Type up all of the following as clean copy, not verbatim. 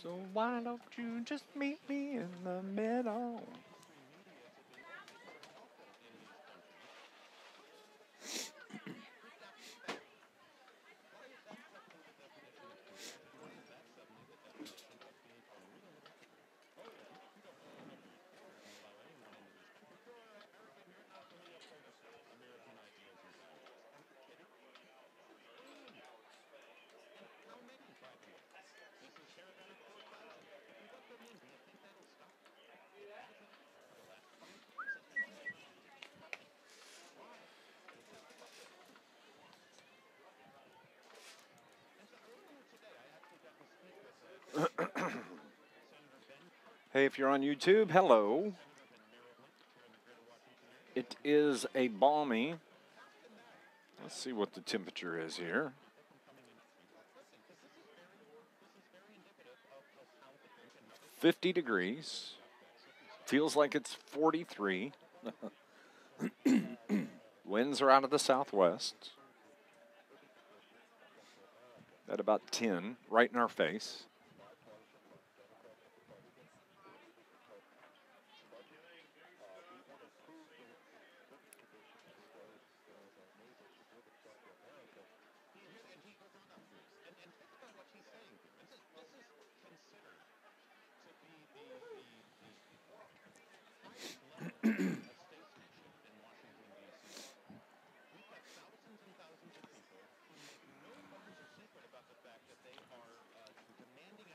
So why don't you just meet me in the middle? Hey, if you're on YouTube, hello. It is a balmy. Let's see what the temperature is here. $50 degrees. Feels like it's 43. Winds are out of the southwest. At about 10, right in our face.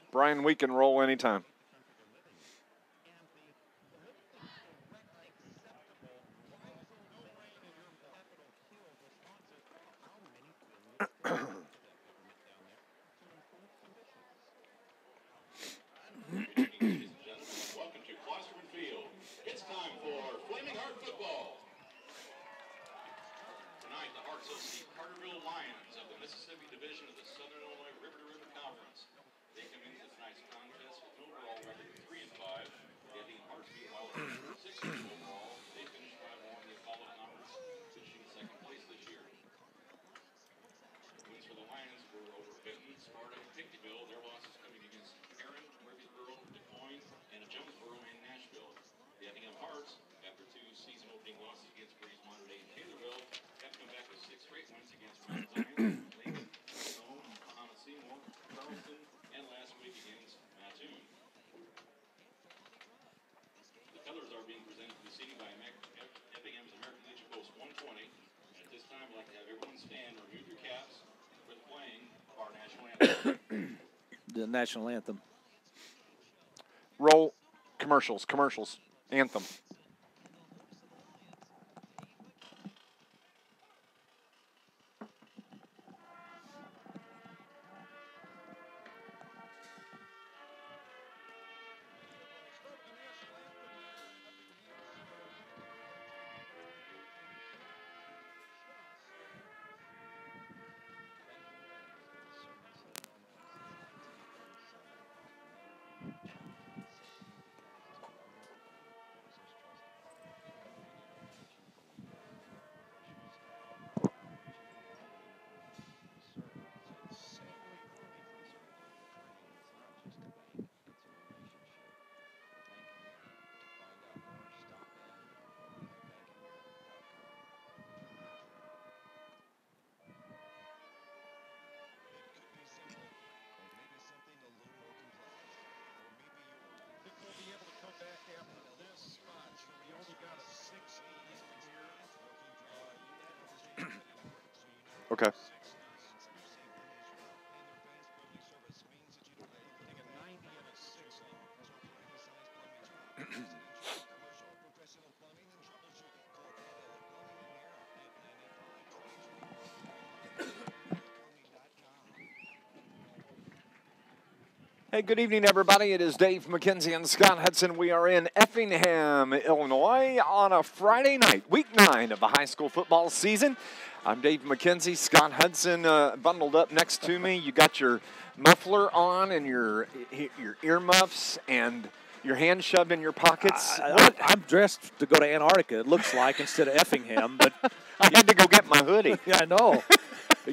Brian, we can roll anytime. Welcome to Klosterman Field. It's time for Flaming Heart football. Tonight, the Hearts will see Carterville Lions of the Mississippi Division of the Southern Illinois River-to-River Conference. They come into tonight's contest with an overall record of 3-5. The Effingham Hearts beat well 6 overall. They finished 5-1 in the Apollo Conference, finishing second place this year. Wins for the Lions were over Benton, Sparta, and Picketteville. Their losses coming against Aaron, Murfreesboro, Des Moines, and Jonesboro and Nashville. The Effingham Hearts, after 2 season opening losses against Breeze, Monterey, and Taylorville, have come back with 6 straight wins against Mount Zion, Lincoln, Stone, Mahana Seymour, Charleston, and last week against Mattoon. The colors are being presented to the city by Effingham's American Legion Post 120. And at this time, I'd like to have everyone stand and remove your caps with playing our national anthem. The national anthem. Roll commercials. Anthem. Okay. Hey, good evening, everybody. It is Dave McKenzie and Scott Hudson. We are in Effingham, Illinois on a Friday night, week 9 of the high school football season. I'm Dave McKenzie. Scott Hudson bundled up next to me. You got your muffler on and your earmuffs and your hand shoved in your pockets. I'm dressed to go to Antarctica, it looks like, instead of Effingham. But I had to go get my hoodie. Yeah, I know.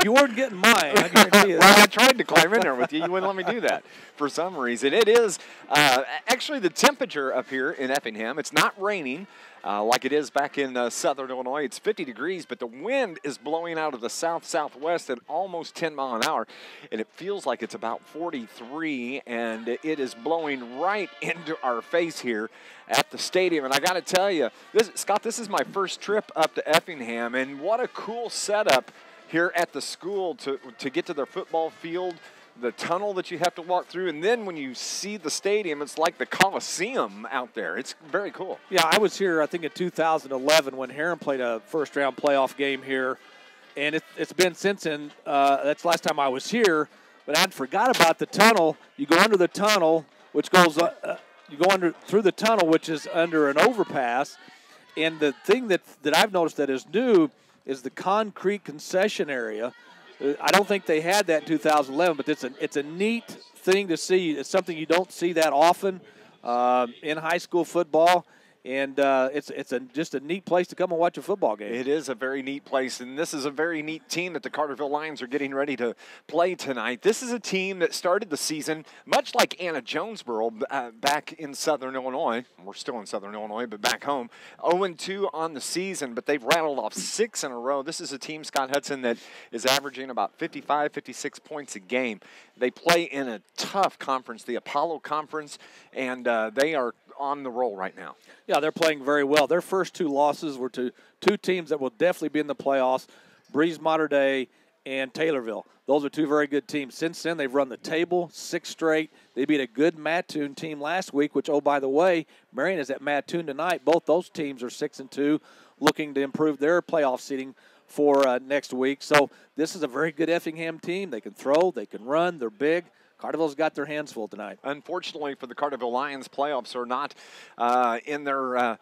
You weren't getting mine, I guarantee you. Well, I tried to climb in there with you. You wouldn't let me do that for some reason. It is actually the temperature up here in Effingham. It's not raining like it is back in southern Illinois. It's 50 degrees, but the wind is blowing out of the south-southwest at almost 10 miles an hour, and it feels like it's about 43, and it is blowing right into our face here at the stadium. And I got to tell you, Scott, this is my first trip up to Effingham, and what a cool setup here at the school to get to their football field, the tunnel that you have to walk through, and then when you see the stadium, it's like the Coliseum out there. It's very cool. Yeah, I was here, I think, in 2011 when Heron played a first-round playoff game here, and it's been since then. That's the last time I was here, but I'd forgot about the tunnel. You go under the tunnel, which goes through the tunnel, which is under an overpass, and the thing that I've noticed that is new is the concrete concession area. I don't think they had that in 2011, but it's a neat thing to see. It's something you don't see that often in high school football, and it's just a neat place to come and watch a football game. It is a very neat place, and this is a very neat team that the Carterville Lions are getting ready to play tonight. This is a team that started the season much like Anna Jonesboro back in southern Illinois. We're still in southern Illinois, but back home. 0-2 on the season, but they've rattled off 6 in a row. This is a team, Scott Hudson, that is averaging about 55, 56 points a game. They play in a tough conference, the Apollo Conference, and they are on the roll right now. Yeah, they're playing very well. Their first 2 losses were to 2 teams that will definitely be in the playoffs, Breeze Mater Dei and Taylorville. Those are 2 very good teams. Since then, they've run the table 6 straight. They beat a good Mattoon team last week, which, oh, by the way, Marion is at Mattoon tonight. Both those teams are 6-2, looking to improve their playoff seeding for next week. So this is a very good Effingham team. They can throw, they can run, they're big. Carterville's got their hands full tonight. Unfortunately for the Carterville Lions, playoffs are not in their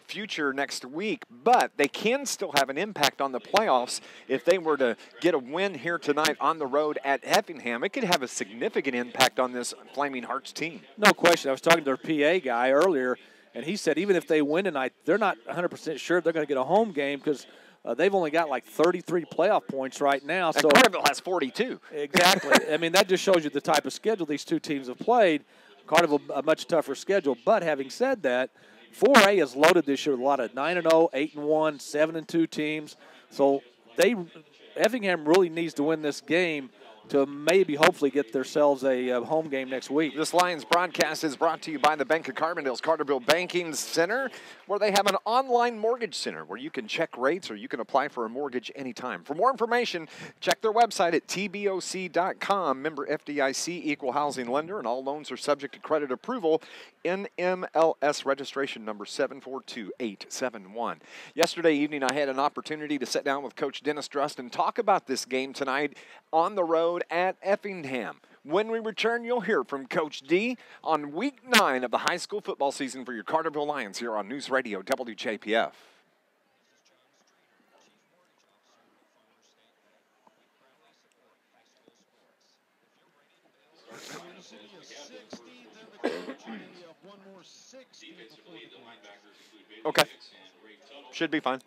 future next week, but they can still have an impact on the playoffs if they were to get a win here tonight on the road at Effingham. It could have a significant impact on this Flaming Hearts team. No question. I was talking to their PA guy earlier, and he said even if they win tonight, they're not 100% sure they're going to get a home game because they've only got like 33 playoff points right now. And Carterville has 42. Exactly. I mean, that just shows you the type of schedule these 2 teams have played. Carterville, a much tougher schedule. But having said that, 4A is loaded this year with a lot of 9-0, 8-1, 7-2 teams. So Effingham really needs to win this game to maybe hopefully get themselves a home game next week. This Lions broadcast is brought to you by the Bank of Carbondale's Carterville Banking Center, where they have an online mortgage center where you can check rates or you can apply for a mortgage anytime. For more information, check their website at tboc.com. Member FDIC, equal housing lender, and all loans are subject to credit approval. NMLS registration number 742871. Yesterday evening, I had an opportunity to sit down with Coach Dennis Drust and talk about this game tonight on the road at Effingham. When we return, you'll hear from Coach D on Week 9 of the high school football season for your Carterville Lions here on News Radio WJPF. Okay. Should be fine.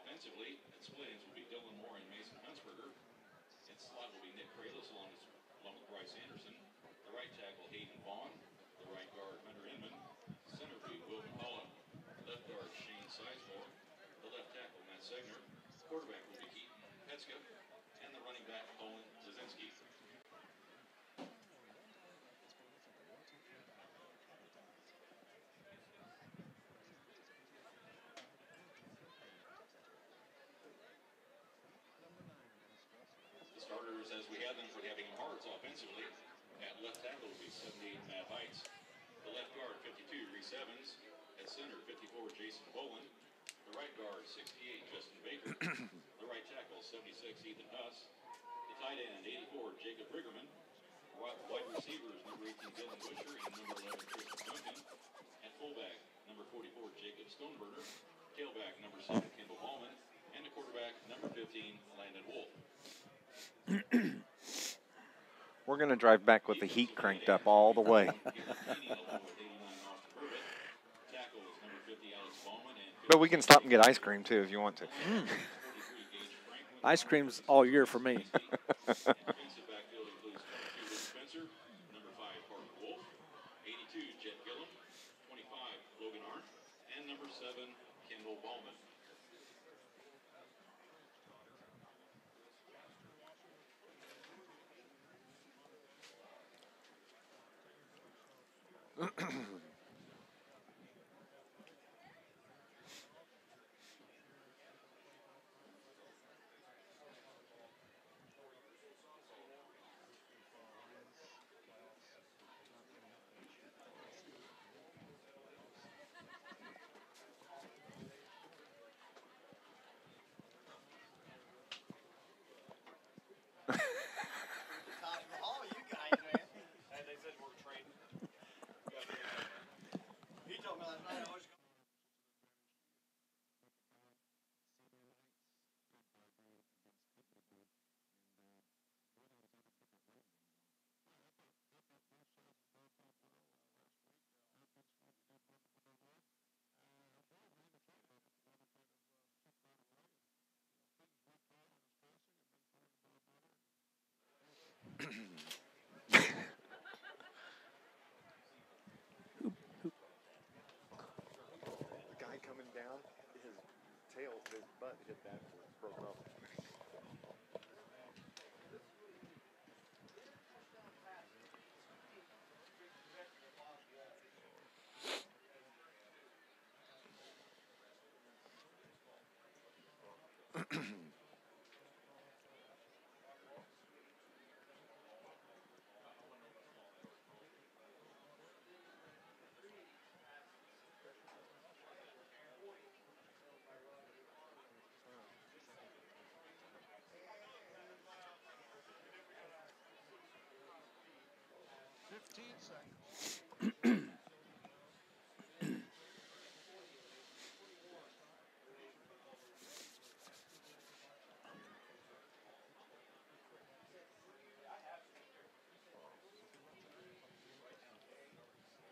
Offensively, at Splittings will be Dylan Moore and Mason Huntsberger. In slot will be Nick Kralis along with Bryce Anderson. The right tackle, Hayden Vaughn. The right guard, Hunter Inman. Center will be Will McCullough. Left guard, Shane Sizemore. The left tackle, Matt Segner. Quarterback will be Keaton Petska. And the running back, Colin Zazinski. Starters as we have them for the Effingham Hearts offensively. At left tackle will be 78 Matt Heitz. The left guard 52 Reese Evans. At center 54 Jason Boland. The right guard 68 Justin Baker. The right tackle 76 Ethan Huss. The tight end 84 Jacob Briggerman. Wide receivers number 18 Dylan Busher and number 11 Tristan Duncan. At fullback number 44 Jacob Stoneberger. Tailback number 7 Kendall Ballman. And the quarterback number 15 Landon Wolf. we're going to drive back with the heat cranked up all the way. But we can stop and get ice cream, too, if you want to. Ice cream's all year for me.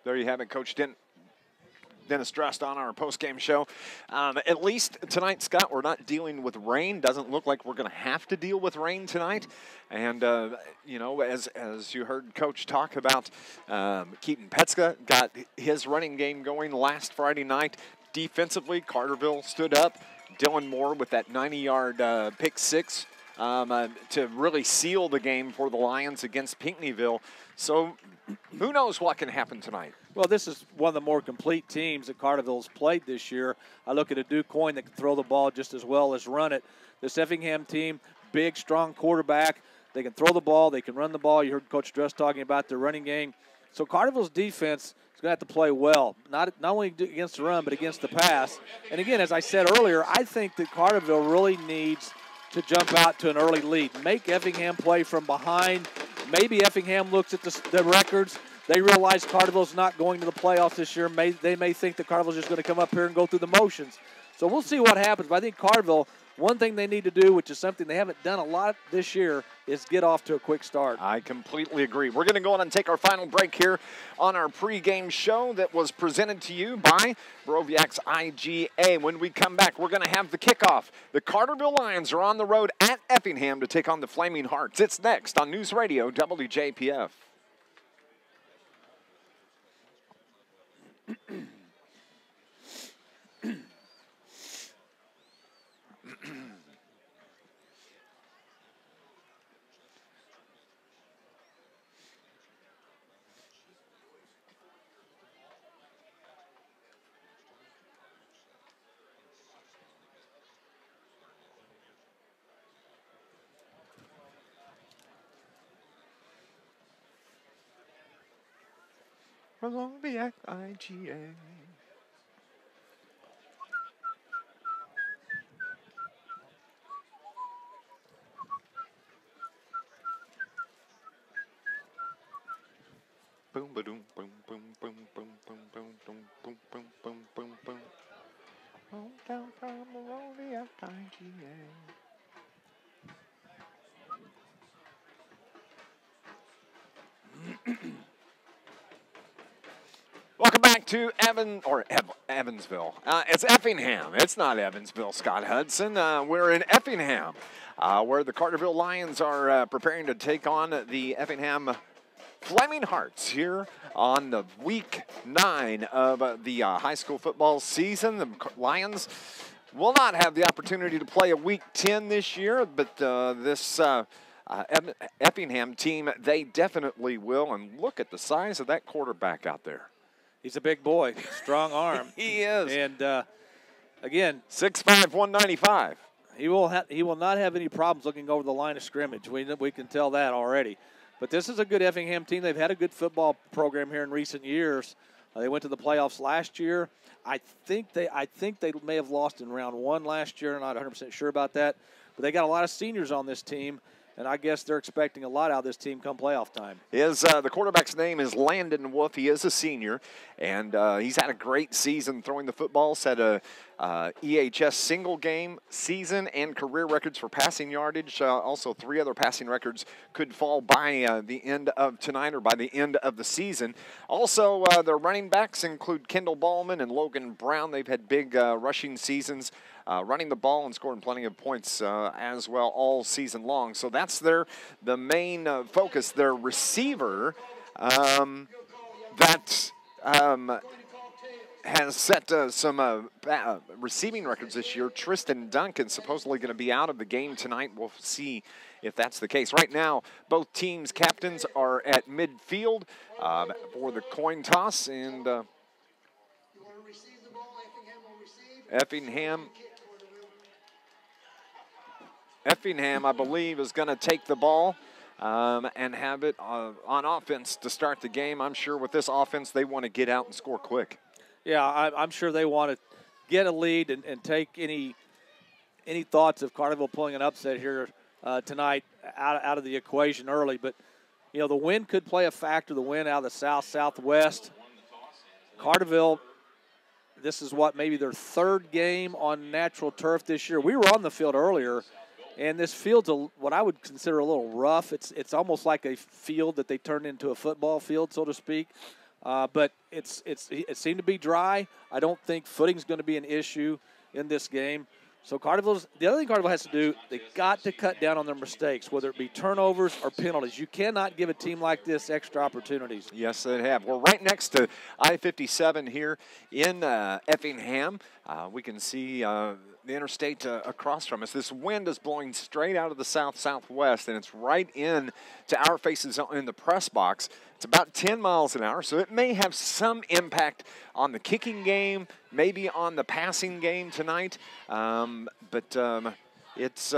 There you have it, Coach Dennis Drust on our post-game show. At least tonight, Scott, we're not dealing with rain. Doesn't look like we're going to have to deal with rain tonight. And, you know, as you heard Coach talk about, Keaton Petska got his running game going last Friday night. Defensively, Carterville stood up. Dylan Moore with that 90-yard pick six to really seal the game for the Lions against Pinckneyville. So who knows what can happen tonight? Well, this is one of the more complete teams that Carterville's played this year. I look at a Duke Coyne that can throw the ball just as well as run it. This Effingham team, big, strong quarterback. They can throw the ball. They can run the ball. You heard Coach Dress talking about their running game. So Carterville's defense is going to have to play well, not only against the run, but against the pass. And, again, as I said earlier, I think that Carterville really needs to jump out to an early lead. Make Effingham play from behind. Maybe Effingham looks at the records. They realize Carterville's not going to the playoffs this year. They may think that Carterville's just going to come up here and go through the motions. So we'll see what happens. But I think Carterville, one thing they need to do, which is something they haven't done a lot this year, is get off to a quick start. I completely agree. We're going to go on and take our final break here on our pregame show that was presented to you by Broviac's IGA. When we come back, we're going to have the kickoff. The Carterville Lions are on the road at Effingham to take on the Flaming Hearts. It's next on News Radio WJPF. Broviac IGA. Boom, ba-doom, boom, boom, boom, boom, boom, boom, boom, boom, boom, boom, boom, boom. Hometown from Broviac IGA. Welcome back to Evansville. It's Effingham. It's not Evansville, Scott Hudson. We're in Effingham, where the Carterville Lions are preparing to take on the Effingham Flaming Hearts here on the week 9 of the high school football season. The Lions will not have the opportunity to play a week 10 this year, but this Effingham team, they definitely will. And look at the size of that quarterback out there. He's a big boy, strong arm. He is. And again, 6'5", 195. He will not have any problems looking over the line of scrimmage. We can tell that already. But this is a good Effingham team. They've had a good football program here in recent years. They went to the playoffs last year. I think they may have lost in round 1 last year. I'm not 100% sure about that. But they got a lot of seniors on this team. And I guess they're expecting a lot out of this team come playoff time. The quarterback's name is Landon Wolf. He is a senior, and he's had a great season throwing the football. Set a EHS single game season and career records for passing yardage. Also, 3 other passing records could fall by the end of tonight or by the end of the season. Also, their running backs include Kendall Ballman and Logan Brown. They've had big rushing seasons. Running the ball and scoring plenty of points as well all season long. So that's the main focus. Their receiver that has set some receiving records this year. Tristan Duncan supposedly going to be out of the game tonight. We'll see if that's the case. Right now, both teams' captains are at midfield for the coin toss. And Effingham, I believe, is going to take the ball and have it on offense to start the game. I'm sure with this offense, they want to get out and score quick. Yeah, I'm sure they want to get a lead and take any thoughts of Carterville pulling an upset here tonight out of the equation early. But, you know, the wind could play a factor, the wind out of the south-southwest. Carterville, this is maybe their 3rd game on natural turf this year. We were on the field earlier. And this field's what I would consider a little rough. It's almost like a field that they turned into a football field, so to speak. But it seemed to be dry. I don't think footing's going to be an issue in this game. So the other thing Carterville has to do, they got to cut down on their mistakes, whether it be turnovers or penalties. You cannot give a team like this extra opportunities. Yes, they have. We're right next to I-57 here in Effingham. We can see the interstate across from us. This wind is blowing straight out of the south-southwest, and it's right in to our faces in the press box. It's about 10 miles an hour, so it may have some impact on the kicking game, maybe on the passing game tonight. But it's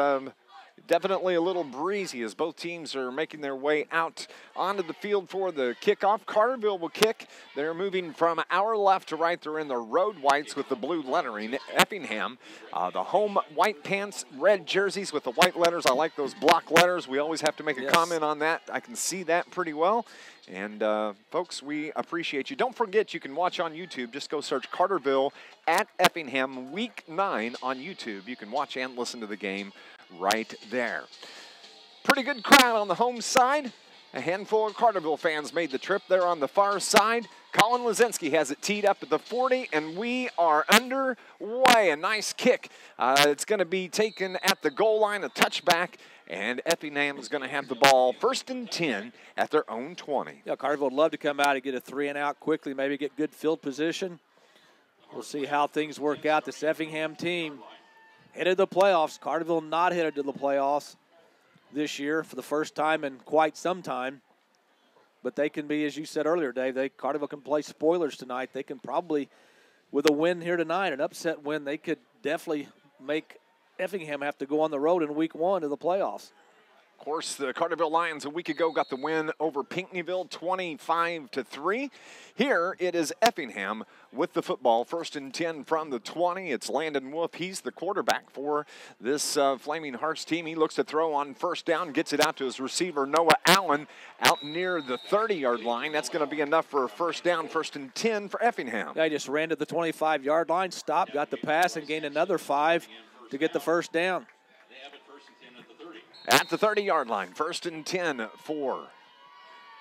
definitely a little breezy as both teams are making their way out onto the field for the kickoff. Carterville will kick. They're moving from our left to right. They're in the road whites with the blue lettering. Effingham, the home white pants, red jerseys with the white letters. I like those block letters. We always have to make a comment on that. I can see that pretty well. And, folks, we appreciate you. Don't forget, you can watch on YouTube. Just go search Carterville at Effingham Week 9 on YouTube. You can watch and listen to the game right there. Pretty good crowd on the home side. A handful of Carterville fans made the trip there on the far side. Colin Lazinski has it teed up at the 40, and we are underway. A nice kick. It's going to be taken at the goal line, a touchback, and Effingham is going to have the ball 1st and 10 at their own 20. Yeah, Carterville would love to come out and get a 3-and-out quickly, maybe get good field position. We'll see how things work out. This Effingham team headed to the playoffs. Carterville not headed to the playoffs this year for the first time in quite some time. But they can be, as you said earlier, Dave, Carterville can play spoilers tonight. They can probably, with a win here tonight, an upset win, they could definitely make Effingham have to go on the road in week 1 to the playoffs. Of course, the Carterville Lions a week ago got the win over Pinckneyville 25-3. Here it is Effingham with the football. 1st and 10 from the 20. It's Landon Wolf. He's the quarterback for this Flaming Hearts team. He looks to throw on 1st down, gets it out to his receiver, Noah Allen, out near the 30-yard line. That's going to be enough for a 1st down, 1st and 10 for Effingham. They just ran to the 25-yard line, stopped, got the pass, and gained another 5 to get the 1st down. At the 30-yard line, 1st and 10 for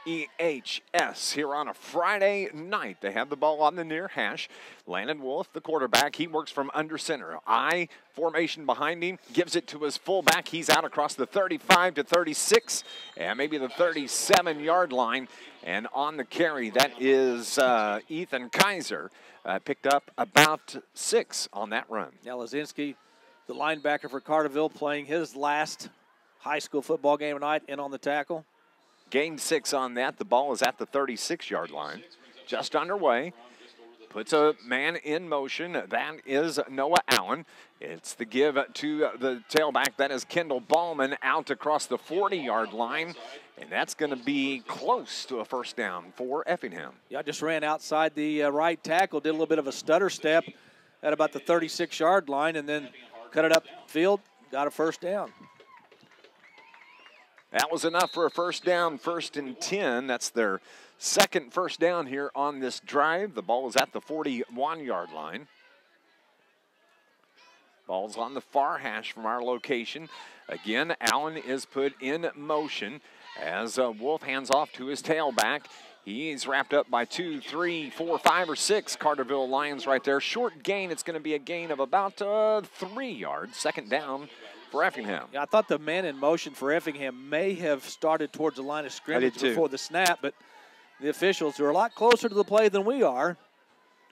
WJPF here on a Friday night. They have the ball on the near hash. Landon Wolf, the quarterback, he works from under center. I formation behind him, gives it to his fullback. He's out across the 35 to 36 and maybe the 37-yard line. And on the carry, that is Ethan Kaiser. Picked up about 6 on that run. Now Lazinski, the linebacker for Carterville, playing his last high school football game tonight, in on the tackle. Gained 6 on that. The ball is at the 36-yard line. Just underway. Puts a man in motion. That is Noah Allen. It's the give to the tailback. That is Kendall Ballman out across the 40-yard line. And that's going to be close to a first down for Effingham. Yeah, just ran outside the right tackle, did a little bit of a stutter step at about the 36-yard line, and then cut it upfield, got a first down. That was enough for a first down, 1st and 10. That's their second first down here on this drive. The ball is at the 41-yard line. Ball's on the far hash from our location. Again, Allen is put in motion as Wolf hands off to his tailback. He's wrapped up by 2, 3, 4, 5, or 6 Carterville Lions right there. Short gain. It's going to be a gain of about 3 yards. Second down for Effingham. Yeah, I thought the man in motion for Effingham may have started towards the line of scrimmage before the snap, but the officials, who are a lot closer to the play than we are,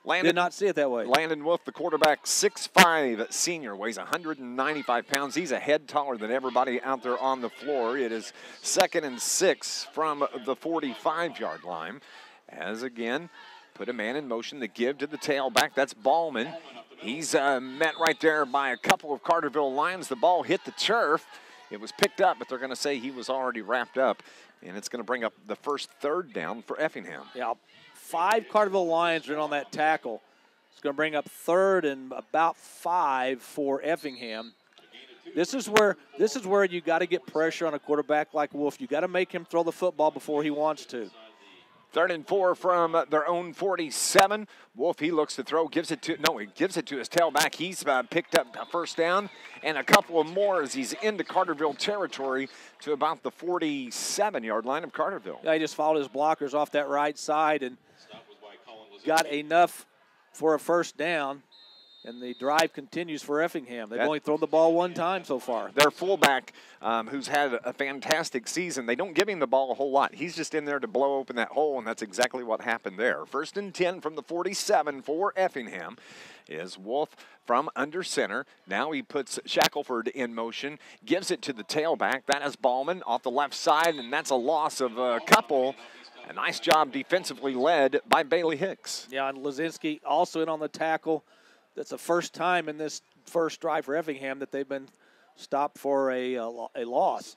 did not see it that way. Landon Wolf, the quarterback, 6'5", senior, weighs 195 pounds. He's a head taller than everybody out there on the floor. It is 2nd and 6 from the 45-yard line. As again, put a man in motion, the give to the tailback. That's Ballman. He's met right there by a couple of Carterville Lions. The ball hit the turf. It was picked up, but they're going to say he was already wrapped up, and it's going to bring up the first third down for Effingham. Yeah, 5 Carterville Lions are in on that tackle. It's going to bring up 3rd and about 5 for Effingham. This is where you got to get pressure on a quarterback like Wolf. You got to make him throw the football before he wants to. 3rd and 4 from their own 47. Wolf, he looks to throw, he gives it to his tailback. He's picked up a first down and a couple of more as he's into Carterville territory to about the 47-yard line of Carterville. Yeah, he just followed his blockers off that right side and got enough for a first down. And the drive continues for Effingham. They've only thrown the ball 1 time so far. Their fullback, who's had a fantastic season, they don't give him the ball a whole lot. He's just in there to blow open that hole, and that's exactly what happened there. 1st and 10 from the 47 for Effingham is Wolf from under center. Now he puts Shackelford in motion, gives it to the tailback. That is Ballman off the left side, and that's a loss of a couple. A nice job defensively led by Bailey Hicks. Yeah, and Lazinski also in on the tackle. That's the first time in this first drive for Effingham that they've been stopped for a loss.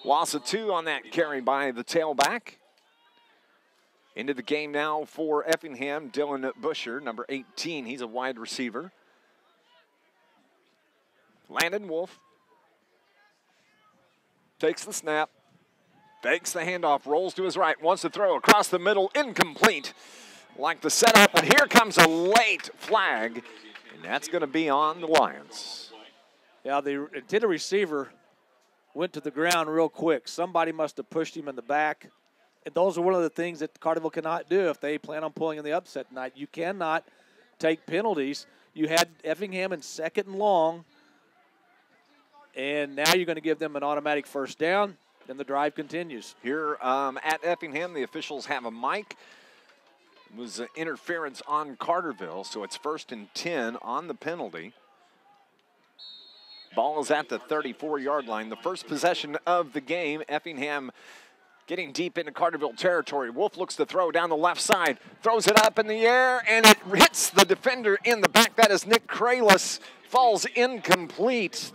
Loss of 2 on that carry by the tailback. Into the game now for Effingham, Dylan Busher, number 18. He's a wide receiver. Landon Wolf takes the snap, fakes the handoff, rolls to his right, wants to throw across the middle, incomplete. Like the setup, and here comes a late flag, and that's going to be on the Lions. Yeah, the intended receiver went to the ground real quick. Somebody must have pushed him in the back. And those are one of the things that Carterville cannot do if they plan on pulling in the upset tonight. You cannot take penalties. You had Effingham in 2nd and long, and now you're going to give them an automatic first down, and the drive continues. Here at Effingham, the officials have a mic. It was interference on Carterville, so it's 1st and 10 on the penalty. Ball is at the 34-yard line. The first possession of the game, Effingham getting deep into Carterville territory. Wolf looks to throw down the left side, throws it up in the air, and it hits the defender in the back. That is Nick Kralis, falls incomplete.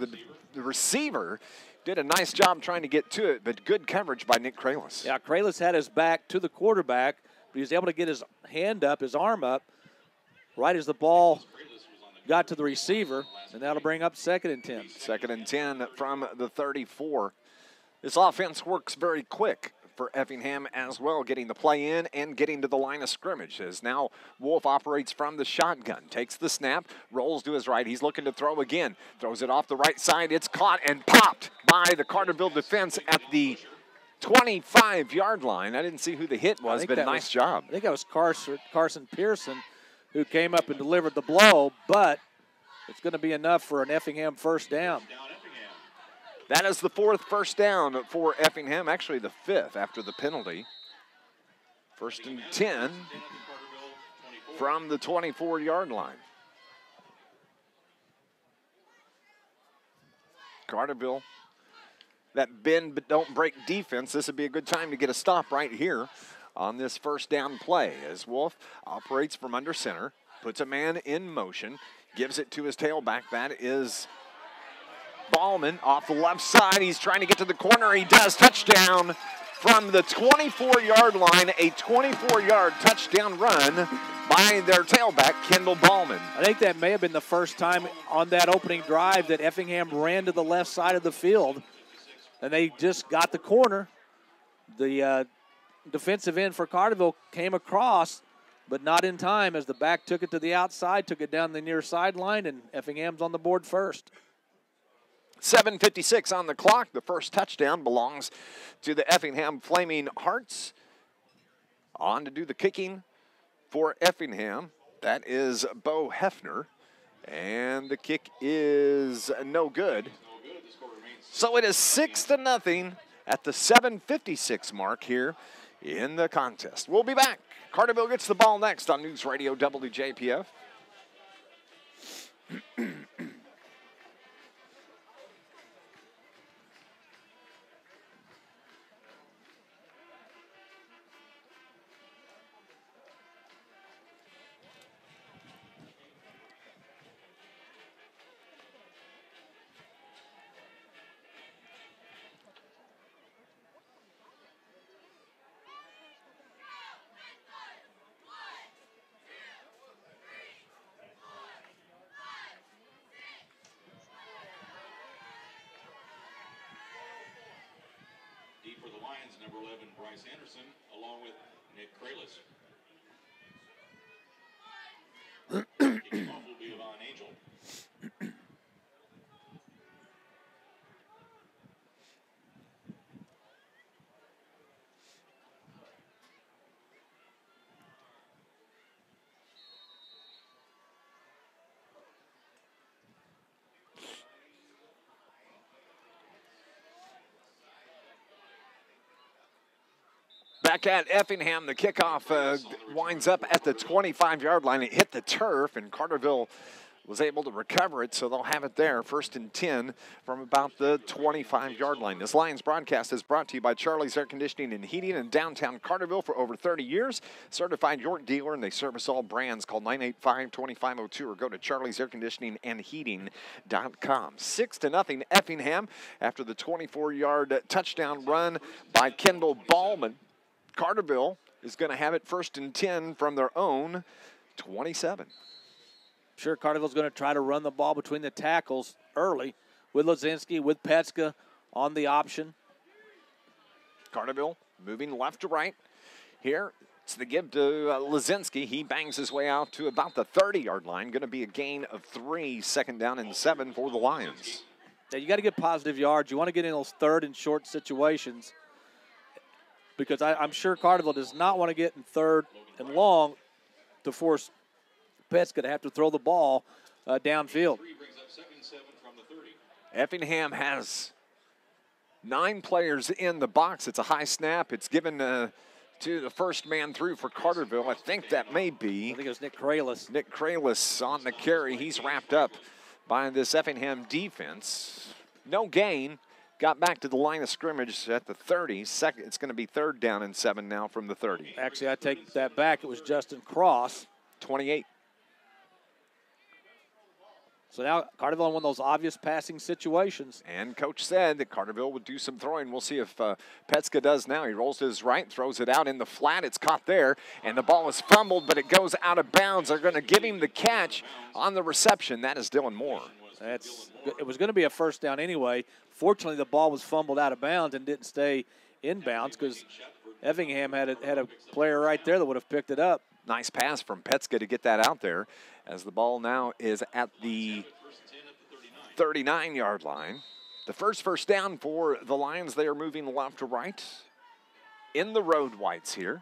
The receiver did a nice job trying to get to it, but good coverage by Nick Kralis. Yeah, Kralis had his back to the quarterback, but he was able to get his hand up, his arm up, right as the ball got to the receiver, and that'll bring up 2nd and 10. 2nd and 10 from the 34. This offense works very quick for Effingham as well, getting the play in and getting to the line of scrimmage. As now Wolf operates from the shotgun, takes the snap, rolls to his right. He's looking to throw again, throws it off the right side. It's caught and popped by the Carterville defense at the 25-yard line. I didn't see who the hit was, but nice job. I think that was Carson Pearson who came up and delivered the blow, but it's going to be enough for an Effingham first down. That is the 4th first down for Effingham, actually the 5th after the penalty. 1st and 10 from the 24-yard line. Carterville, that bend but don't break defense. This would be a good time to get a stop right here on this first down play as Wolf operates from under center, puts a man in motion, gives it to his tailback. That is Ballman off the left side. He's trying to get to the corner. He does. Touchdown from the 24-yard line, a 24-yard touchdown run by their tailback, Kendall Ballman. I think that may have been the first time on that opening drive that Effingham ran to the left side of the field, and they just got the corner. The defensive end for Carterville came across, but not in time as the back took it to the outside, took it down the near sideline, and Effingham's on the board first. 7:56 on the clock. The first touchdown belongs to the Effingham Flaming Hearts. On to do the kicking for Effingham. That is Bo Hefner. And the kick is no good. So it is 6-0 at the 7:56 mark here in the contest. We'll be back. Carterville gets the ball next on News Radio WJPF. For the Lions, number 11, Bryce Anderson, along with Nick Kralis. Kicking off will be Yvonne Angel. Back at Effingham, the kickoff winds up at the 25-yard line. It hit the turf, and Carterville was able to recover it, so they'll have it there, 1st and 10 from about the 25-yard line. This Lions broadcast is brought to you by Charlie's Air Conditioning and Heating in downtown Carterville for over 30 years. Certified York dealer, and they service all brands. Call 985-2502 or go to charliesairconditioningandheating.com. 6-0 Effingham after the 24-yard touchdown run by Kendall Ballman. Carterville is going to have it 1st and 10 from their own 27. Sure, Carterville's going to try to run the ball between the tackles early with Lazinski, with Petska on the option. Carterville moving left to right. Here, it's the give to Lazinski. He bangs his way out to about the 30-yard line. Going to be a gain of 3, 2nd down and 7 for the Lions. Yeah, you got to get positive yards. You want to get in those 3rd and short situations, because I'm sure Carterville does not want to get in 3rd and long to force Petska to have to throw the ball downfield. Effingham has 9 players in the box. It's a high snap. It's given to the first man through for Carterville. I think that may be. I think it was Nick Kralis. Nick Kralis on the carry. He's wrapped up by this Effingham defense. No gain. Got back to the line of scrimmage at the 30. Second, it's going to be 3rd down and 7 now from the 30. Actually, I take that back. It was Justin Cross. 28. So now Carterville in one of those obvious passing situations. And Coach said that Carterville would do some throwing. We'll see if Petska does now. He rolls to his right, throws it out in the flat. It's caught there, and the ball is fumbled, but it goes out of bounds. They're going to give him the catch on the reception. That is Dylan Moore. It was going to be a first down anyway. Fortunately, the ball was fumbled out of bounds and didn't stay in bounds because Effingham had a player right there that would have picked it up. Nice pass from Petska to get that out there as the ball now is at the 39-yard line. The first down for the Lions. They are moving left to right in the road whites here.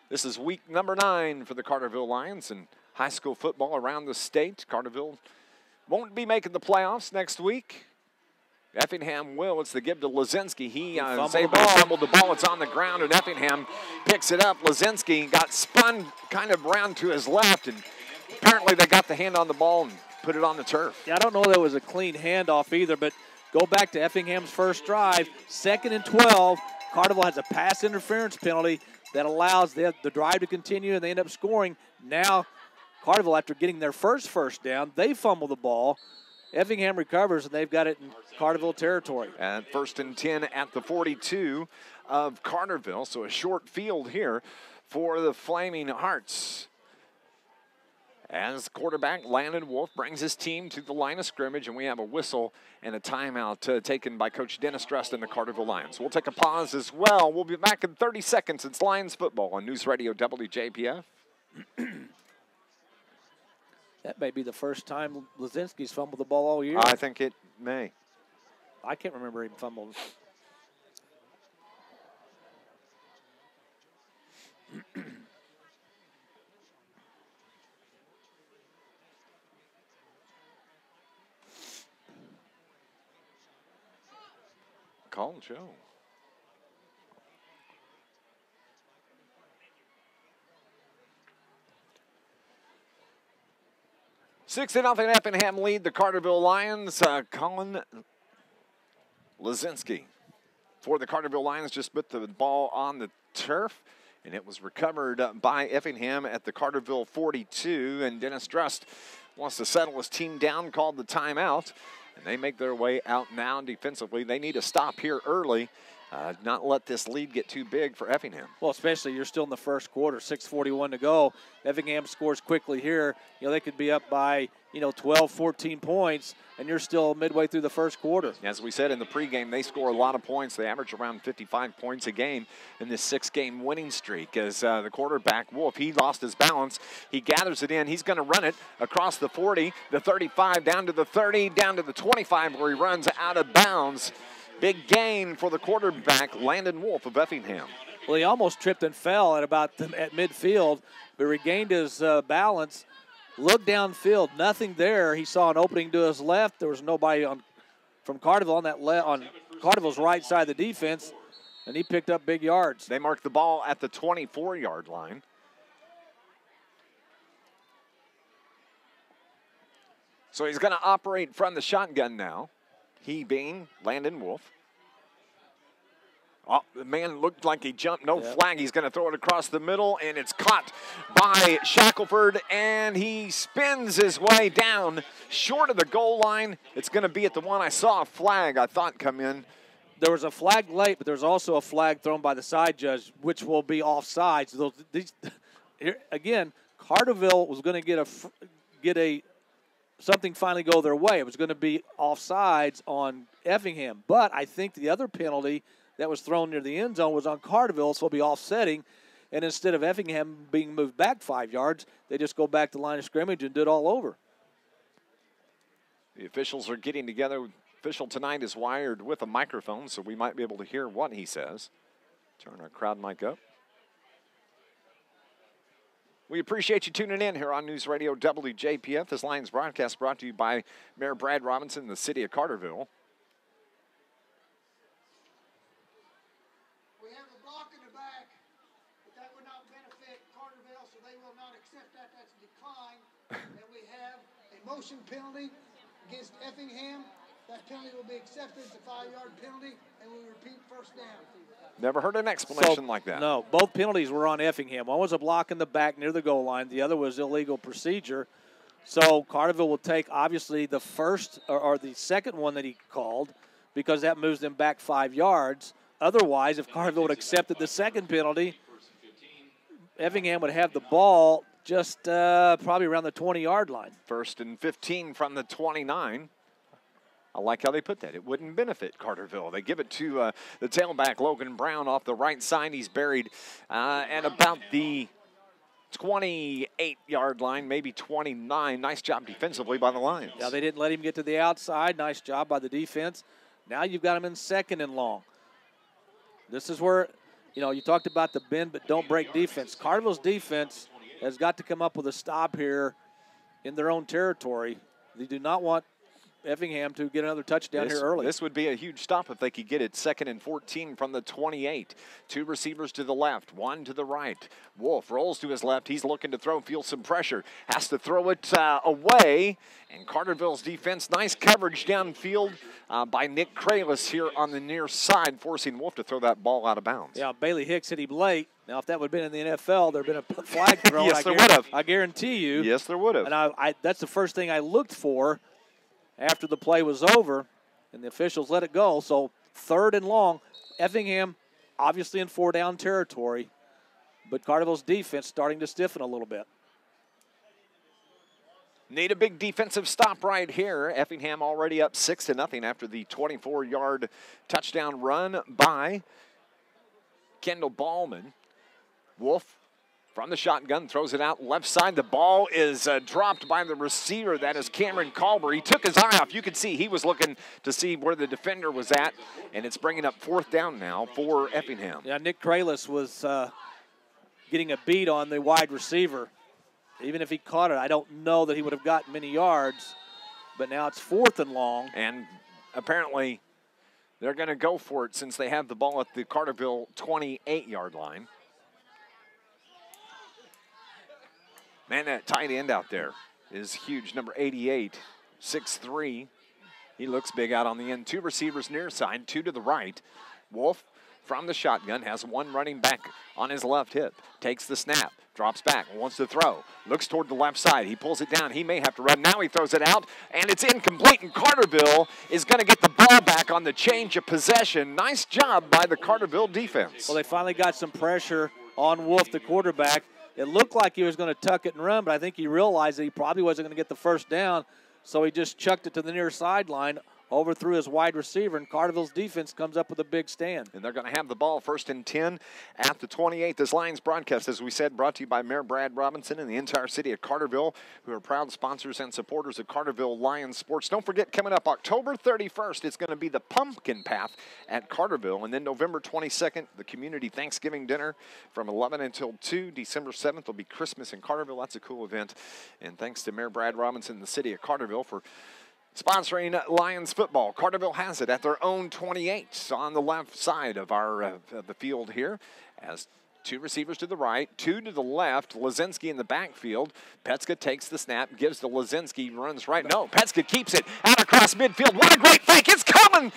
This is week number 9 for the Carterville Lions in high school football around the state. Carterville won't be making the playoffs next week. Effingham will. It's the give to Lazinski. He is able to fumble the ball. It's on the ground, and Effingham picks it up. Lazinski got spun kind of around to his left, and apparently they got the hand on the ball and put it on the turf. Yeah, I don't know that it was a clean handoff either, but go back to Effingham's first drive, 2nd and 12. Carterville has a pass interference penalty that allows the drive to continue, and they end up scoring. Now, Carterville, after getting their first down, they fumble the ball. Effingham recovers, and they've got it in Carterville territory. And 1st and 10 at the 42 of Carterville, so a short field here for the Flaming Hearts. As quarterback Landon Wolf brings his team to the line of scrimmage, and we have a whistle and a timeout taken by Coach Dennis Trust and the Carterville Lions. We'll take a pause as well. We'll be back in 30 seconds. It's Lions football on NewsRadio WJPF. That may be the first time Lazinski's fumbled the ball all year. I think it may. I can't remember him fumbling. Call Joe. Six to nothing, Effingham lead the Carterville Lions. Colin Lazinski for the Carterville Lions just put the ball on the turf, and it was recovered by Effingham at the Carterville 42. And Dennis Trust wants to settle his team down, called the timeout, and they make their way out now defensively. They need to stop here early, not let this lead get too big for Effingham. Well, especially you're still in the first quarter, 6:41 to go. Effingham scores quickly here. You know, they could be up by, 12, 14 points, and you're still midway through the first quarter. As we said in the pregame, they score a lot of points. They average around 55 points a game in this 6-game winning streak. As the quarterback, Wolf, he lost his balance. He gathers it in. He's going to run it across the 40, the 35, down to the 30, down to the 25, where he runs out of bounds. Big gain for the quarterback, Landon Wolf of Effingham. Well, he almost tripped and fell at midfield, but regained his balance. Looked downfield, nothing there. He saw an opening to his left. There was nobody from Carterville on Carterville's right side of the defense, and he picked up big yards. They marked the ball at the 24-yard line. So he's going to operate from the shotgun now, he being Landon Wolf. Oh, the man looked like he jumped. No flag. He's going to throw it across the middle, and it's caught by Shackelford, and he spins his way down short of the goal line. It's going to be at the one. I saw a flag, I thought, come in. There was a flag late, but there's also a flag thrown by the side judge, which will be offsides. Here, again, Carterville was going to get something finally go their way. It was going to be offsides on Effingham, but I think the other penalty that was thrown near the end zone was on Carterville, so it'll be offsetting. And instead of Effingham being moved back 5 yards, they just go back to line of scrimmage and do it all over. The officials are getting together. Official tonight is wired with a microphone, so we might be able to hear what he says. Turn our crowd mic up. We appreciate you tuning in here on News Radio WJPF. This Lions broadcast brought to you by Mayor Brad Robinson in the city of Carterville. Motion penalty against Effingham. That penalty will be accepted. It's a 5-yard penalty, and we repeat first down. Never heard an explanation like that. No, both penalties were on Effingham. One was a block in the back near the goal line. The other was illegal procedure. So Carterville will take, obviously, the first or the second one that he called because that moves them back 5 yards. Otherwise, if Carterville would have accepted the second penalty, Effingham would have the ball just probably around the 20-yard line. 1st and 15 from the 29. I like how they put that. It wouldn't benefit Carterville. They give it to the tailback, Logan Brown, off the right side. He's buried at about the 28-yard line, maybe 29. Nice job defensively by the Lions. Yeah, they didn't let him get to the outside. Nice job by the defense. Now you've got him in 2nd and long. This is where, you talked about the bend but don't break defense. Carterville's defense has got to come up with a stop here in their own territory. They do not want Effingham to get another touchdown here early. This would be a huge stop if they could get it. 2nd and 14 from the 28. 2 receivers to the left, 1 to the right. Wolf rolls to his left. He's looking to throw, feels some pressure. Has to throw it away. And Carterville's defense, nice coverage downfield by Nick Kralis here on the near side, forcing Wolf to throw that ball out of bounds. Yeah, Bailey Hicks hit him late. Now, if that would have been in the NFL, there would have been a flag thrown. Yes, there would have. I guarantee you. Yes, there would have. And that's the first thing I looked for after the play was over, and the officials let it go. So 3rd and long, Effingham obviously in 4-down territory, but Carterville's defense starting to stiffen a little bit. Need a big defensive stop right here. Effingham already up 6-0 after the 24-yard touchdown run by Kendall Ballman. Wolf from the shotgun, throws it out left side. The ball is dropped by the receiver. That is Cameron Culber. He took his eye off. You could see he was looking to see where the defender was at, and it's bringing up 4th down now for Effingham. Yeah, Nick Kralis was getting a beat on the wide receiver. Even if he caught it, I don't know that he would have gotten many yards, but now it's 4th and long. And apparently they're going to go for it since they have the ball at the Carterville 28-yard line. Man, that tight end out there is huge. Number 88, 6'3". He looks big out on the end. 2 receivers near side, 2 to the right. Wolf from the shotgun has 1 running back on his left hip. Takes the snap, drops back, wants to throw. Looks toward the left side. He pulls it down. He may have to run. Now he throws it out, and it's incomplete. And Carterville is going to get the ball back on the change of possession. Nice job by the Carterville defense. Well, they finally got some pressure on Wolf, the quarterback. It looked like he was going to tuck it and run, but I think he realized that he probably wasn't going to get the first down, so he just chucked it to the near sideline, overthrew his wide receiver, and Carterville's defense comes up with a big stand. And they're going to have the ball 1st and 10 at the 28. This Lions broadcast, as we said, brought to you by Mayor Brad Robinson and the entire city of Carterville, who are proud sponsors and supporters of Carterville Lions sports. Don't forget, coming up October 31st, it's going to be the Pumpkin Path at Carterville. And then November 22nd, the community Thanksgiving dinner from 11 until 2. December 7th will be Christmas in Carterville. That's a cool event. And thanks to Mayor Brad Robinson and the city of Carterville for sponsoring Lions football. Carterville has it at their own 28 on the left side of the field here, as 2 receivers to the right, 2 to the left. Lazinski in the backfield. Petska takes the snap, gives to Lazinski, runs right. No, Petska keeps it out across midfield. What a great fake. It's coming.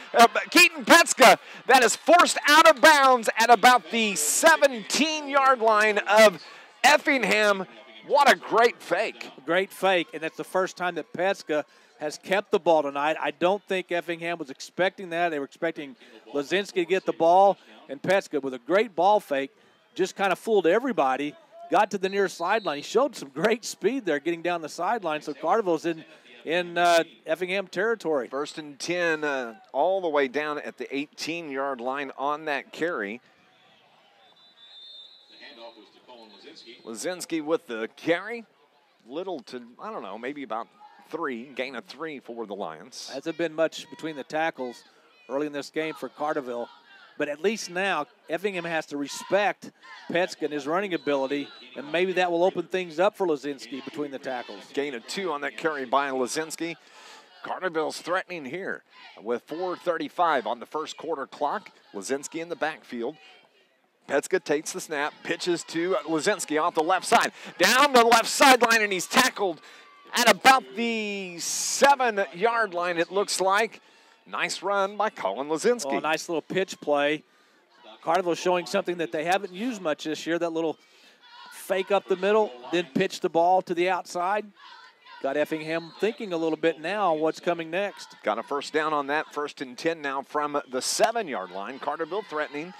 Keaton Petska, that is forced out of bounds at about the 17-yard line of Effingham. What a great fake. Great fake, and that's the first time that Petska has kept the ball tonight. I don't think Effingham was expecting that. They were expecting Lazinski to get the ball, and Petska with a great ball fake just kind of fooled everybody, got to the near sideline. He showed some great speed there getting down the sideline, so Carterville's in Effingham territory. 1st and 10 all the way down at the 18-yard line on that carry. Lazinski with the carry. Little to, I don't know, maybe about 3, gain of 3 for the Lions. Hasn't been much between the tackles early in this game for Carterville, but at least now Effingham has to respect Petska and his running ability, and maybe that will open things up for Lazinski between the tackles. Gain of 2 on that carry by Lazinski. Carterville's threatening here with 4:35 on the first quarter clock. Lazinski in the backfield. Petska takes the snap, pitches to Lazinski off the left side. Down the left sideline, and he's tackled at about the 7-yard line, it looks like. Nice run by Colin Lazinski. Oh, nice little pitch play. Carterville showing something that they haven't used much this year, that little fake up the middle, then pitch the ball to the outside. Got Effingham thinking a little bit now on what's coming next. Got a first down on that. 1st and 10 now from the 7-yard line. Carterville threatening.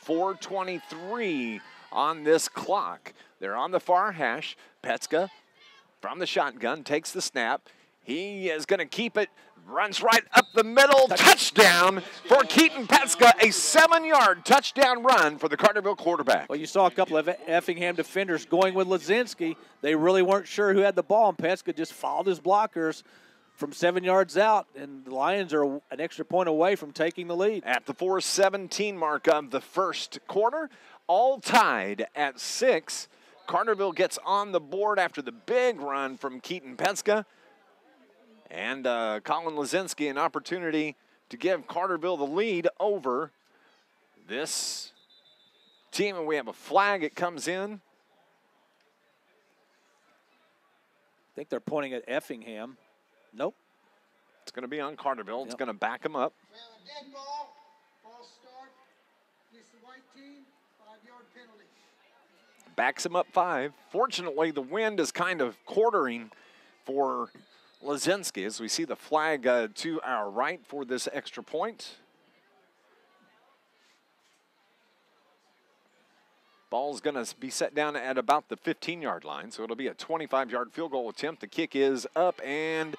4:23 on this clock. They're on the far hash. Petska from the shotgun takes the snap. He is going to keep it. Runs right up the middle. Touchdown for Keaton Petska. A 7-yard touchdown run for the Carterville quarterback. Well, you saw a couple of Effingham defenders going with Lazinski. They really weren't sure who had the ball, and Petska just followed his blockers from 7 yards out, and the Lions are an extra point away from taking the lead. At the 4:17 mark of the first quarter, all tied at 6. Carterville gets on the board after the big run from Keaton Petska. And Colin Lazinski an opportunity to give Carterville the lead over this team. And we have a flag. It comes in. I think they're pointing at Effingham. Nope. It's going to be on Carterville. It's Yep. going to back him up. We have a dead ball, false start, against the white team, 5-yard penalty. Backs him up 5. Fortunately, the wind is kind of quartering for Lazinski as we see the flag to our right for this extra point. Ball's going to be set down at about the 15-yard line, so it'll be a 25-yard field goal attempt. The kick is up, and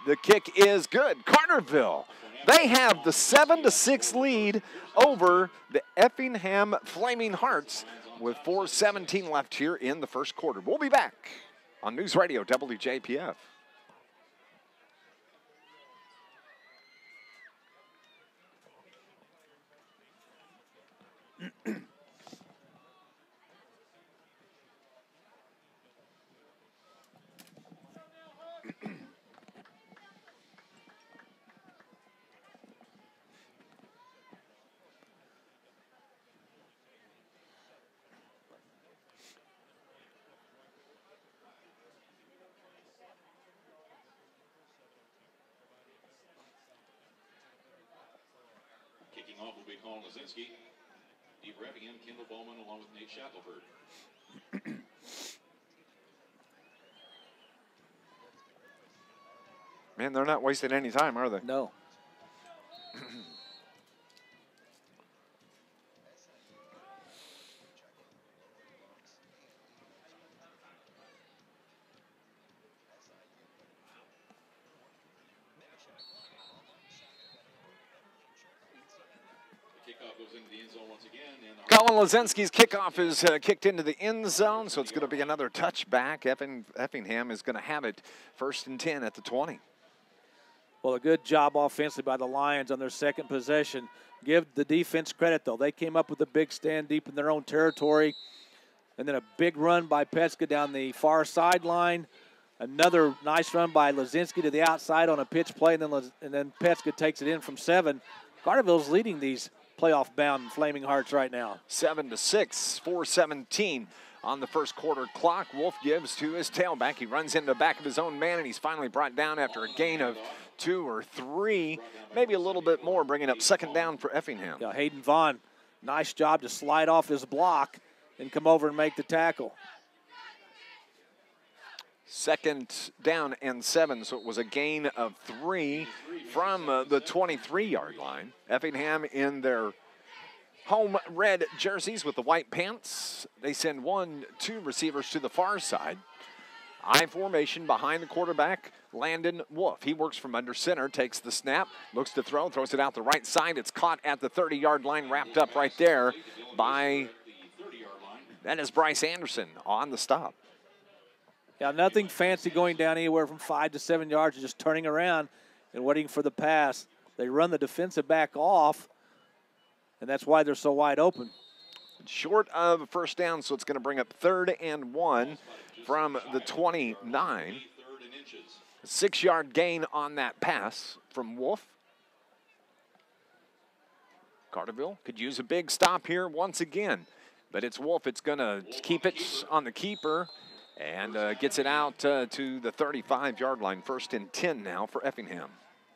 the kick is good. Carterville, they have the 7-6 lead over the Effingham Flaming Hearts with 4:17 left here in the first quarter. We'll be back on News Radio WJPF. Kicking off will be Colin Lazinski. Deep for Effingham, Kendall Bowman along with Nate Shackelford. Man, they're not wasting any time, are they? No. Kickoff goes into the end zone once again. And Colin Lazinski's kickoff is kicked into the end zone, so it's going to be another touchback. Effingham is going to have it 1st and 10 at the 20. Well, a good job offensively by the Lions on their second possession. Give the defense credit, though. They came up with a big stand deep in their own territory. And then a big run by Petska down the far sideline. Another nice run by Lazinski to the outside on a pitch play, and then Petska takes it in from 7. Carterville's leading these playoff-bound Flaming Hearts right now. 7-6, 4:17 on the first quarter clock. Wolf gives to his tailback. He runs into the back of his own man, and he's finally brought down after a gain of 2 or 3, maybe a little bit more, bringing up second down for Effingham. Yeah, Hayden Vaughn, nice job to slide off his block and come over and make the tackle. Second down and 7, so it was a gain of 3 from the 23-yard line. Effingham in their home red jerseys with the white pants. They send 1-2 receivers to the far side. I formation behind the quarterback, Landon Wolf. He works from under center, takes the snap, looks to throw, throws it out the right side. It's caught at the 30-yard line, wrapped up right there by, that is Bryce Anderson on the stop. Yeah, nothing fancy going down anywhere from 5 to 7 yards, just turning around and waiting for the pass. They run the defensive back off, and that's why they're so wide open. Short of a first down, so it's going to bring up 3rd and 1 from the 29. 6-yard gain on that pass from Wolf. Carterville could use a big stop here once again, but it's Wolf. It's going to keep it on the keeper and gets it out to the 35-yard line. 1st and 10 now for Effingham.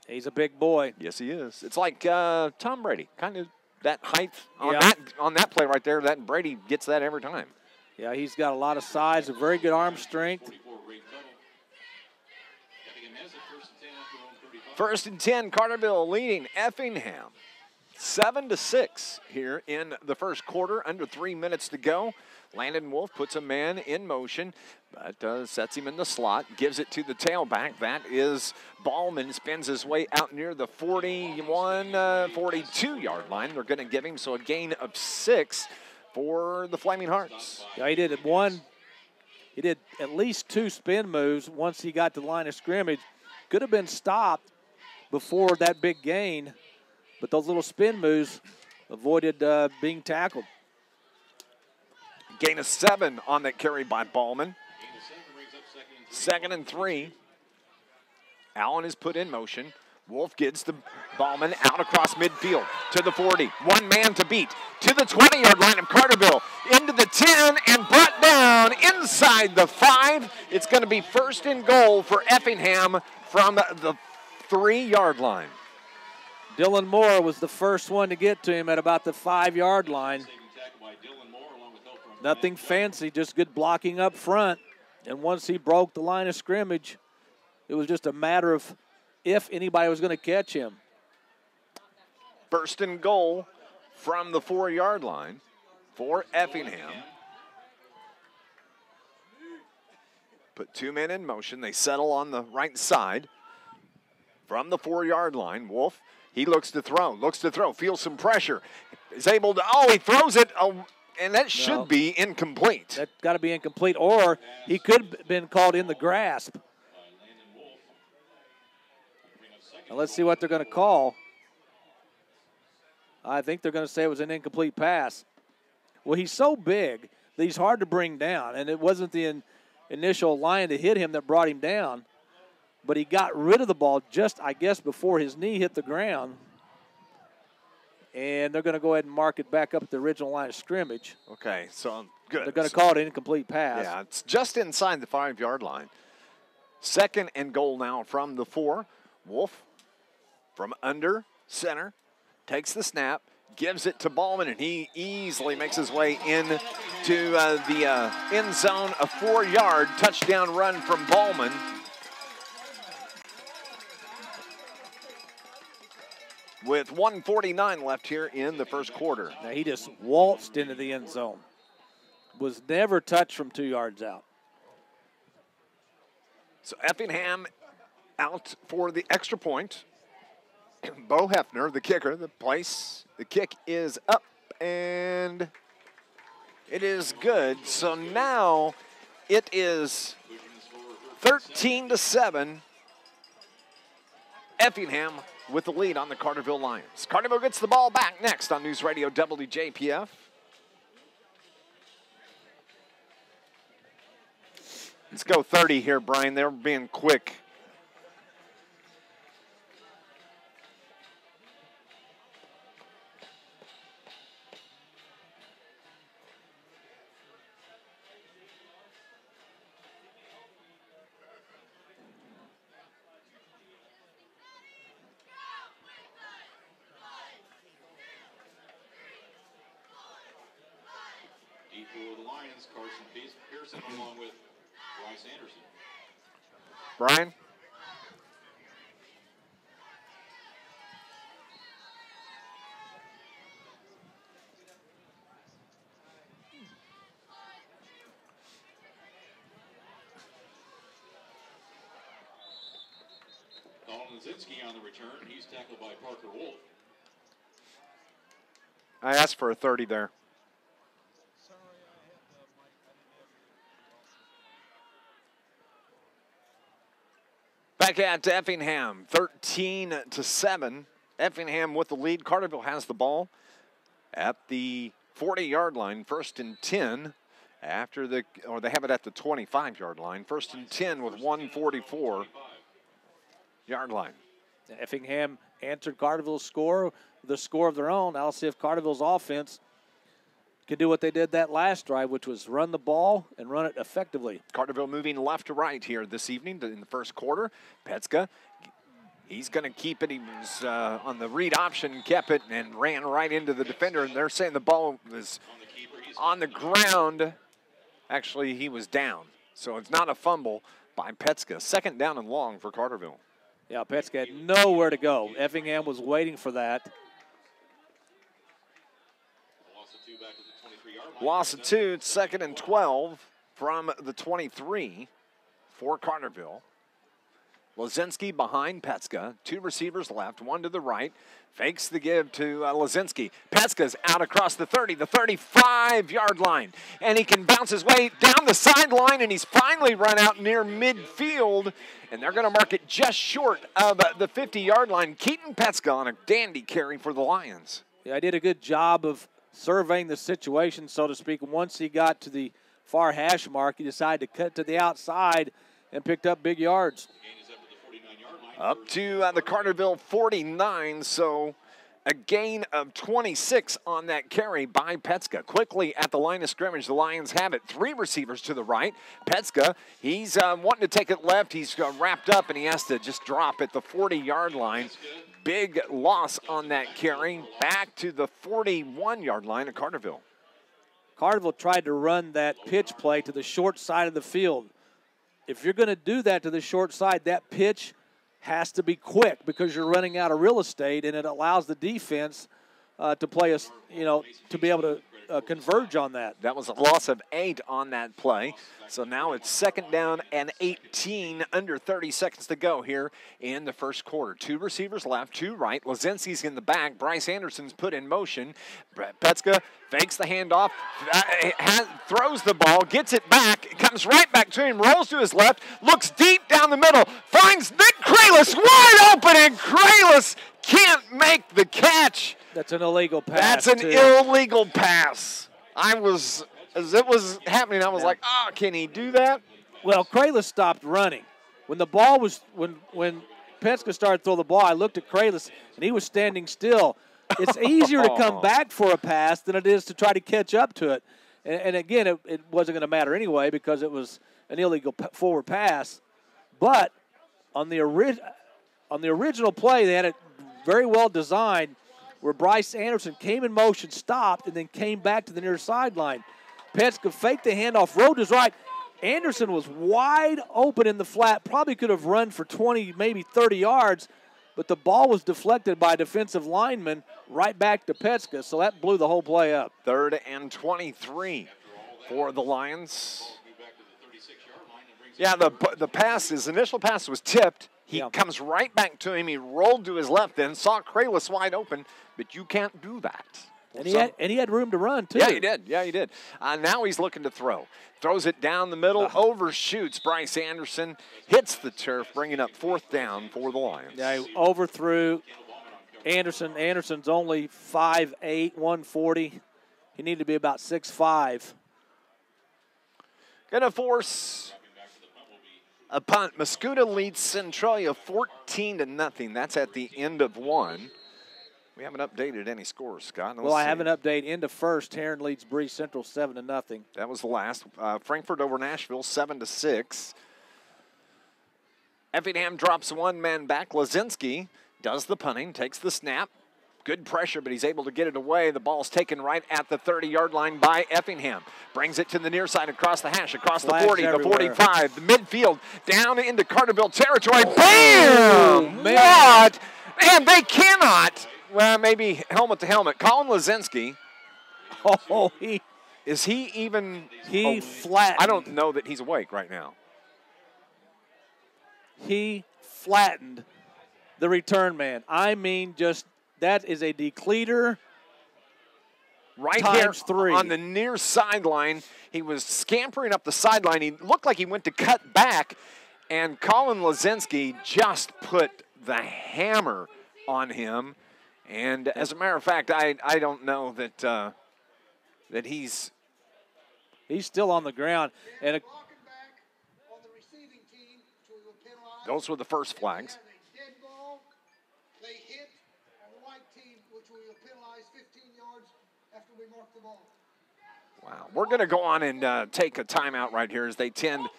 He's a big boy. Yes, he is. It's like Tom Brady, kind of that height on, Yeah. on that play right there. That Brady gets that every time. Yeah, he's got a lot of size, a very good arm strength. 1st and 10, Carterville leading Effingham 7-6 here in the first quarter. Under 3 minutes to go. Landon Wolf puts a man in motion, but sets him in the slot, gives it to the tailback. That is Ballman, spins his way out near the 42-yard line. They're going to give him, so a gain of 6 for the Flaming Hearts. Yeah, he did at least 2 spin moves once he got to the line of scrimmage. could have been stopped before that big gain, but those little spin moves avoided being tackled. Gain of 7 on that carry by Ballman. 2nd and 3. Allen is put in motion. Wolf gets the Ballman out across midfield to the 40. One man to beat. To the 20-yard line of Carterville. Into the 10 and brought down inside the 5. It's going to be 1st and goal for Effingham from the 3-yard line. Dylan Moore was the first one to get to him at about the 5-yard line. Nothing fancy, just good blocking up front. And once he broke the line of scrimmage, it was just a matter of if anybody was going to catch him. 1st and goal from the 4-yard line for Effingham. Put 2 men in motion. They settle on the right side. From the 4-yard line, Wolf, he looks to throw, feels some pressure. Is able to, he throws it, and that should be incomplete. That's got to be incomplete, or he could have been called in the grasp. Now let's see what they're going to call. I think they're going to say it was an incomplete pass. Well, he's so big that he's hard to bring down, and it wasn't the initial line that hit him that brought him down, but he got rid of the ball just, I guess, before his knee hit the ground, and they're going to go ahead and mark it back up at the original line of scrimmage. Okay, so good. They're going to call it an incomplete pass. Yeah, it's just inside the 5-yard line. 2nd and goal now from the 4. Wolf from under center, takes the snap, gives it to Ballman, and he easily makes his way into the end zone. A 4-yard touchdown run from Ballman. With 1:49 left here in the first quarter. Now he just waltzed into the end zone. Was never touched from 2 yards out. So Effingham out for the extra point. Bo Hefner, the kicker, the kick is up, and it is good. So now it is 13-7. Effingham with the lead on the Carterville Lions. Carterville gets the ball back next on NewsRadio WJPF. Let's go 30 here, Brian. They're being quick. For the Lions, Carson Pearson along with Bryce Anderson. Brian? Dalton Zinski on the return. He's tackled by Parker Wolf. I asked for a 30 there. Back at Effingham, 13-7. Effingham with the lead. Carterville has the ball at the 40-yard line, 1st and 10. They have it at the 25-yard line, 1st and 10 with 1:44-yard line. Effingham answered Carterville's score with a score of their own. Now let's see if Carterville's offense can do what they did that last drive, which was run the ball and run it effectively. Carterville moving left to right here this evening in the first quarter. Petska, he's going to keep it. He was on the read option, kept it, and ran right into the defender. And they're saying the ball was on the ground. Actually, he was down. So it's not a fumble by Petska. 2nd down and long for Carterville. Yeah, Petska had nowhere to go. Effingham was waiting for that. Loss of 2, it's 2nd and 12 from the 23 for Carterville. Lazinski behind Petska. 2 receivers left, 1 to the right. Fakes the give to Lazinski. Petska's out across the 30, the 35-yard line. And he can bounce his way down the sideline, and he's finally run out near midfield. And they're going to mark it just short of the 50-yard line. Keaton Petska on a dandy carry for the Lions. Yeah, I did a good job of surveying the situation, so to speak. Once he got to the far hash mark, he decided to cut to the outside and picked up big yards. Up to the Carterville 49, so a gain of 26 on that carry by Petska. Quickly at the line of scrimmage, the Lions have it. 3 receivers to the right. Petska, he's wanting to take it left. He's wrapped up, and he has to just drop at the 40-yard line. Big loss on that carry. Back to the 41-yard line of Carterville. Carterville tried to run that pitch play to the short side of the field. If you're going to do that to the short side, that pitch has to be quick because you're running out of real estate, and it allows the defense to play to be able to converge on that. That was a loss of 8 on that play. So now it's 2nd down and 18, under 30 seconds to go here in the first quarter. 2 receivers left, 2 right. Lazinski's in the back. Bryce Anderson's put in motion. Petska fakes the handoff, throws the ball, gets it back, comes right back to him, rolls to his left, looks deep down the middle, finds Nick Kralis wide open, and Kralis can't make the catch. That's an illegal pass. That's an illegal pass. As it was happening, I was like, can he do that? Well, Kralis stopped running. When the ball was, when Petska started to throw the ball, I looked at Kralis, and he was standing still. It's easier to come back for a pass than it is to try to catch up to it. And again, it wasn't going to matter anyway because it was an illegal forward pass. But on the original play, they had it very well designed where Bryce Anderson came in motion, stopped, and then came back to the near sideline. Petska faked the handoff, rolled his right. Anderson was wide open in the flat, probably could have run for 20, maybe 30 yards, but the ball was deflected by a defensive lineman right back to Petska, so that blew the whole play up. 3rd and 23 for the Lions. Yeah, the pass, his initial pass was tipped. He comes right back to him. He rolled to his left then, saw Kralis wide open, but you can't do that. And he had room to run, too. Yeah, he did. Yeah, he did. Now he's looking to throw. Throws it down the middle, overshoots Bryce Anderson, hits the turf, bringing up 4th down for the Lions. Yeah, he overthrew Anderson. Anderson's only 5'8", 140. He needed to be about 6'5". Going to force a punt. Mascuda leads Centralia 14-0. That's at the end of 1. We haven't updated any scores, Scott. Well, I have an update. End of first, Heron leads Breeze Central 7-0. That was the last. Frankfort over Nashville 7-6. Effingham drops 1 man back. Lazinski does the punting, takes the snap. Good pressure, but he's able to get it away. The ball's taken right at the 30-yard line by Effingham. Brings it to the near side across the hash, across the 40, the 45, the midfield, down into Carterville territory. Bam! What? And they cannot. Well, maybe helmet to helmet. Colin Lazinski. Is he even? He flattened. I don't know that he's awake right now. He flattened the return man. I mean, just that is a decleater. Right times here 3 on the near sideline. He was scampering up the sideline. He looked like he went to cut back, and Colin Lazinski just put the hammer on him. And as a matter of fact, I don't know that that he's still on the ground. And those were the first flags. Wow, we're going to go on and take a timeout right here as they can't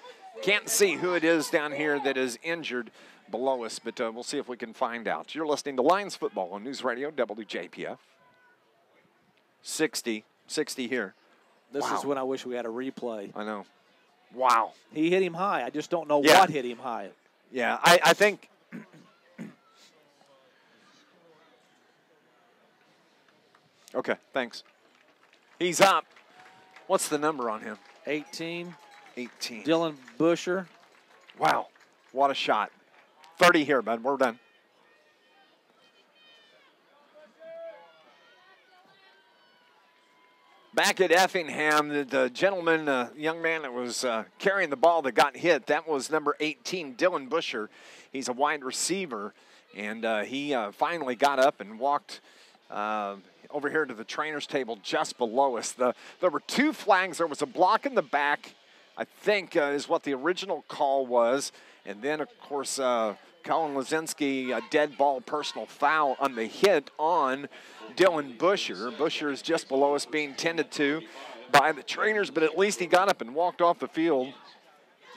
see who it is down here that is injured below us, but we'll see if we can find out. You're listening to Lions Football on News Radio WJPF. 60 here. This is when I wish we had a replay. I know. Wow. He hit him high. I just don't know what hit him high. Yeah, I think. Okay, thanks. He's up. What's the number on him? 18. 18. Dylan Busher. Wow, what a shot. 30 here, bud. We're done. Back at Effingham, the gentleman, young man that was carrying the ball that got hit, that was number 18, Dylan Busher. He's a wide receiver, and he finally got up and walked over here to the trainer's table just below us. There were 2 flags. There was a block in the back, I think is what the original call was. And then, of course, Colin Lazinski, a dead ball personal foul on the hit on Dylan Busher. Busher is just below us being tended to by the trainers, but at least he got up and walked off the field.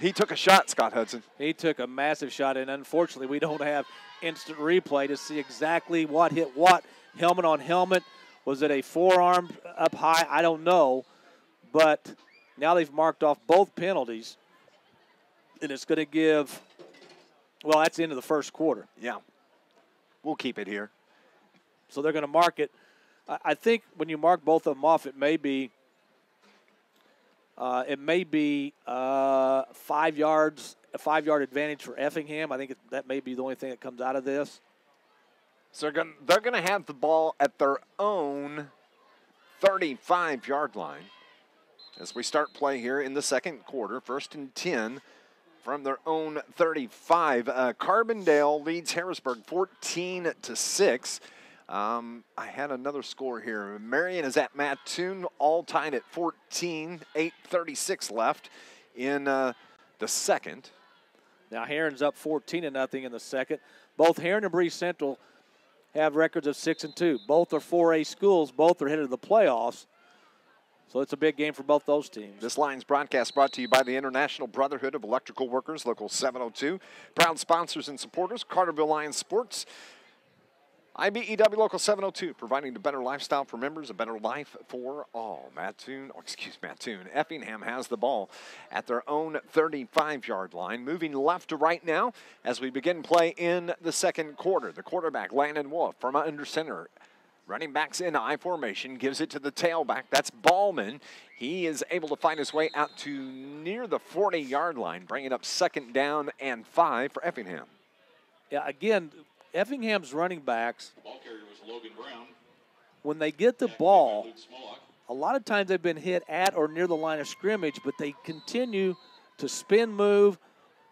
He took a shot, Scott Hudson. He took a massive shot, and unfortunately we don't have instant replay to see exactly what hit what. Helmet on helmet. Was it a forearm up high? I don't know. But now they've marked off both penalties, and it's going to give, well, that's the end of the first quarter. Yeah. We'll keep it here. So they're going to mark it. I think when you mark both of them off, it may be 5 yards, a 5-yard advantage for Effingham. I think that may be the only thing that comes out of this. So they're going to have the ball at their own 35-yard line as we start play here in the second quarter. 1st and 10 from their own 35. Carbondale leads Harrisburg 14-6. I had another score here. Marion is at Mattoon, all tied at 14, 8:36 left in the second. Now Heron's up 14-0 in the second. Both Heron and Breese Central have records of 6-2. Both are 4A schools. Both are headed to the playoffs. So it's a big game for both those teams. This Lions broadcast brought to you by the International Brotherhood of Electrical Workers, Local 702. Proud sponsors and supporters, Carterville Lions Sports. IBEW Local 702, providing a better lifestyle for members, a better life for all. Mattoon. Effingham has the ball at their own 35-yard line. Moving left to right now as we begin play in the second quarter. The quarterback, Landon Wolf, from under center. Running backs in I formation, gives it to the tailback. That's Ballman. He is able to find his way out to near the 40-yard line, bringing up 2nd down and 5 for Effingham. Yeah, again, Effingham's running backs, The ball carrier was Logan Brown. when they get the ball, Luke Smolak. a lot of times they've been hit at or near the line of scrimmage, but they continue to spin move,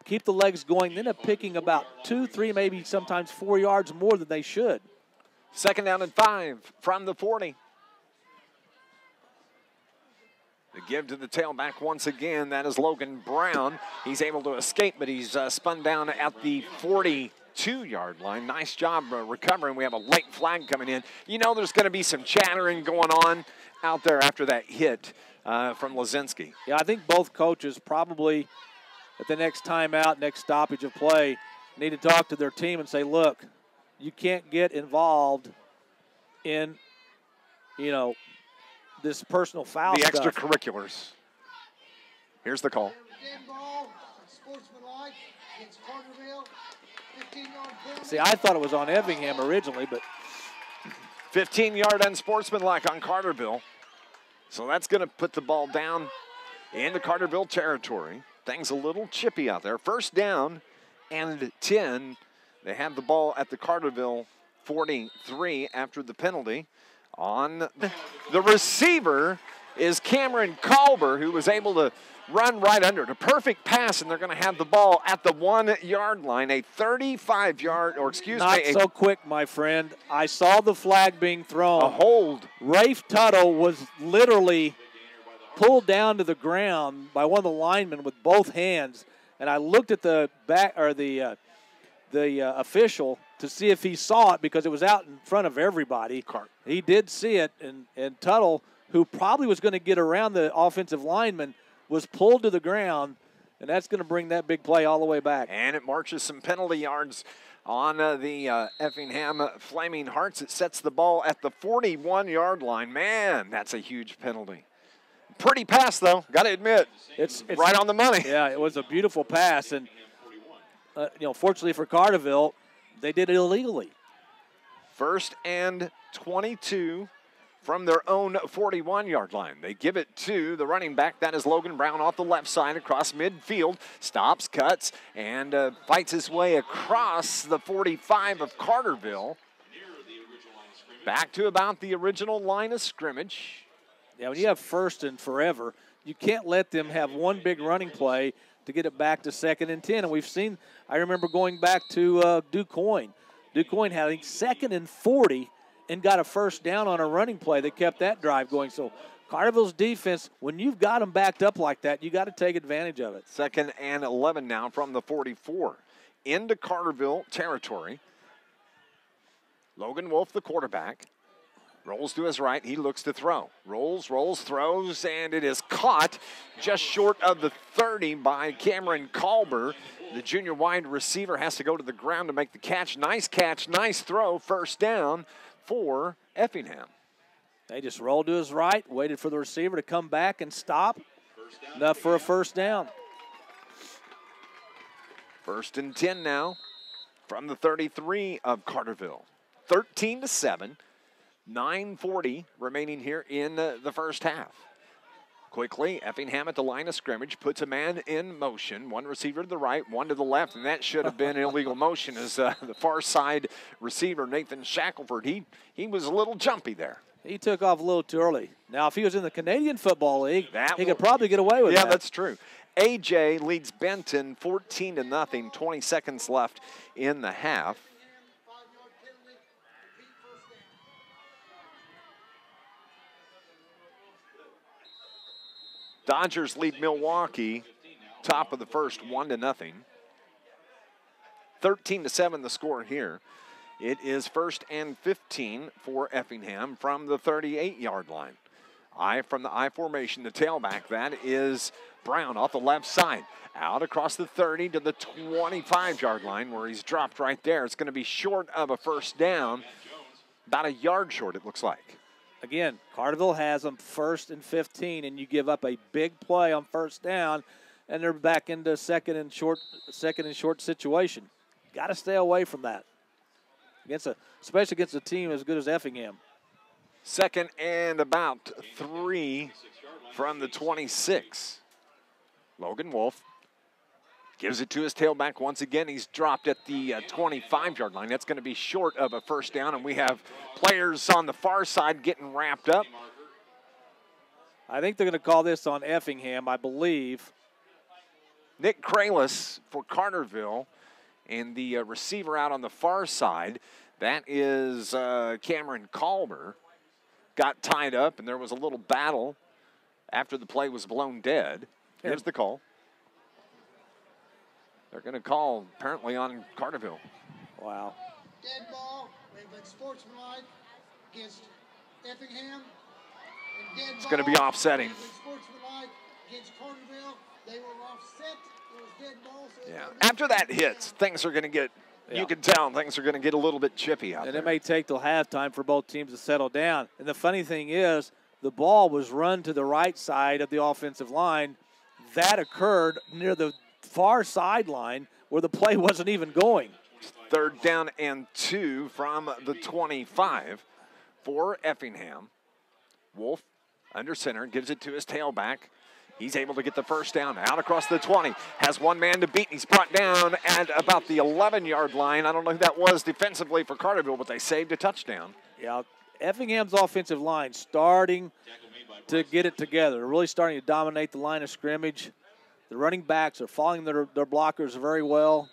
keep the legs going, then end up picking about 2, 3, maybe sometimes 4 yards more than they should. 2nd down and 5 from the 40. The give to the tailback once again. That is Logan Brown. He's able to escape, but he's spun down at the 42-yard line. Nice job recovering. We have a late flag coming in. You know there's going to be some chattering going on out there after that hit from Lazinski. Yeah, I think both coaches probably at the next timeout, next stoppage of play, need to talk to their team and say, look, you can't get involved in, this personal foul The stuff. extracurriculars. Here's the call. Game ball, sportsmanlike against Carterville, 15-yard penalty. See, I thought it was on Effingham originally, but 15-yard unsportsmanlike on Carterville. So that's going to put the ball down in the Carterville territory. Things a little chippy out there. 1st down and 10. They have the ball at the Carterville 43 after the penalty. On the receiver is Cameron Culber, who was able to run right under it. A perfect pass, and they're going to have the ball at the 1-yard line. A 35-yard, or excuse me. not so quick, my friend. I saw the flag being thrown. A hold. Rafe Tuttle was literally pulled down to the ground by one of the linemen with both hands, and I looked at the back or the official to see if he saw it because it was out in front of everybody. He did see it, and Tuttle, who probably was going to get around the offensive lineman, was pulled to the ground, and that's going to bring that big play all the way back. And it marches some penalty yards on the Effingham Flaming Hearts. It sets the ball at the 41-yard line. Man, that's a huge penalty. Pretty pass, though, got to admit. It's right on the money. Yeah, it was a beautiful pass, and fortunately for Carterville, they did it illegally. 1st and 22 from their own 41-yard line. They give it to the running back. That is Logan Brown off the left side across midfield. Stops, cuts, and fights his way across the 45 of Carterville. Back to about the original line of scrimmage. Yeah, when you have first and forever, you can't let them have one big running play to get it back to 2nd and 10. And we've seen, I remember going back to DuQuoin. DuQuoin having 2nd and 40 and got a first down on a running play that kept that drive going. So Carterville's defense, when you've got them backed up like that, you got to take advantage of it. 2nd and 11 now from the 44. Into Carterville territory. Logan Wolf, the quarterback, rolls to his right. He looks to throw. Rolls, throws, and it is caught just short of the 30 by Cameron Colber. The junior wide receiver has to go to the ground to make the catch. Nice catch, nice throw, first down for Effingham. They just rolled to his right, waited for the receiver to come back and stop. Enough for a first down. 1st and 10 now from the 33 of Carterville. 13-7. 9:40 remaining here in the first half. Quickly, Effingham at the line of scrimmage puts a man in motion. One receiver to the right, one to the left, and that should have been illegal motion as the far side receiver, Nathan Shackelford, he was a little jumpy there. He took off a little too early. Now, if he was in the Canadian Football League, he could probably get away with that. Yeah, that's true. AJ leads Benton 14-0, 20 seconds left in the half. Dodgers lead Milwaukee, top of the first, 1-0. 13-7 the score here. It is 1st and 15 for Effingham from the 38-yard line. From the I formation, the tailback, that is Brown off the left side. Out across the 30 to the 25-yard line where he's dropped right there. It's going to be short of a first down, about a yard short it looks like. Again, Carterville has them 1st and 15, and you give up a big play on first down, and they're back into second and short situation. Got to stay away from that. Especially against a team as good as Effingham. 2nd and about 3 from the 26. Logan Wolf gives it to his tailback once again. He's dropped at the 25-yard line. That's going to be short of a first down, and we have players on the far side getting wrapped up. I think they're going to call this on Effingham, I believe. Nick Kralis for Carterville, and the receiver out on the far side, that is Cameron Colber, got tied up, and there was a little battle after the play was blown dead. Here's the call. They're going to call, apparently, on Carterville. Wow. Dead ball, but sportsmanlike against Effingham. And dead it's going to be offsetting. Sportsmanlike against Carterville. They were offset. It was dead ball. So yeah. After that hits, things are going to get, you can tell, things are going to get a little bit chippy out there. And it may take till halftime for both teams to settle down. And the funny thing is, the ball was run to the right side of the offensive line. That occurred near the far sideline where the play wasn't even going. 3rd down and 2 from the 25 for Effingham. Wolf under center, gives it to his tailback. He's able to get the first down out across the 20. Has one man to beat. He's brought down at about the 11-yard line. I don't know who that was defensively for Carterville, but they saved a touchdown. Yeah, Effingham's offensive line starting to get it together. They're really starting to dominate the line of scrimmage. The running backs are following their blockers very well.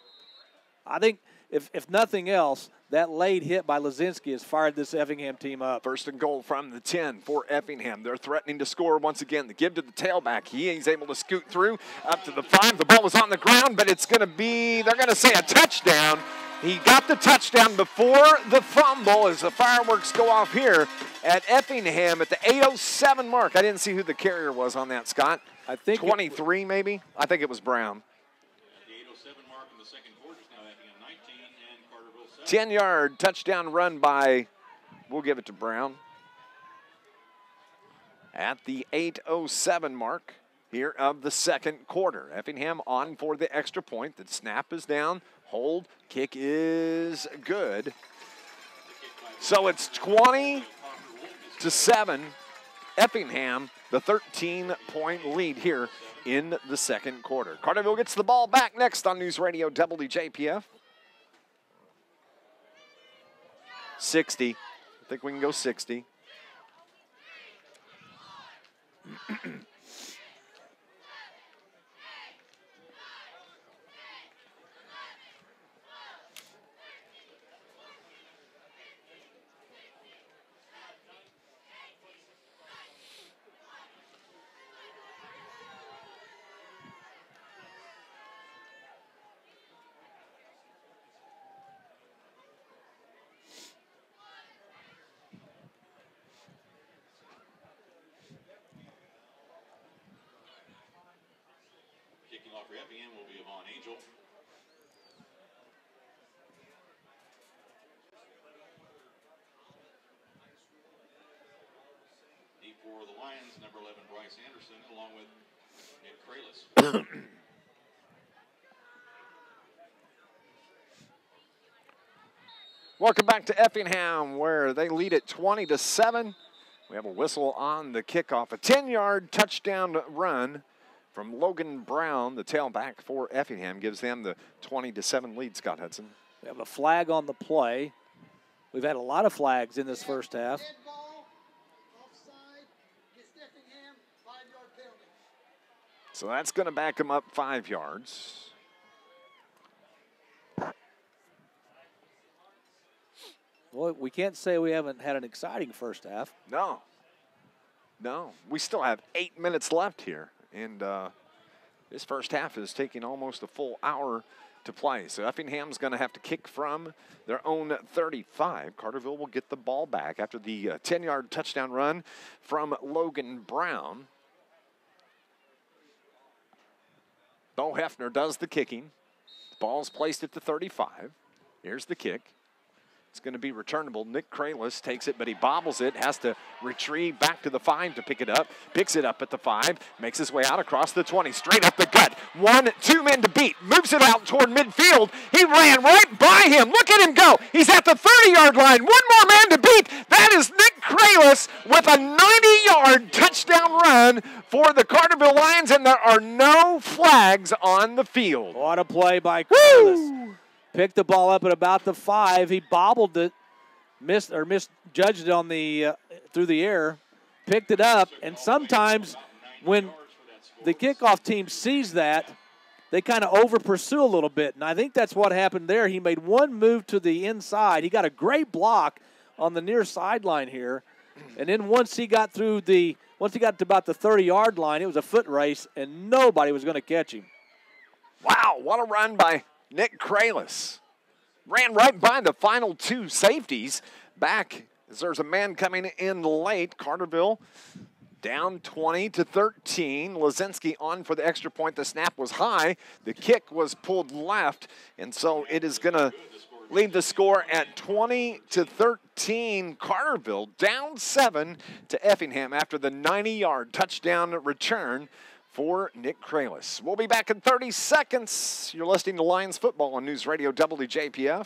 I think, if nothing else, that late hit by Lazinski has fired this Effingham team up. 1st and goal from the 10 for Effingham. They're threatening to score once again. The give to the tailback. He's able to scoot through up to the 5. The ball was on the ground, but it's going to be, they're going to say a touchdown. He got the touchdown before the fumble as the fireworks go off here at Effingham at the 8:07 mark. I didn't see who the carrier was on that, Scott. I think 23 maybe? I think it was Brown. The 8:07 mark in the second quarter is now Effingham 19 and Carterville 7. 10-yard touchdown run by, we'll give it to Brown. At the 8:07 mark here of the second quarter. Effingham on for the extra point. The snap is down. Hold. Kick is good. So it's 20 20-7. Effingham, the 13-point lead here in the second quarter. Carterville gets the ball back next on News Radio WJPF. 60. I think we can go 60. Kicking off for Effingham will be Yvonne Angel. Deep for the Lions, number 11, Bryce Anderson, along with Nick Kralis. Welcome back to Effingham, where they lead at 20-7. We have a whistle on the kickoff. A 10-yard touchdown run from Logan Brown, the tailback for Effingham, gives them the 20-7 lead, Scott Hudson. We have a flag on the play. We've had a lot of flags in this first half. Dead ball, offside, against Effingham, 5-yard penalty. So that's going to back them up 5 yards. Well, we can't say we haven't had an exciting first half. No. We still have 8 minutes left here. And this first half is taking almost a full hour to play. So Effingham's going to have to kick from their own 35. Carterville will get the ball back after the 10-yard touchdown run from Logan Brown. Bo Hefner does the kicking. Ball's placed at the 35. Here's the kick. It's going to be returnable. Nick Kralis takes it, but he bobbles it, has to retrieve back to the 5 to pick it up. Picks it up at the 5, makes his way out across the 20, straight up the gut. 1-2 men to beat, moves it out toward midfield. He ran right by him. Look at him go. He's at the 30-yard line. 1 more man to beat. That is Nick Kralis with a 90-yard touchdown run for the Carterville Lions, and there are no flags on the field. What a play by Kralis. Picked the ball up at about the 5. He bobbled it, misjudged it on the through the air, picked it up, and sometimes when the kickoff team sees that, they kind of over-pursue a little bit, and I think that's what happened there. He made one move to the inside. He got a great block on the near sideline here, and then once he got to about the 30-yard line, it was a foot race, and nobody was going to catch him. Wow, what a run by Nick Kralis. Ran right by the final 2 safeties. Back as there's a man coming in late. Carterville down 20-13. Lazinski on for the extra point. The snap was high. The kick was pulled left. And so it is going to leave the score at 20-13. Carterville down 7 to Effingham after the 90-yard touchdown return for Nick Kralis. We'll be back in 30 seconds. You're listening to Lions football on News Radio WJPF.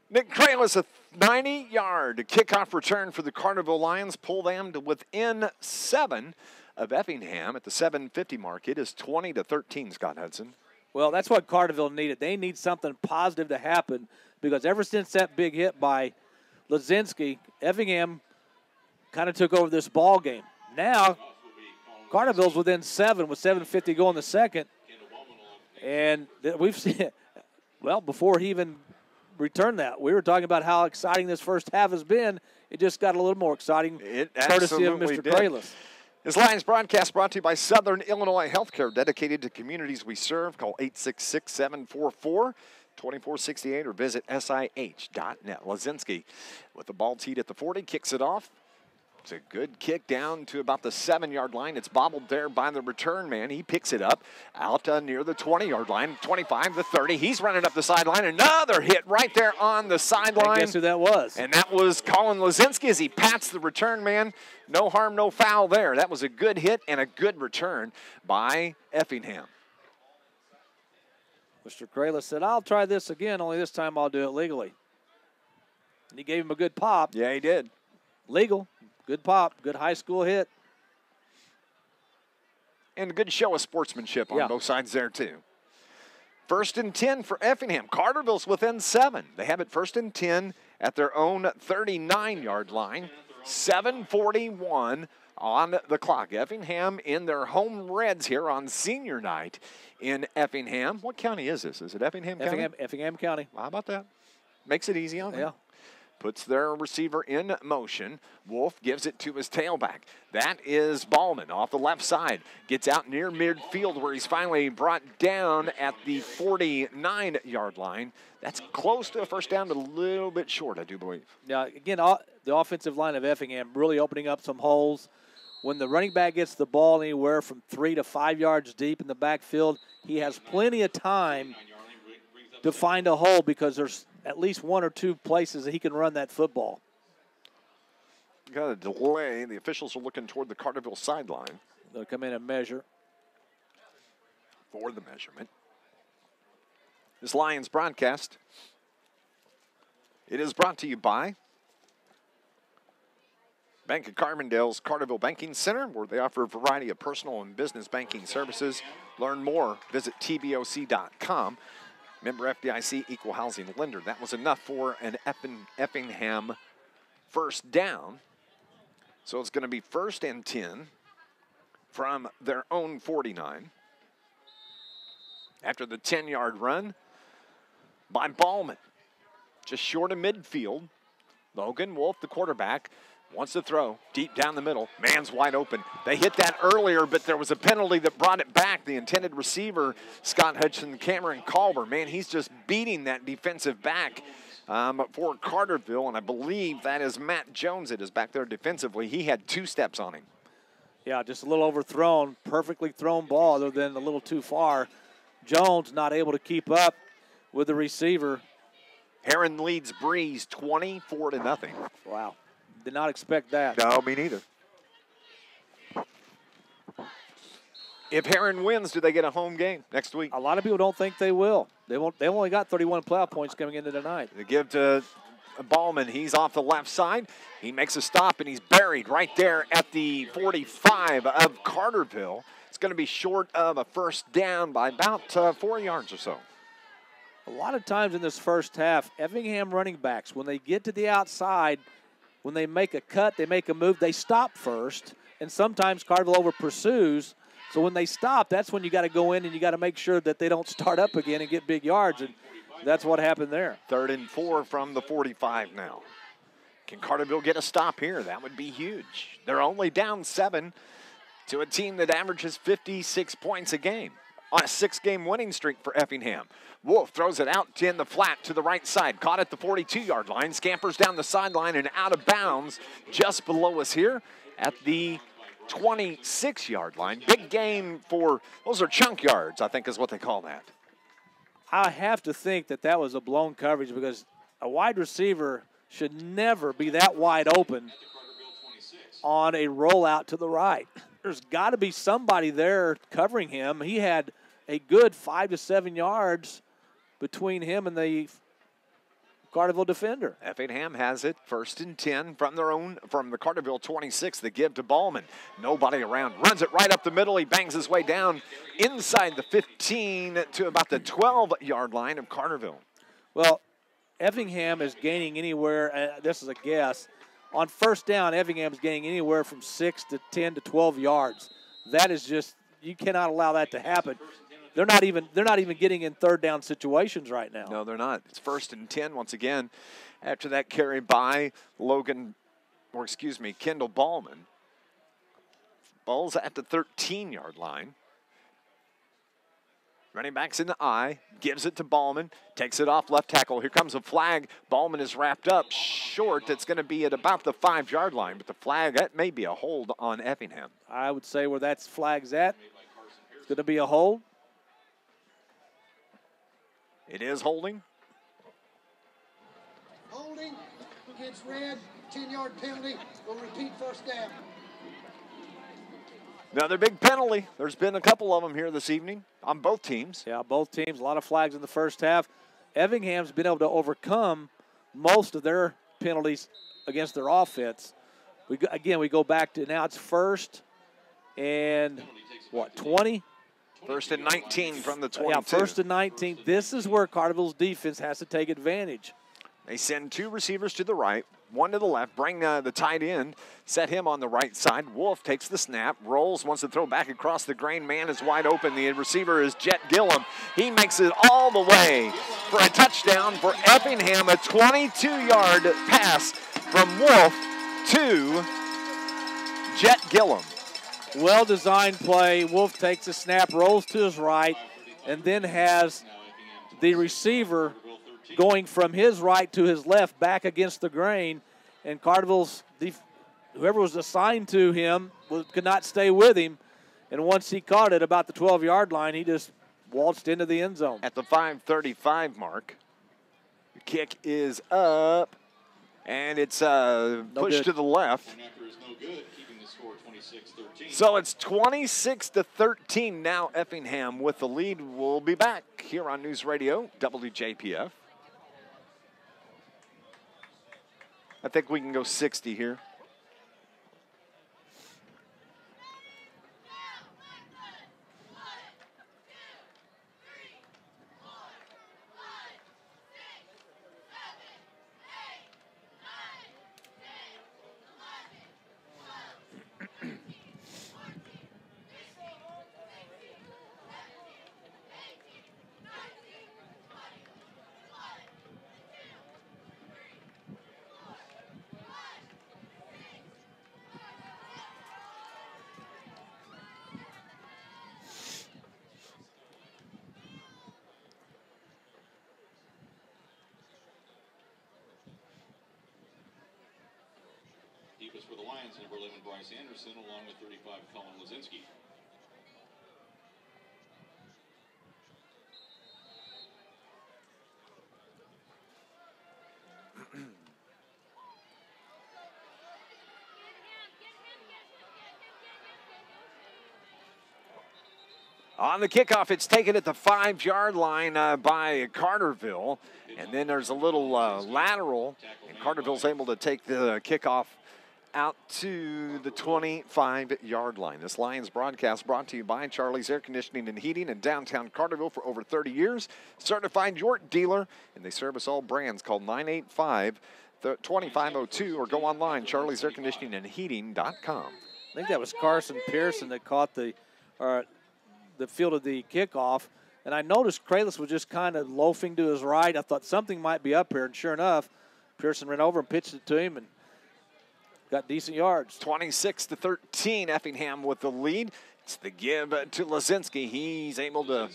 Nick Kralis, a 90-yard kickoff return for the Carterville Lions. Pull them to within 7 of Effingham at the 7:50 mark. It is 20-13, Scott Hudson. Well, that's what Carterville needed. They need something positive to happen because ever since that big hit by Lazinski, Effingham kind of took over this ball game. Now, Carterville's within 7 with 7:50 to go in the second. And we've seen it. Well, before he even returned that, we were talking about how exciting this first half has been. It just got a little more exciting, courtesy of Mr. Kralis. This Lions broadcast brought to you by Southern Illinois Healthcare, dedicated to communities we serve. Call 866-744-2700. 2468 or visit sih.net. Lazinski with the ball teed at the 40, kicks it off. It's a good kick down to about the 7-yard line. It's bobbled there by the return man. He picks it up out near the 20-yard line, 25 to 30. He's running up the sideline. Another hit right there on the sideline. Guess who that was? And that was Colin Lazinski as he pats the return man. No harm, no foul there. That was a good hit and a good return by Effingham. Mr. Krayla said, I'll try this again, only this time I'll do it legally. And he gave him a good pop. Yeah, he did. Legal. Good pop. Good high school hit. And a good show of sportsmanship on both sides there, too. 1st and 10 for Effingham. Carterville's within 7. They have it 1st and 10 at their own 39-yard line. 7:41 on the clock. Effingham in their home reds here on senior night in Effingham. What county is this? Is it Effingham County? Effingham County. How about that? Makes it easy on them. Yeah. Puts their receiver in motion. Wolf gives it to his tailback. That is Ballman off the left side. Gets out near midfield where he's finally brought down at the 49-yard line. That's close to a first down, but a little bit short, I do believe. Now, again, the offensive line of Effingham really opening up some holes. When the running back gets the ball anywhere from 3 to 5 yards deep in the backfield, he has plenty of time to find a hole because there's at least 1 or 2 places that he can run that football. Got a delay. The officials are looking toward the Carterville sideline. They'll come in and measure. For the measurement. This Lions broadcast, it is brought to you by Bank of Carbondale's Carterville Banking Center, where they offer a variety of personal and business banking services. Learn more, visit tboc.com. Member FDIC, equal housing lender. That was enough for an Effingham first down. So it's going to be 1st and 10 from their own 49. After the 10-yard run by Ballman. Just short of midfield. Logan Wolf, the quarterback, wants to throw deep down the middle. Man's wide open. They hit that earlier, but there was a penalty that brought it back. The intended receiver, Scott Hudson, Cameron Culver. Man, he's just beating that defensive back for Carterville, and I believe that is Matt Jones that is back there defensively. He had 2 steps on him. Yeah, just a little overthrown. Perfectly thrown ball, other than a little too far. Jones not able to keep up with the receiver. Heron leads Breeze 24-0. Wow. Did not expect that. No, me neither. If Heron wins, do they get a home game next week? A lot of people don't think they will. They won't. They only got 31 playoff points coming into tonight. They give to Ballman. He's off the left side. He makes a stop, and he's buried right there at the 45 of Carterville. It's going to be short of a first down by about 4 yards or so. A lot of times in this first half, Effingham running backs, when they get to the outside, when they make a cut, they make a move, they stop first, and sometimes Carterville over pursues. So when they stop, that's when you got to go in and you got to make sure that they don't start up again and get big yards, and that's what happened there. 3rd and 4 from the 45 now. Can Carterville get a stop here? That would be huge. They're only down 7 to a team that averages 56 points a game on a 6-game winning streak for Effingham. Wolf throws it out in the flat to the right side. Caught at the 42-yard line. Scampers down the sideline and out of bounds just below us here at the 26-yard line. Big gain for, those are chunk yards, I think is what they call that. I have to think that that was a blown coverage because a wide receiver should never be that wide open on a rollout to the right. There's got to be somebody there covering him. He had a good 5 to 7 yards between him and the Carterville defender. Effingham has it 1st and 10 from the Carterville 26. They give to Ballman. Nobody around. Runs it right up the middle. He bangs his way down inside the 15 to about the 12-yard line of Carterville. Well, Effingham is gaining anywhere, this is a guess, on first down, Effingham is gaining anywhere from 6 to 10 to 12 yards. That is just, you cannot allow that to happen. They're not even getting in 3rd down situations right now. No, they're not. It's 1st and 10 once again after that carry by Kendall Ballman. Ball's at the 13-yard line. Running back's in the eye, gives it to Ballman, takes it off left tackle. Here comes a flag. Ballman is wrapped up short. It's going to be at about the 5-yard line, but the flag, that may be a hold on Effingham. I would say where that flag's at, it's going to be a hold. It is holding. Holding gets red, 10-yard penalty. We'll repeat first down. Another big penalty. There's been a couple of them here this evening on both teams. Yeah, both teams, a lot of flags in the first half. Effingham's been able to overcome most of their penalties against their offense. We go back to now it's first and, 20? First and 19 from the 22. Yeah, first and 19. This is where Carterville's defense has to take advantage. They send 2 receivers to the right, 1 to the left, bring the tight end, set him on the right side. Wolf takes the snap, rolls, wants to throw back across the grain. Man is wide open. The receiver is Jet Gillum. He makes it all the way for a touchdown for Effingham, a 22-yard pass from Wolf to Jet Gillum. Well-designed play. Wolf takes a snap, rolls to his right, and then has the receiver going from his right to his left back against the grain, and Carterville's whoever was assigned to him could not stay with him, and once he caught it about the 12-yard line, he just waltzed into the end zone. At the 5:35 mark, the kick is up, and it's pushed to the left. So it's 26-13 now. Effingham with the lead. We'll be back here on News Radio WJPF. I think we can go 60 here. For the Lions, number 11, Bryce Anderson, along with 35, Colin Lazinski. On the kickoff, it's taken at the 5-yard line by Carterville. And then there's a little lateral, and Carterville's able to take the kickoff out to the 25-yard line. This Lions broadcast brought to you by Charlie's Air Conditioning and Heating in downtown Carterville for over 30 years. Certified York dealer, and they service all brands. Call 985-2502 or go online, charliesairconditioningandheating.com. I think that was Carson Pearson that caught the field of the kickoff. And I noticed Kralis was just kind of loafing to his right. I thought something might be up here, and sure enough, Pearson ran over and pitched it to him and got decent yards. 26-13, Effingham with the lead. It's the give to Lazinski. He's able to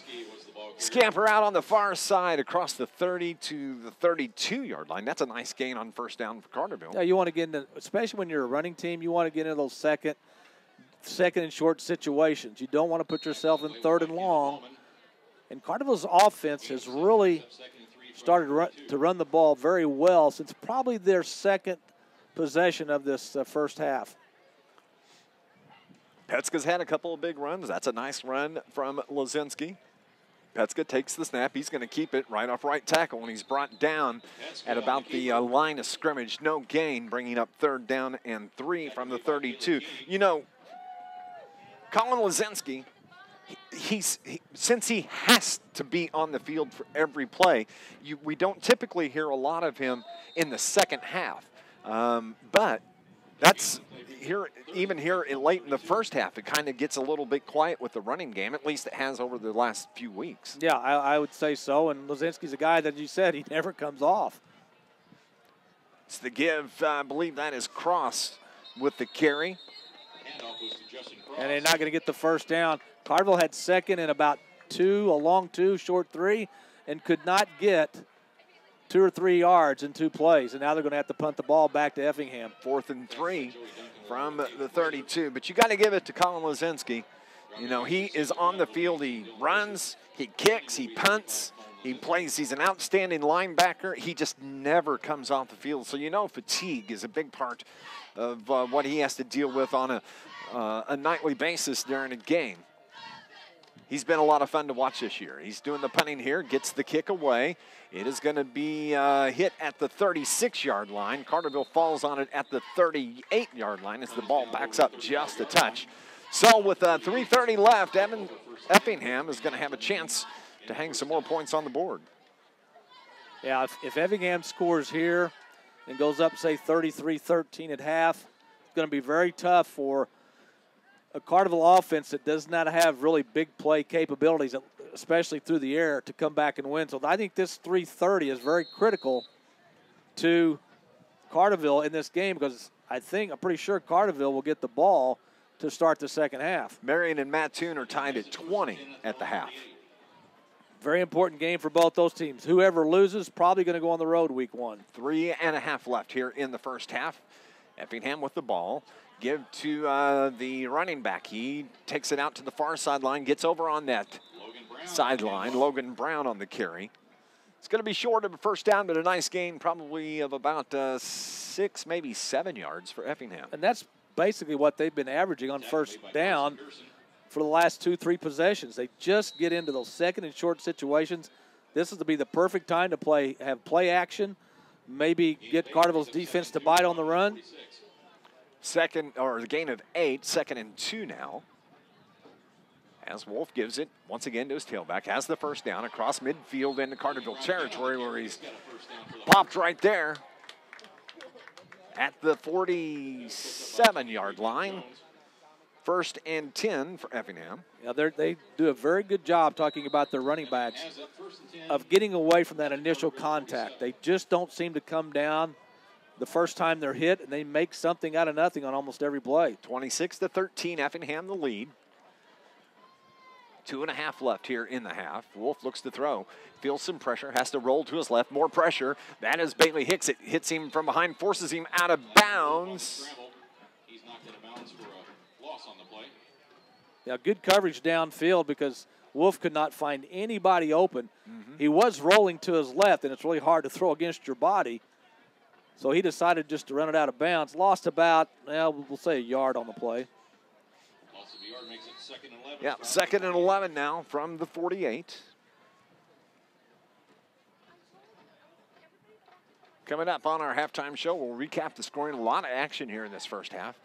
scamper out on the far side across the 30 to the 32-yard line. That's a nice gain on first down for Carterville. Yeah, you want to get into, especially when you're a running team, you want to get into those second and short situations. You don't want to put yourself in third and long. And Carterville's offense has really started to run the ball very well since probably their second possession of this first half. Petska's had a couple of big runs. That's a nice run from Lazinski. Petska takes the snap. He's going to keep it right off right tackle, and he's brought down at about the line of scrimmage. No gain, bringing up 3rd down and 3 from the 32. You know, Colin Lazinski, since he has to be on the field for every play, we don't typically hear a lot of him in the second half. But that's even here late in the first half, it kind of gets a little bit quiet with the running game. At least it has over the last few weeks. Yeah, I would say so. And Lazinski's a guy that you said he never comes off. It's the give. I believe that is Cross with the carry. And they're not going to get the first down. Carterville had 2nd and about a long two, short three, and could not get 2 or 3 yards in 2 plays. And now they're going to have to punt the ball back to Effingham. 4th and 3 from the 32. But you got to give it to Colin Lazinski. You know, he is on the field. He runs, he kicks, he punts, he plays. He's an outstanding linebacker. He just never comes off the field. So you know fatigue is a big part of what he has to deal with on a nightly basis during a game. He's been a lot of fun to watch this year. He's doing the punting here, gets the kick away. It is going to be hit at the 36-yard line. Carterville falls on it at the 38-yard line as the ball backs up just a touch. So with 3:30 left, Effingham is going to have a chance to hang some more points on the board. Yeah, if Effingham scores here and goes up, say, 33-13 at half, it's going to be very tough for a Carterville offense that does not have really big play capabilities, especially through the air, to come back and win. So I think this 3:30 is very critical to Carterville in this game because I'm pretty sure Carterville will get the ball to start the second half. Marion and Mattoon are tied at 20 at the half. Very important game for both those teams. Whoever loses probably going to go on the road week 1. 3.5 left here in the first half. Effingham with the ball. Give to the running back. He takes it out to the far sideline, gets over on that sideline. Logan Brown on the carry. It's going to be short of a first down, but a nice gain, probably of about 6, maybe 7 yards for Effingham. And that's basically what they've been averaging on first down for the last 2-3 possessions. They just get into those second and short situations. This is to be the perfect time to have play action, maybe get Carterville's defense to bite on the run. The gain of 8, 2nd and 2 now. As Wolf gives it once again to his tailback, has the first down across midfield into Carterville territory where he's popped right there at the 47-yard line. 1st and 10 for Effingham. Yeah, they do a very good job talking about their running backs of getting away from that initial contact. They just don't seem to come down the first time they're hit, and they make something out of nothing on almost every play. 26-13, Effingham the lead. 2.5 left here in the half. Wolf looks to throw. Feels some pressure. Has to roll to his left. More pressure. That is Bailey Hicks. It hits him from behind. Forces him out of bounds. He's knocked out of bounds for a loss on the play. Yeah, good coverage downfield because Wolf could not find anybody open. He was rolling to his left, and it's really hard to throw against your body. So he decided just to run it out of bounds. Lost about, we'll say a yard on the play. Loss of a yard makes it 2nd and 11. Yeah, 2nd and 11 now from the 48. Coming up on our halftime show, we'll recap the scoring. A lot of action here in this first half.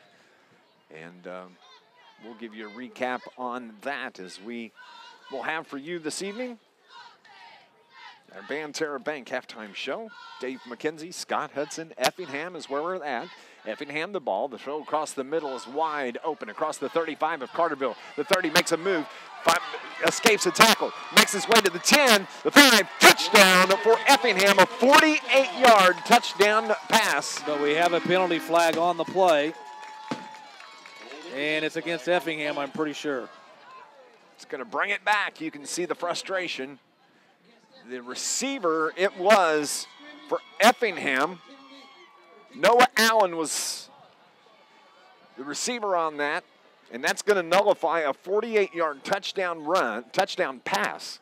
And we'll give you a recap on that as we will have for you this evening. Our Banterra Bank halftime show. Dave McKenzie, Scott Hudson, Effingham is where we're at. Effingham the ball. The throw across the middle is wide open across the 35 of Carterville. The 30 makes a move. 5 escapes a tackle. Makes his way to the 10. The 5. Touchdown for Effingham. A 48-yard touchdown pass. But we have a penalty flag on the play. And it's against Effingham, I'm pretty sure. It's going to bring it back. You can see the frustration. The receiver, it was for Effingham. Noah Allen was the receiver on that, and that's going to nullify a 48-yard touchdown pass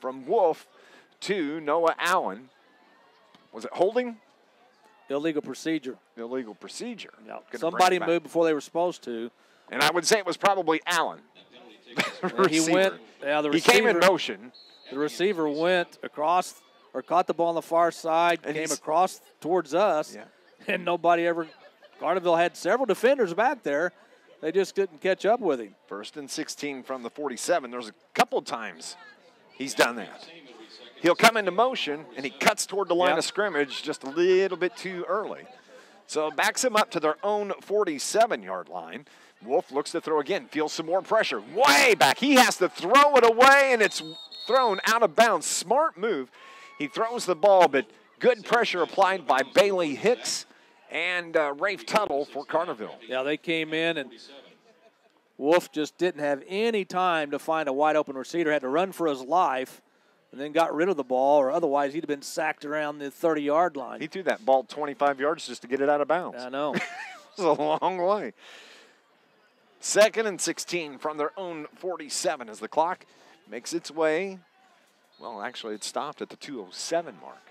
from Wolf to Noah Allen. Was it holding? Illegal procedure. Illegal procedure. No. Somebody moved before they were supposed to. And I would say it was probably Allen. He went. Yeah, the receiver, he came in motion. The receiver went across or caught the ball on the far side, and came across towards us, and nobody ever. Carterville had several defenders back there. They just didn't catch up with him. 1st and 16 from the 47. There's a couple times he's done that. He'll come into motion, and he cuts toward the line of scrimmage just a little bit too early. So it backs him up to their own 47-yard line. Wolf looks to throw again, feels some more pressure. Way back. He has to throw it away, and it's thrown out of bounds. Smart move. He throws the ball, but good pressure applied by Bailey Hicks and Rafe Tuttle for Carterville. Yeah, they came in, and Wolf just didn't have any time to find a wide open receiver, had to run for his life, and then got rid of the ball, or otherwise he'd have been sacked around the 30-yard line. He threw that ball 25 yards just to get it out of bounds. I know. It was a long way. 2nd and 16 from their own 47 as the clock makes its way. Well, actually, it stopped at the 2:07 mark.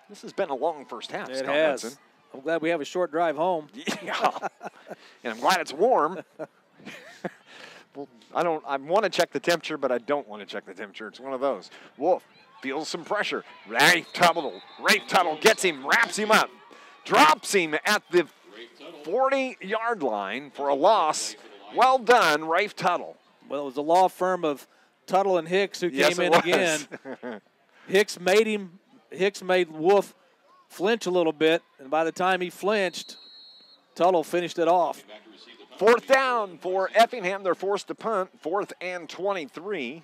This has been a long first half, It Scott has. Hudson. I'm glad we have a short drive home. Yeah. And I'm glad it's warm. Well, I want to check the temperature, but I don't want to check the temperature. It's one of those. Wolf feels some pressure. Rafe Tuttle gets him, wraps him up, drops him at the 40-yard line for a loss. Well done, Rafe Tuttle. Well, it was a law firm of Tuttle and Hicks who Yes, came in again. Hicks made Wolf flinch a little bit, and by the time he flinched, Tuttle finished it off. 4th down for Effingham. They're forced to punt. 4th and 23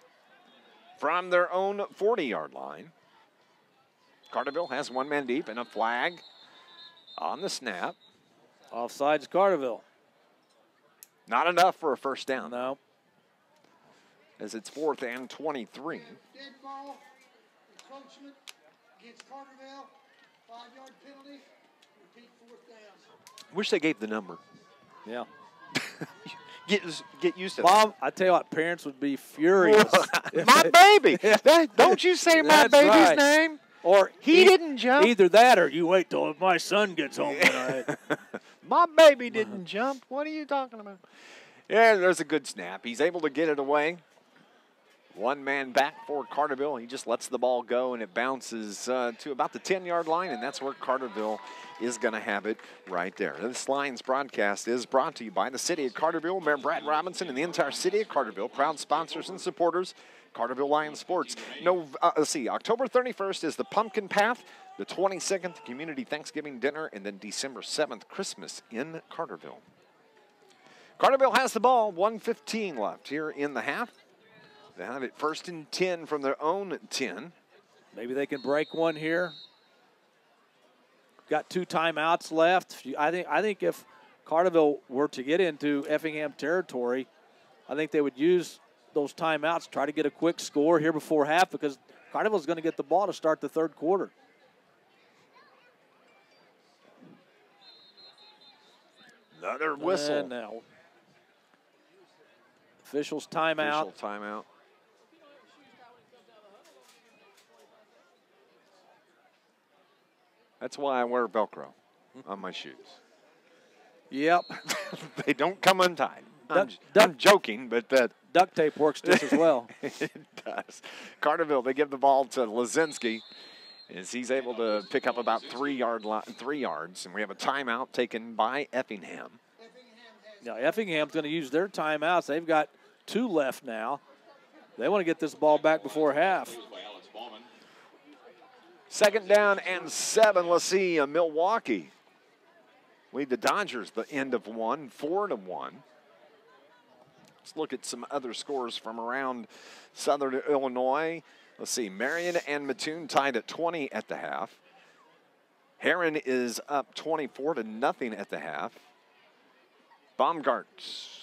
from their own 40-yard line. Carterville has one man deep and a flag on the snap. Offsides Carterville. Not enough for a first down. No. As it's 4th and 23. Dead ball, encroachment against Carterville, 5-yard penalty, repeat 4th down. Wish they gave the number. Yeah. Get used to Mom, I tell you what, parents would be furious. that. My baby. Don't you say my That's baby's right. name. Or He didn't jump. Either that or you wait till my son gets home tonight. My baby didn't jump. What are you talking about? Yeah, there's a good snap. He's able to get it away. One man back for Carterville. He just lets the ball go, and it bounces to about the 10-yard line, and that's where Carterville is going to have it right there. This Lions broadcast is brought to you by the City of Carterville, Mayor Brad Robinson, and the entire City of Carterville, proud sponsors and supporters, Carterville Lions Sports. October 31st is the Pumpkin Path, the 22nd, the Community Thanksgiving Dinner, and then December 7th, Christmas in Carterville. Carterville has the ball, 1:15 left here in the half. They have it 1st and 10 from their own 10. Maybe they can break one here. Got 2 timeouts left. I think if Carterville were to get into Effingham territory, I think they would use those timeouts, try to get a quick score here before half, because Carterville's going to get the ball to start the 3rd quarter. Another whistle. And now, officials timeout. Official timeout. That's why I wear Velcro on my shoes. Yep. They don't come untied. I'm joking, but that Duct tape works just as well. it does. Carterville, they give the ball to Lazinski as he's able to pick up about 3 yards, and we have a timeout taken by Effingham. Now, Effingham's going to use their timeouts. They've got 2 left now. They want to get this ball back before half. 2nd down and 7. Let's see, Milwaukee lead the Dodgers the end of one, 4-1. Let's look at some other scores from around Southern Illinois. Let's see, Marion and Mattoon tied at 20 at the half. Heron is up 24-0 at the half. Baumgart,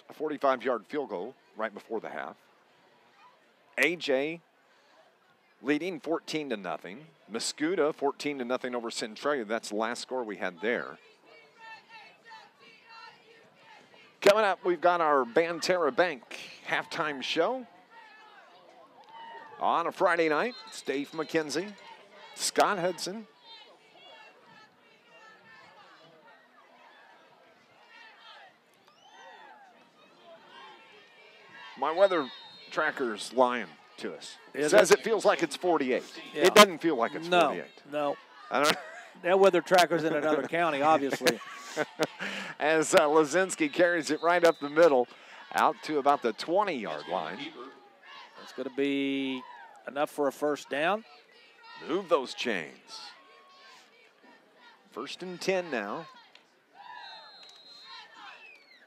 a 45-yard field goal right before the half. AJ leading 14-0. Mascuda 14-0 over Centralia. That's the last score we had there. Coming up, we've got our Banterra Bank halftime show on a Friday night. It's Dave McKenzie, Scott Hudson. My weather tracker's lying to us. It says it feels like it's 48. Yeah. It doesn't feel like it's 48. No. I don't know. That weather tracker's in another county, obviously. As Lazinski carries it right up the middle, out to about the 20-yard line. It's going to be enough for a first down. Move those chains. 1st and 10 now.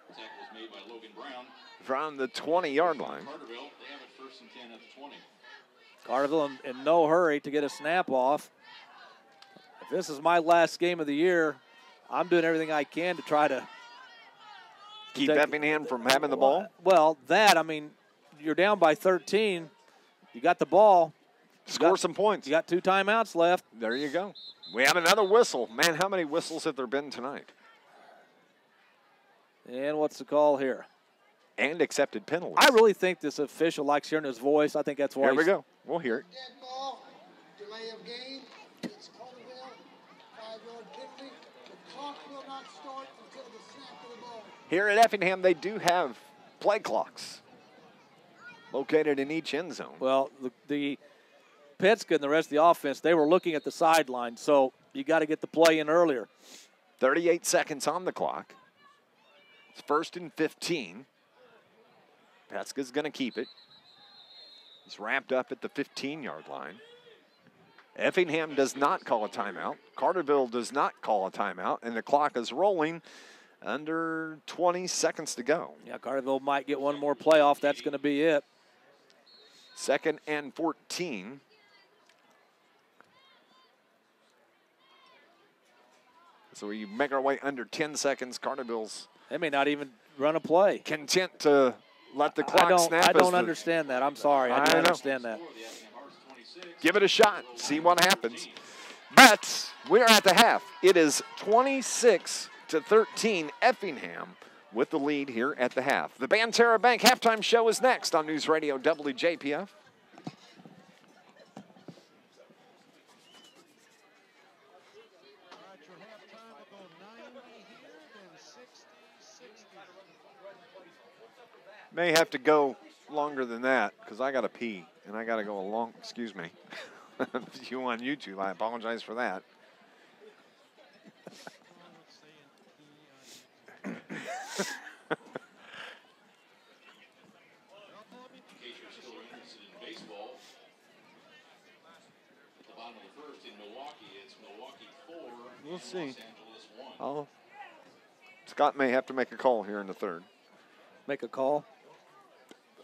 Tackle was made by Logan Brown. From the 20-yard line. Carterville, they have it 1st and 10 at the 20. Carterville in no hurry to get a snap off. If this is my last game of the year, I'm doing everything I can to try to Keep Effingham from having the ball? Well, I mean, you're down by 13. You got the ball. Score some points. You got 2 timeouts left. There you go. We have another whistle. Man, how many whistles have there been tonight? And what's the call here? And accepted penalties. I really think this official likes hearing his voice. I think that's why. Here we go. We'll hear it. Dead ball, delay of game. It's Carterville, 5-yard penalty. The clock will not start until the snap of the ball. Here at Effingham, they do have play clocks located in each end zone. Well, the Pittsburgh and the rest of the offense, they were looking at the sideline, so you got to get the play in earlier. 38 seconds on the clock. It's 1st and 15. Petska's going to keep it. He's wrapped up at the 15-yard line. Effingham does not call a timeout. Carterville does not call a timeout, and the clock is rolling under 20 seconds to go. Yeah, Carterville might get one more playoff. That's going to be it. 2nd and 14. So we make our way under 10 seconds. Carterville's They may not even run a play. content to let the clock snap. I don't understand that. I'm sorry. I don't understand that. Give it a shot. See what happens. But we're at the half. It is 26-13 Effingham with the lead here at the half. The Banterra Bank halftime show is next on News Radio WJPF. May have to go longer than that because I got to pee and I got to go along. Excuse me. If you on YouTube, I apologize for that. In case you're still interested in baseball, at the bottom of the first in Milwaukee, it's Milwaukee 4 We'll and see. Los Angeles 1. Scott may have to make a call here in the third. Make a call.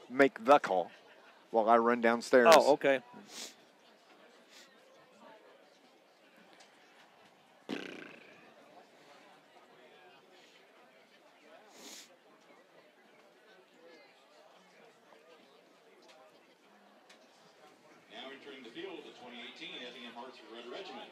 Make the call while I run downstairs. Oh, okay. Now entering the field, the 2018 Effingham Hearts Red Regiment.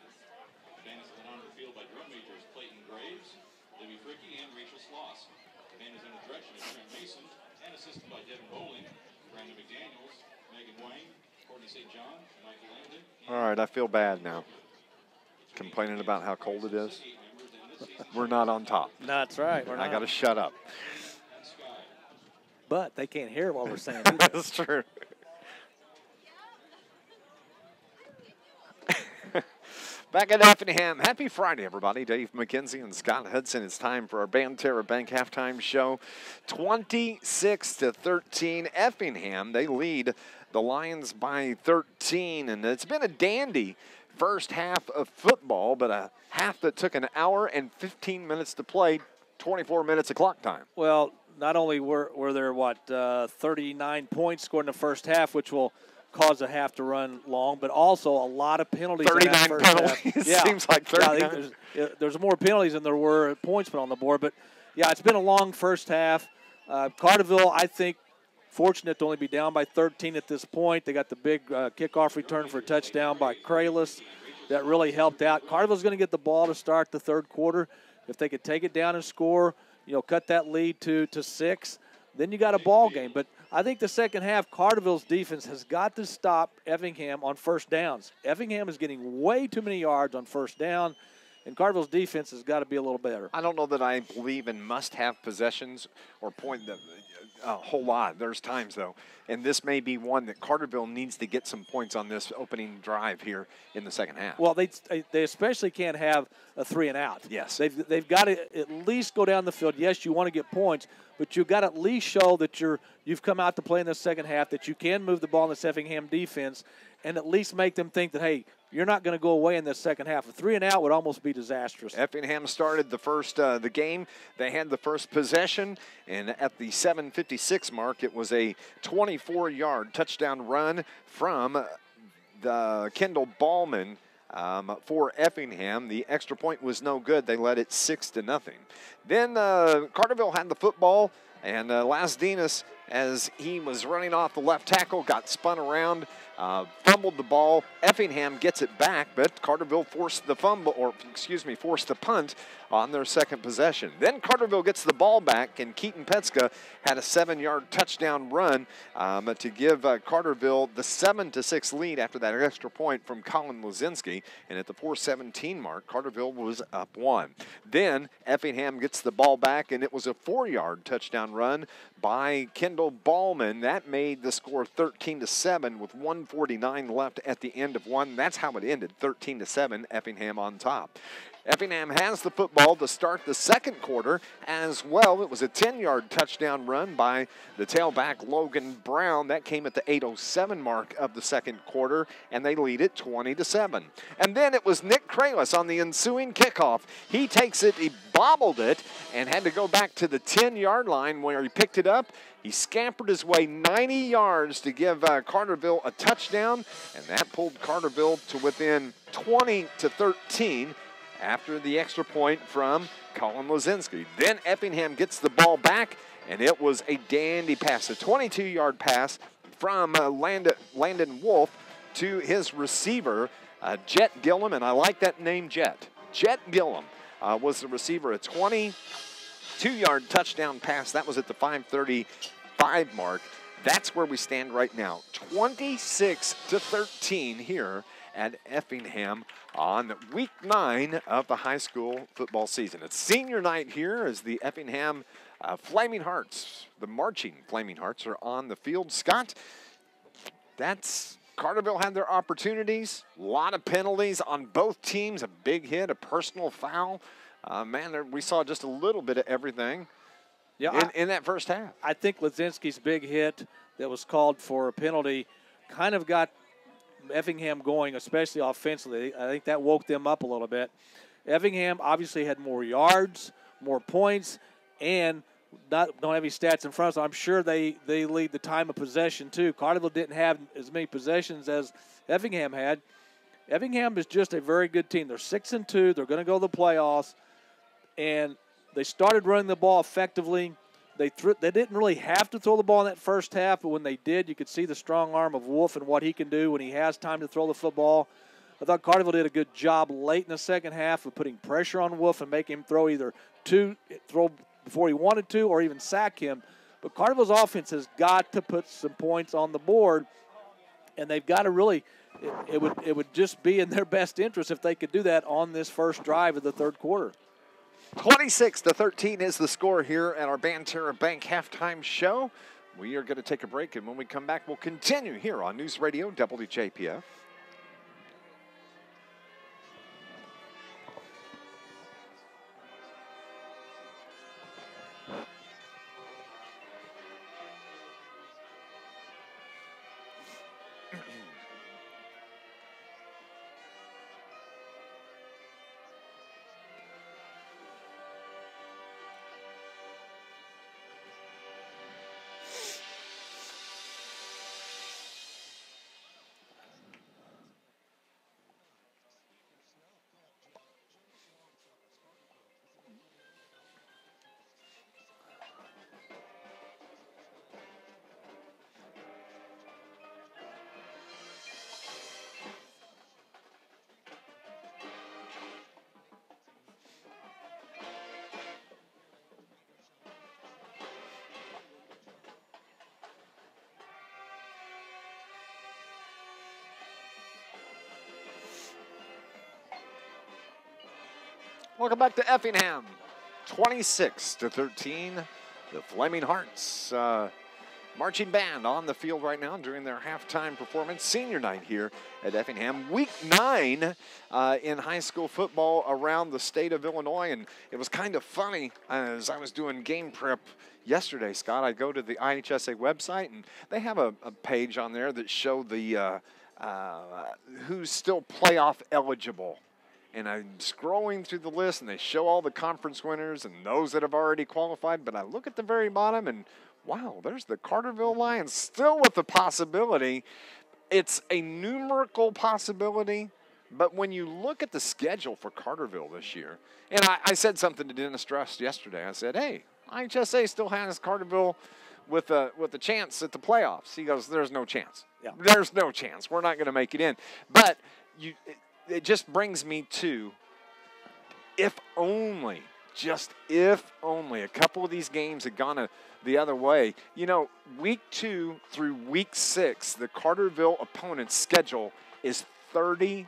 The band is led onto the field by drum majors Clayton Graves, Libby Fricky, and Rachel Sloss. The band is under the direction of Trent Mason and assisted by Devin Bowling, Brandon McDaniels, Megan Wayne, Courtney St. John, Michael Landon. All right, I feel bad now. Complaining about how cold it is. We're not on top. That's right. We're not. I got to shut up. But they can't hear what we're saying. do they? That's true. Back at Effingham. Happy Friday, everybody. Dave McKenzie and Scott Hudson. It's time for our Banterra Bank halftime show. 26-13 Effingham. They lead the Lions by 13, and it's been a dandy first half of football, but a half that took an hour and 15 minutes to play, 24 minutes of clock time. Well, not only were there, 39 points scored in the first half, which will cause a half to run long, but also a lot of penalties. 39 in that first penalties. Half. Yeah. Seems like 39. Yeah, I think there's more penalties than there were points put on the board. But, yeah, it's been a long first half. Carterville, I think, fortunate to only be down by 13 at this point. They got the big kickoff return for a touchdown by Kralis that really helped out. Carterville's going to get the ball to start the third quarter. If they could take it down and score, cut that lead to 6, then you got a ball game. But I think the second half, Carterville's defense has got to stop Effingham on first downs. Effingham is getting way too many yards on first down, and Carterville's defense has got to be a little better. I don't know that I believe in must-have possessions or a whole lot. There's times, though, and this may be one that Carterville needs to get some points on this opening drive here in the second half. Well, they especially can't have a 3-and-out. Yes. They've got to at least go down the field. Yes, you want to get points, but you've got to at least show that you've come out to play in the second half, that you can move the ball in this Effingham defense, and at least make them think that, hey, you're not going to go away in this second half. A 3-and-out would almost be disastrous. Effingham started the game. They had the first possession, and at the 7:56 mark, it was a 24-yard touchdown run from the Kendall Ballman for Effingham. The extra point was no good. They led it 6-0. Then Carterville had the football, and Lasdinas, as he was running off the left tackle, got spun around, fumbled the ball. Effingham gets it back, but Carterville forced the forced the punt on their second possession. Then Carterville gets the ball back, and Keaton Petska had a 7-yard touchdown run to give Carterville the 7-6 lead after that extra point from Colin Lazinski. And at the 4:17 mark, Carterville was up 1. Then Effingham gets the ball back, and it was a 4-yard touchdown run by Kendall Ballman. That made the score 13-7 with 1:49 left at the end of one. That's how it ended, 13-7, Effingham on top. Effingham has the football to start the second quarter as well. It was a 10-yard touchdown run by the tailback Logan Brown. That came at the 8:07 mark of the second quarter, and they lead it 20-7. And then it was Nick Kralis on the ensuing kickoff. He takes it, he bobbled it, and had to go back to the 10-yard line where he picked it up. He scampered his way 90 yards to give Carterville a touchdown, and that pulled Carterville to within 20-13 after the extra point from Colin Lazinski. Then Effingham gets the ball back, and it was a dandy pass, a 22-yard pass from Landon Wolf to his receiver, Jet Gillum, and I like that name, Jet. Jet Gillum was the receiver, a 22-yard touchdown pass. That was at the 5:35 mark. That's where we stand right now, 26-13 here at Effingham on week 9 of the high school football season. It's senior night here as the Effingham Flaming Hearts, the marching Flaming Hearts, are on the field. Scott, Carterville had their opportunities, a lot of penalties on both teams, a big hit, a personal foul. We saw just a little bit of everything in that first half. I think Lazinski's big hit that was called for a penalty kind of got Effingham going, especially offensively. I think that woke them up a little bit. Effingham obviously had more yards, more points, and don't have any stats in front of us. So I'm sure they lead the time of possession too. Carterville didn't have as many possessions as Effingham had. Effingham is just a very good team. They're 6-2. They're going to go to the playoffs, and they started running the ball effectively. They didn't really have to throw the ball in that first half, but when they did, you could see the strong arm of Wolf and what he can do when he has time to throw the football. I thought Carterville did a good job late in the second half of putting pressure on Wolf and making him throw before he wanted to or even sack him. But Carterville's offense has got to put some points on the board, and they've got to really it would just be in their best interest if they could do that on this first drive of the third quarter. 26-13 is the score here at our Banterra Bank halftime show. We are going to take a break, and when we come back, we'll continue here on News Radio WJPF. Welcome back to Effingham. 26-13. The Flaming Hearts marching band on the field right now during their halftime performance. Senior night here at Effingham. Week 9 in high school football around the state of Illinois. And it was kind of funny as I was doing game prep yesterday, Scott. I go to the IHSA website, and they have a page on there that show the who's still playoff eligible. And I'm scrolling through the list, and they show all the conference winners and those that have already qualified. But I look at the very bottom, and wow, there's the Carterville Lions still with the possibility. It's a numerical possibility, But when you look at the schedule for Carterville this year, and I said something to Dennis Trust yesterday. I said, hey, IHSA still has Carterville with a chance at the playoffs. He goes, there's no chance. Yeah. There's no chance. We're not going to make it in. But it just brings me to, if only, just if only, a couple of these games had gone the other way. You know, week 2 through week 6, the Carterville opponent's schedule is 31-7.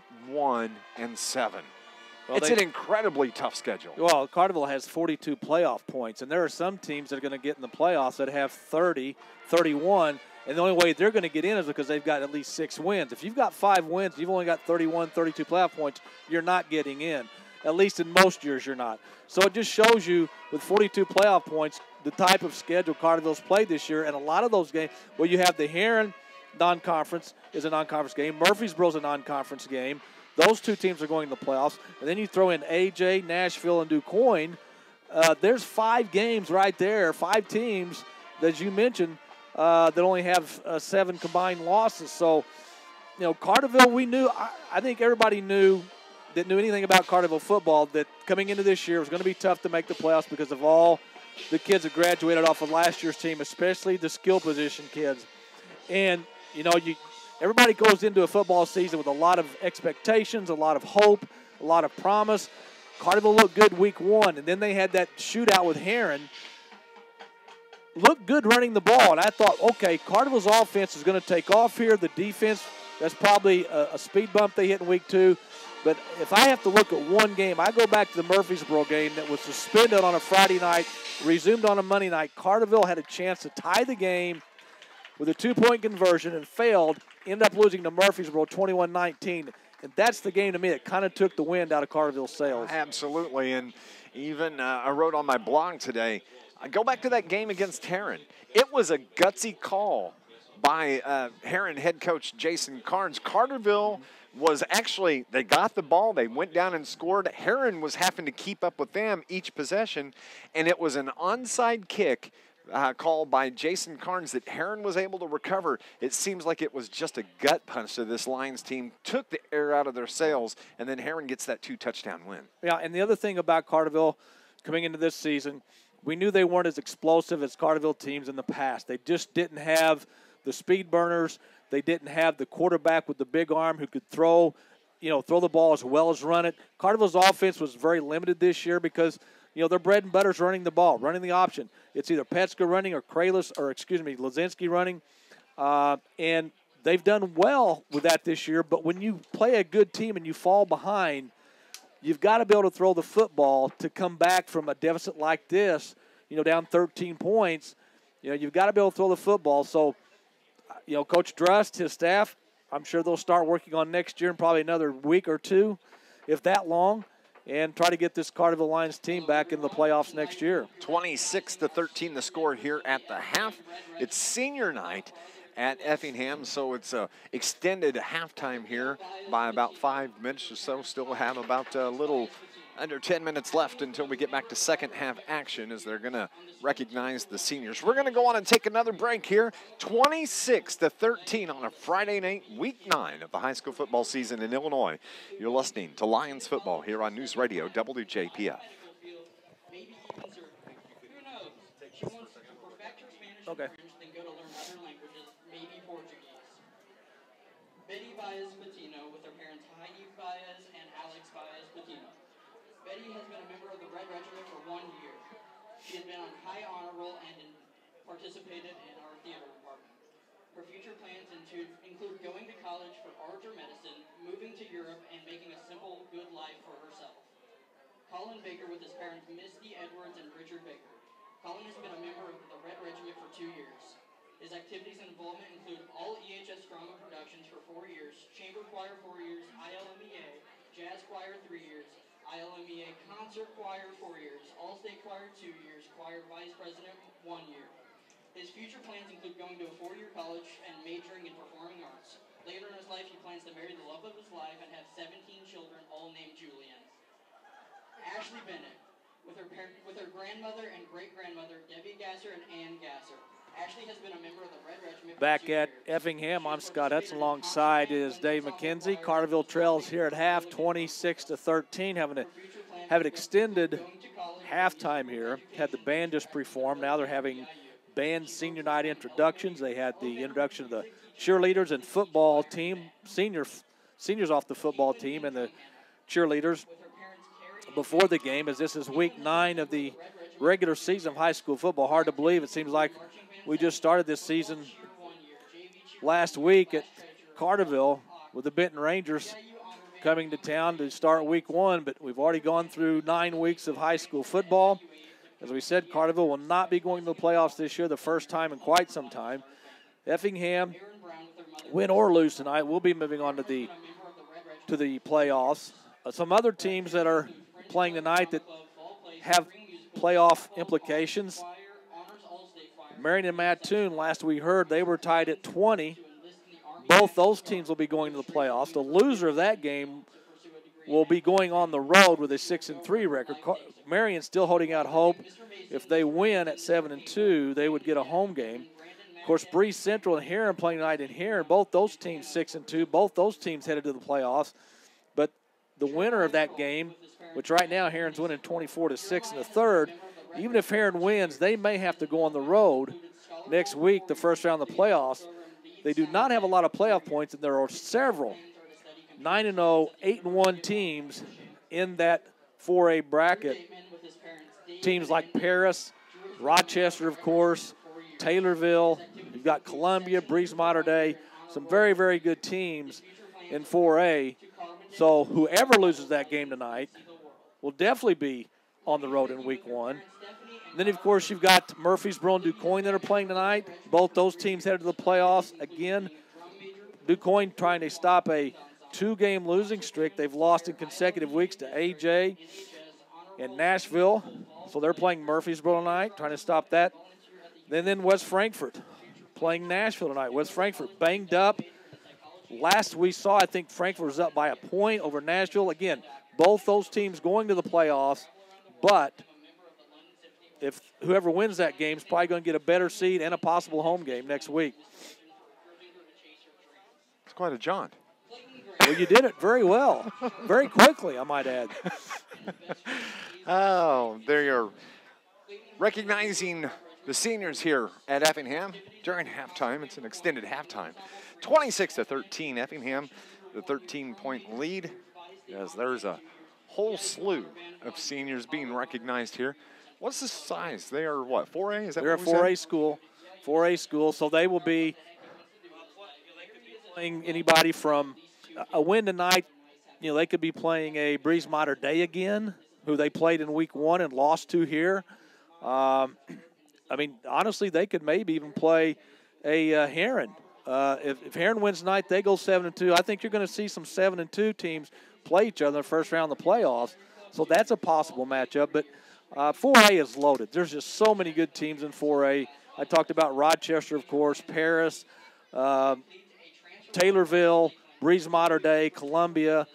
Well, it's an incredibly tough schedule. Well, Carterville has 42 playoff points, and there are some teams that are going to get in the playoffs that have 30, 31, and the only way they're going to get in is because they've got at least 6 wins. If you've got 5 wins, you've only got 31, 32 playoff points, you're not getting in. At least in most years, you're not. So it just shows you, with 42 playoff points, the type of schedule Carterville's played this year, and a lot of those games, well, you have the Heron non-conference is a non-conference game. Murfreesboro's a non-conference game. Those 2 teams are going to the playoffs. And then you throw in AJ, Nashville, and DuQuoin. There's 5 games right there, 5 teams, as you mentioned, that only have 7 combined losses. So, you know, Carterville, we knew, I think everybody knew that knew anything about Carterville football that coming into this year it was going to be tough to make the playoffs because of all the kids that graduated off of last year's team, especially the skill position kids. And, you know, everybody goes into a football season with a lot of expectations, a lot of hope, a lot of promise. Carterville looked good week 1, and then they had that shootout with Heron. Looked good running the ball, and I thought, okay, Carterville's offense is going to take off here. The defense, that's probably a speed bump they hit in week 2. But if I have to look at one game, I go back to the Murfreesboro game that was suspended on a Friday night, resumed on a Monday night. Carterville had a chance to tie the game with a 2-point conversion and failed, ended up losing to Murfreesboro 21-19. And that's the game to me that kind of took the wind out of Carterville's sails. Absolutely. And even I wrote on my blog today, I go back to that game against Heron. It was a gutsy call by Heron head coach Jason Carnes. Carterville was actually, they got the ball, they went down and scored. Heron was having to keep up with them each possession, and it was an onside kick called by Jason Carnes that Heron was able to recover. It seems like it was just a gut punch to this Lions team, took the air out of their sails, and then Heron gets that 2-touchdown win. Yeah, and the other thing about Carterville coming into this season, we knew they weren't as explosive as Carterville teams in the past. They just didn't have the speed burners. They didn't have the quarterback with the big arm who could throw the ball as well as run it. Carterville's offense was very limited this year because, their bread and butter is running the ball, running the option. It's either Petska running or Lazinski running. And they've done well with that this year. But when you play a good team and you fall behind, you've got to be able to throw the football to come back from a deficit like this, down 13 points. You've got to be able to throw the football. So, Coach Drust, his staff, I'm sure they'll start working on next year in probably another week or 2, if that long, and try to get this Carterville Lions team back in the playoffs next year. 26-13 the score here at the half. It's senior night at Effingham, so it's a extended halftime here by about 5 minutes or so. Still have about a little under 10 minutes left until we get back to second half action as they're going to recognize the seniors. We're going to go on and take another break here. 26-13 on a Friday night, week 9 of the high school football season in Illinois. You're listening to Lions football here on News Radio WJPF. Okay. Betty Baez Patino with her parents Heidi Baez and Alex Baez Patino. Betty has been a member of the Red Regiment for 1 year. She has been on high honor roll and participated in our theater department. Her future plans include going to college for art or medicine, moving to Europe, and making a simple, good life for herself. Colin Baker with his parents Misty Edwards and Richard Baker. Colin has been a member of the Red Regiment for 2 years. His activities and involvement include all EHS drama productions for 4 years, chamber choir 4 years, ILMEA, jazz choir 3 years, ILMEA concert choir 4 years, all-state choir 2 years, choir vice president 1 year. His future plans include going to a 4-year college and majoring in performing arts. Later in his life, he plans to marry the love of his life and have 17 children, all named Julian. Ashley Bennett, with her grandmother and great-grandmother, Debbie Gasser and Ann Gasser. Ashley has been a member of the Red Regiment for Back 2 at years. Effingham, I'm Scott Hudson. Alongside is Dave McKenzie. Carterville trails here at half, 26-13, having an extended halftime here. Had the band just perform. Now they're having band senior night introductions. They had the introduction of the cheerleaders and football team, seniors off the football team and the cheerleaders before the game, as this is week 9 of the regular season of high school football. Hard to believe. It seems like we just started this season last week at Carterville with the Benton Rangers coming to town to start week 1, but we've already gone through 9 weeks of high school football. As we said, Carterville will not be going to the playoffs this year, the first time in quite some time. Effingham, win or lose tonight, will be moving on to the playoffs. Some other teams that are playing tonight that have playoff implications. Marion and Mattoon, last we heard, they were tied at 20. Both those teams will be going to the playoffs. The loser of that game will be going on the road with a 6-3 record. Marion still holding out hope. If they win at 7-2, they would get a home game. Of course, Breeze Central and Heron playing tonight in Heron. Both those teams 6-2. Both those teams headed to the playoffs. But the winner of that game, which right now Heron's winning 24-6 in the third, even if Heron wins, they may have to go on the road next week, the first round of the playoffs. They do not have a lot of playoff points, and there are several 9-0, 8-1 teams in that 4A bracket. Teams like Paris, Rochester, of course, Taylorville. You've got Columbia, Breeze Mater Dei, some very, very good teams in 4A. So whoever loses that game tonight will definitely be on the road in week 1. And then, of course, you've got Murfreesboro and DuQuoin that are playing tonight. Both those teams headed to the playoffs. Again, DuQuoin trying to stop a 2-game losing streak. They've lost in consecutive weeks to AJ and Nashville. So they're playing Murfreesboro tonight, trying to stop that. Then West Frankfort playing Nashville tonight. West Frankfort banged up. Last we saw, I think Frankfort was up by a point over Nashville. Again, both those teams going to the playoffs, but if whoever wins that game is probably going to get a better seed and a possible home game next week. It's quite a jaunt. Well, you did it very well, very quickly, I might add. Oh, they are recognizing the seniors here at Effingham during halftime. It's an extended halftime. 26-13, Effingham, the 13-point lead, as there's a whole slew of seniors being recognized here. What's the size? They are what, 4A? Is that They're a what we said? 4A school. 4A school, so they will be playing anybody from a win tonight. You know, they could be playing a Breeze Mater Dei again, who they played in week 1 and lost to here. I mean, honestly, they could maybe even play a Heron. If Heron wins tonight, they go 7-2. I think you're going to see some 7-2 teams play each other in the first round of the playoffs. So that's a possible matchup. But 4A is loaded. There's just so many good teams in 4A. I talked about Rochester, of course, Paris, Taylorville, Breeze Mater Dei, Columbia.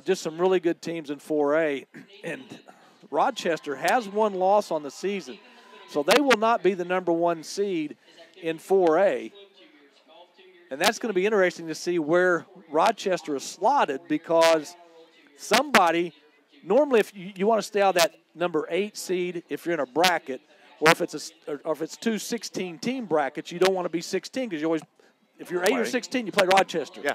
Just some really good teams in 4A. And Rochester has one loss on the season. So they will not be the number 1 seed in 4A. And that's going to be interesting to see where Rochester is slotted, because somebody, normally if you want to stay out of that number 8 seed if you're in a bracket, or if it's two 16-team brackets, you don't want to be 16 because you always, if you're 8 or 16, you play Rochester. Yeah.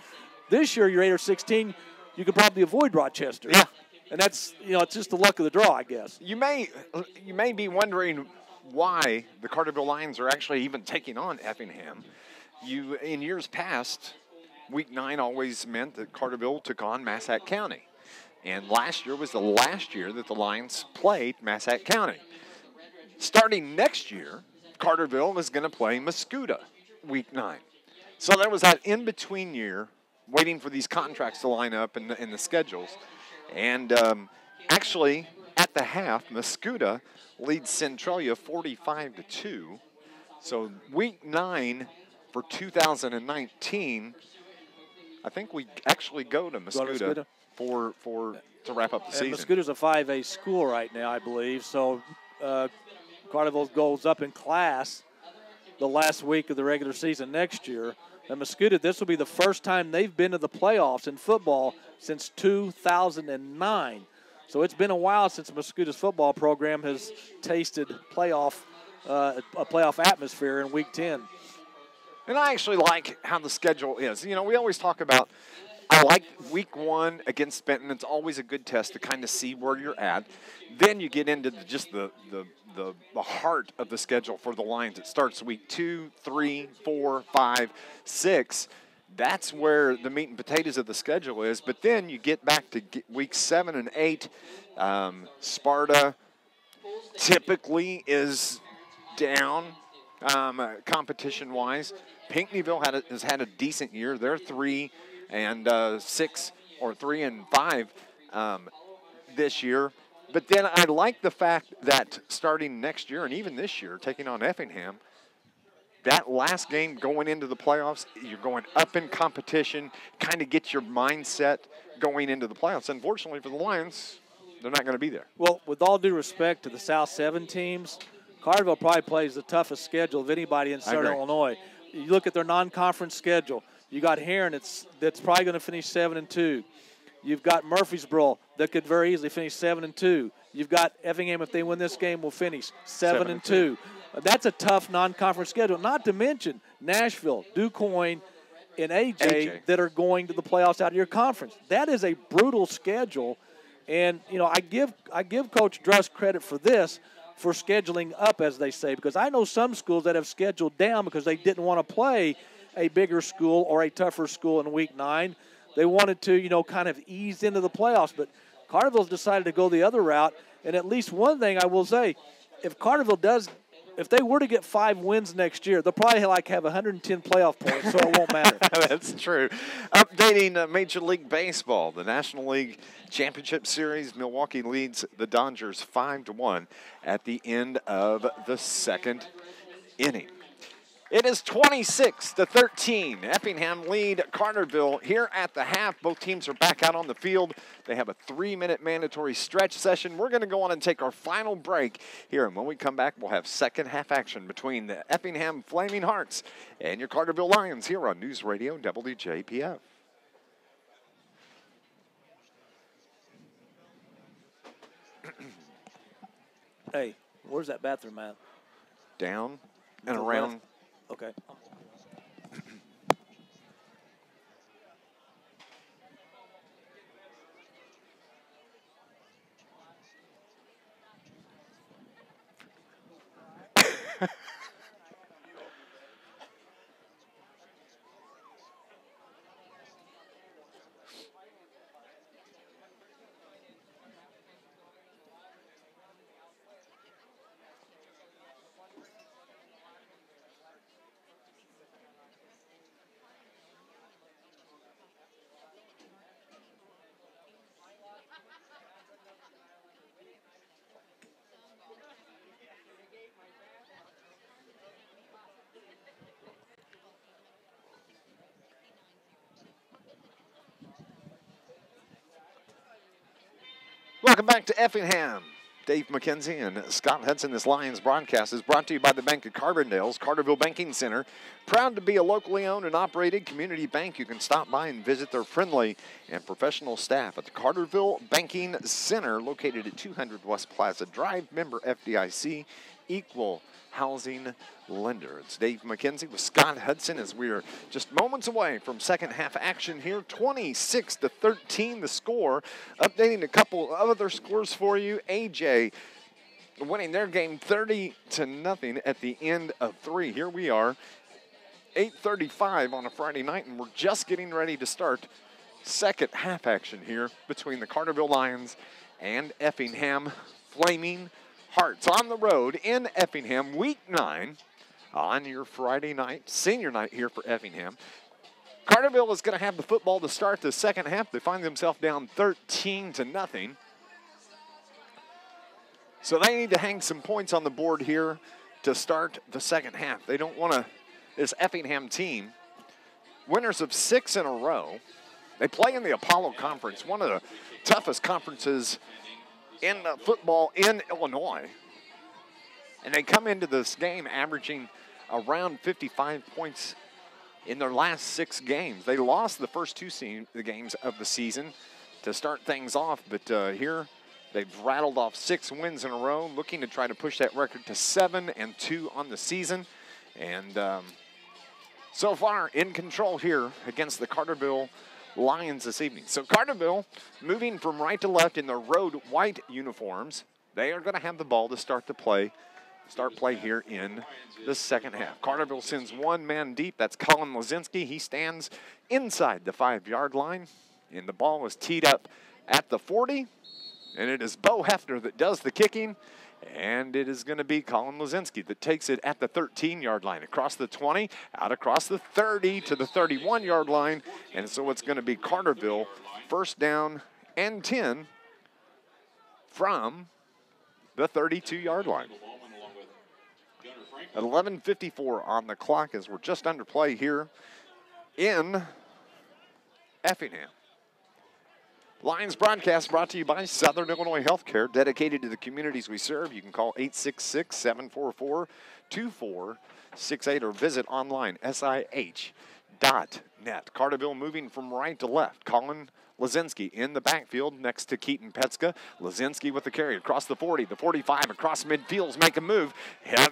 This year, you're 8 or 16, you could probably avoid Rochester. Yeah. And that's, it's just the luck of the draw, I guess. You may be wondering why the Carterville Lions are actually even taking on Effingham. In years past, week 9 always meant that Carterville took on Massac County. And last year was the last year that the Lions played Massac County. Starting next year, Carterville is going to play Mascoutah week 9. So there was that in-between year waiting for these contracts to line up in the schedules. And actually, at the half, Mascoutah leads Centralia 45-2. So week 9 for 2019, I think we actually go to Mascoutah to wrap up the season. Mascoutah's a 5A school right now, I believe. So Carterville goes up in class the last week of the regular season next year. And Muscooda, this will be the first time they've been to the playoffs in football since 2009. So it's been a while since Muscooda's football program has tasted a playoff atmosphere in Week 10. And I actually like how the schedule is. You know, we always talk about, I like Week 1 against Benton. It's always a good test to kind of see where you're at. Then you get into just the heart of the schedule for the Lions. It starts Week 2, 3, 4, 5, 6. That's where the meat and potatoes of the schedule is. But then you get back to Week 7 and 8. Sparta typically is down competition-wise. Pinckneyville has had a decent year. They're 3 and 6 or 3 and 5 this year. But then I like the fact that starting next year and even this year, taking on Effingham, that last game going into the playoffs, you're going up in competition, kind of get your mindset going into the playoffs. Unfortunately for the Lions, they're not going to be there. Well, with all due respect to the South 7 teams, Carterville probably plays the toughest schedule of anybody in Southern Illinois. You look at their non-conference schedule. You got Heron that's probably going to finish 7-2. You've got Murfreesboro that could very easily finish 7-2. You've got Effingham, if they win this game, will finish 7-2. That's a tough non-conference schedule. Not to mention Nashville, DuQuoin, and AJ that are going to the playoffs out of your conference. That is a brutal schedule, and you know I give Coach Druss credit for this, for scheduling up, as they say, because I know some schools that have scheduled down because they didn't want to play a bigger school or a tougher school in Week 9. They wanted to, you know, kind of ease into the playoffs, but Carterville's decided to go the other route. And at least one thing I will say, if they were to get 5 wins next year, they'll probably have 110 playoff points, so it won't matter. That's true. Updating Major League Baseball, the National League Championship Series, Milwaukee leads the Dodgers 5-1 at the end of the second inning. It is 26-13. Effingham lead Carterville here at the half. Both teams are back out on the field. They have a 3-minute mandatory stretch session. We're going to go on and take our final break here. And when we come back, we'll have second half action between the Effingham Flaming Hearts and your Carterville Lions here on News Radio WJPF. Hey, where's that bathroom at? Down and around. Left. Okay. Welcome back to Effingham. Dave McKenzie and Scott Hudson. This Lions broadcast is brought to you by the Bank of Carbondale's Carterville Banking Center. Proud to be a locally owned and operated community bank. You can stop by and visit their friendly and professional staff at the Carterville Banking Center, located at 200 West Plaza Drive. Member FDIC, equal housing lender. It's Dave McKenzie with Scott Hudson as we are just moments away from second half action here. 26-13 the score. Updating a couple of other scores for you. AJ winning their game 30-0 at the end of 3. Here we are, 8:35 on a Friday night, and we're just getting ready to start second half action here between the Carterville Lions and Effingham Flaming Hearts on the road in Effingham, Week 9 on your Friday night, senior night here for Effingham. Carterville is going to have the football to start the second half. They find themselves down 13-0. So they need to hang some points on the board here to start the second half. They don't want to, this Effingham team, winners of 6 in a row. They play in the Apollo Conference, one of the toughest conferences in football in Illinois. And they come into this game averaging around 55 points in their last 6 games. They lost the first 2 games of the season to start things off, but here they've rattled off 6 wins in a row, looking to try to push that record to 7-2 on the season. And so far in control here against the Carterville Lions this evening. So Carterville moving from right to left in their road white uniforms. They are going to have the ball to start play here in the second half. Carterville sends 1 man deep. That's Colin Lazinski. He stands inside the 5-yard line, and the ball is teed up at the 40, and it is Bo Hefner that does the kicking, and it is going to be Colin Lazinski that takes it at the 13-yard line, across the 20, out across the 30 to the 31-yard line, and so it's going to be Carterville first down and 10 from the 32-yard line. At 11:54 on the clock as we're just under play here in Effingham. Lions broadcast brought to you by Southern Illinois Healthcare, dedicated to the communities we serve. You can call 866-744-2468 or visit online, sih.net. Carterville moving from right to left. Colin Lazinski in the backfield next to Keaton Petska. Lazinski with the carry across the 40, the 45, across midfields, make a move.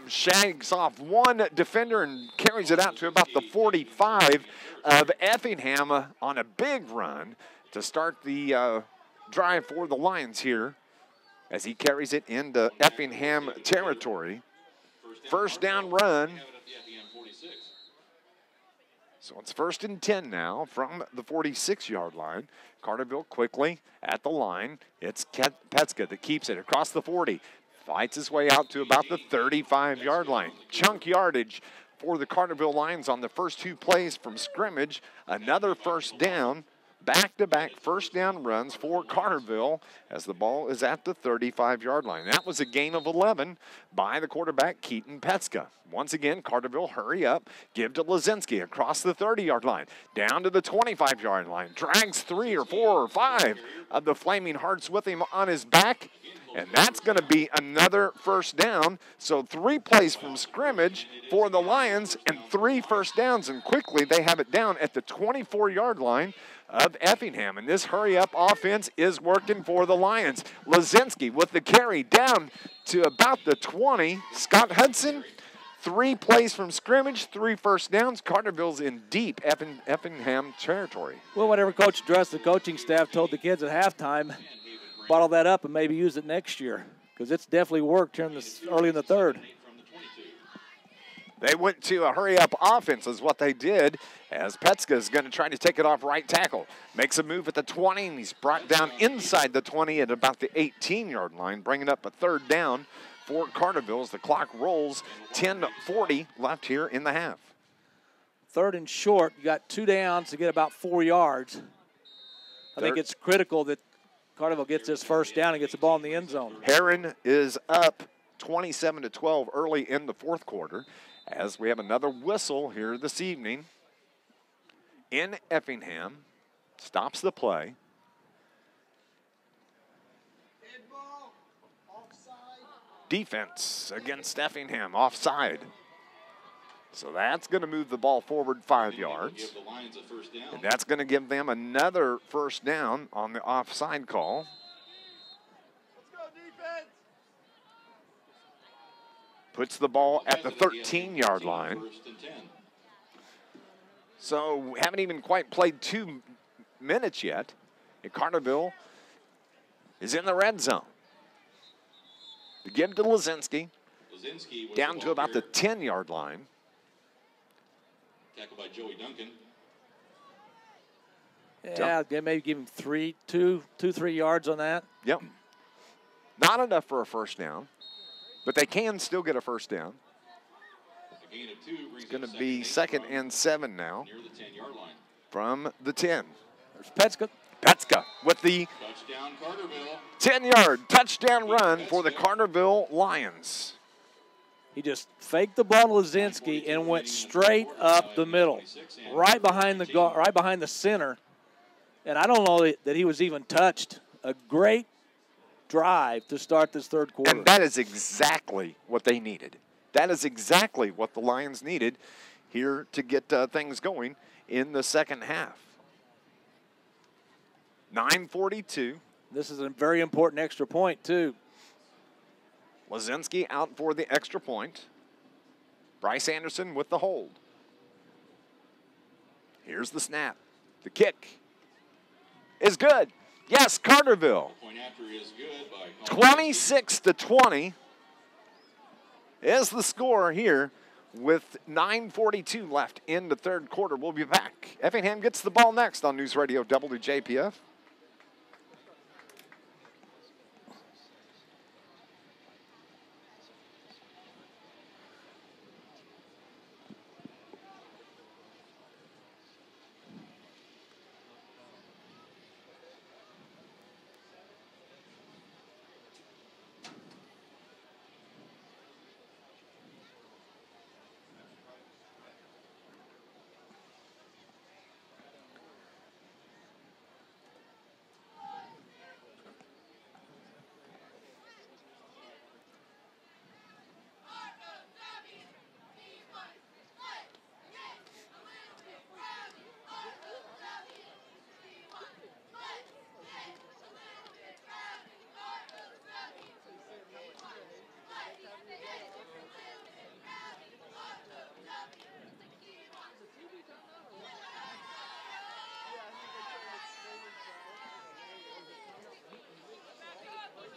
Shags off 1 defender and carries it out to about the 45 of Effingham on a big run to start the drive for the Lions here as he carries it into Effingham territory. First down run. So it's 1st and 10 now from the 46-yard line. Carterville quickly at the line. It's Petska that keeps it across the 40. Fights his way out to about the 35-yard line. Chunk yardage for the Carterville Lions on the first 2 plays from scrimmage. Another first down. Back-to-back first down runs for Carterville as the ball is at the 35-yard line. That was a gain of 11 by the quarterback, Keaton Petska. Once again, Carterville, hurry up, give to Lazinski across the 30-yard line, down to the 25-yard line, drags 3 or 4 or 5 of the Flaming Hearts with him on his back, and that's going to be another first down. So 3 plays from scrimmage for the Lions and 3 first downs, and quickly they have it down at the 24-yard line of Effingham. And this hurry-up offense is working for the Lions. Lazinski with the carry down to about the 20. Scott Hudson, 3 plays from scrimmage, 3 first downs. Carterville's in deep Effingham territory. Well, whatever Coach Dress, the coaching staff, told the kids at halftime, bottle that up and maybe use it next year, because it's definitely worked here early in the 3rd. They went to a hurry-up offense is what they did, as Petska is going to try to take it off right tackle. Makes a move at the 20, and he's brought down inside the 20 at about the 18-yard line, bringing up a 3rd down for Carterville as the clock rolls. 10:40 left here in the half. 3rd and short. You got 2 downs to get about 4 yards. I think it's critical that Carterville gets this first down and gets the ball in the end zone. Heron is up 27-12 early in the 4th quarter, as we have another whistle here this evening in Effingham. Stops the play. Defense against Effingham, offside. So that's going to move the ball forward 5 yards. And that's going to give them another first down on the offside call. Puts the ball at the 13-yard line. So we haven't even quite played 2 minutes yet. And Carterville is in the red zone. The give to Lazinski. Down to about the 10-yard line. Tackled by Joey Duncan. Yeah, they maybe give him 3 yards on that. Yep. Not enough for a first down, but they can still get a first down. A gain of 2 brings It's going to up be 2nd and 7 now near the 10-yard line. from the 10. There's Petska. Petska with the Touchdown Carterville. 10-yard touchdown run for the Carterville Lions. He just faked the ball to Lazinski and went straight up the middle, right behind the center. And I don't know that he was even touched. A great drive to start this 3rd quarter. And that is exactly what they needed. That is exactly what the Lions needed here to get things going in the second half. 9:42. This is a very important extra point, too. Lazinski out for the extra point. Bryce Anderson with the hold. Here's the snap. The kick is good. Yes, Carterville. The point after is good by 26-20 is the score here with 9:42 left in the third quarter. We'll be back. Effingham gets the ball next on News Radio WJPF.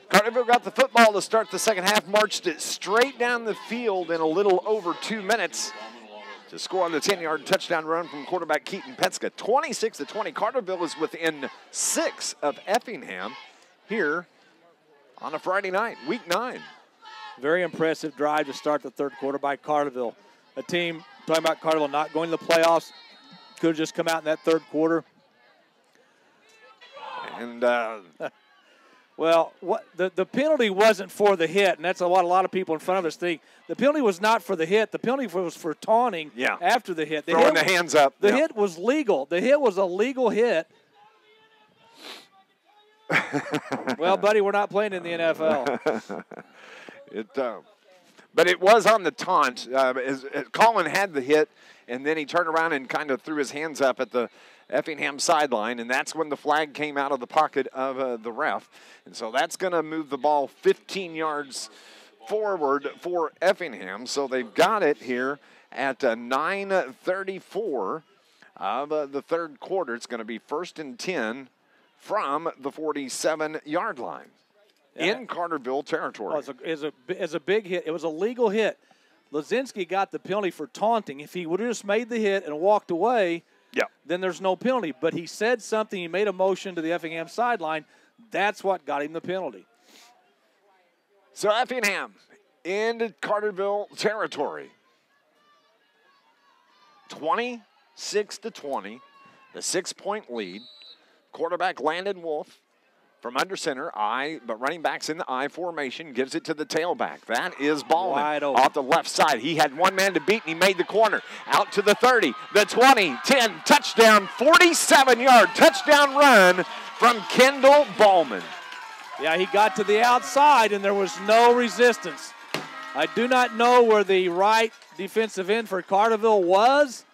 Carterville got the football to start the second half, marched it straight down the field in a little over 2 minutes to score on the 10-yard touchdown run from quarterback Keaton Penska. 26-20. Carterville is within 6 of Effingham here on a Friday night, week 9. Very impressive drive to start the third quarter by Carterville. A team, talking about Carterville not going to the playoffs, could have just come out in that third quarter. And well, the penalty wasn't for the hit, and that's what a lot of people in front of us think. The penalty was not for the hit. The penalty was for taunting after the hit. Throwing the hands up. The hit was legal. The hit was a legal hit. Well, buddy, we're not playing in the NFL. But it was on the taunt. Colin had the hit, and then he turned around and kind of threw his hands up at the Effingham sideline, and that's when the flag came out of the pocket of the ref. And so that's going to move the ball 15 yards forward for Effingham. So they've got it here at 9:34 of the third quarter. It's going to be 1st and 10 from the 47-yard line in Carterville territory. Oh, it's a big hit. It was a legal hit. Lazinski got the penalty for taunting. If he would have just made the hit and walked away, then there's no penalty. But he said something. He made a motion to the Effingham sideline. That's what got him the penalty. So Effingham into Carterville territory. 26-20, the 6-point lead. Quarterback Landon Wolf from under center, but running back's in the I formation, gives it to the tailback. That is Ballman off the left side. He had one man to beat, and he made the corner. Out to the 30, the 20, 10, touchdown, 47-yard touchdown run from Kendall Ballman. Yeah, he got to the outside, and there was no resistance. I do not know where the right defensive end for Carterville was.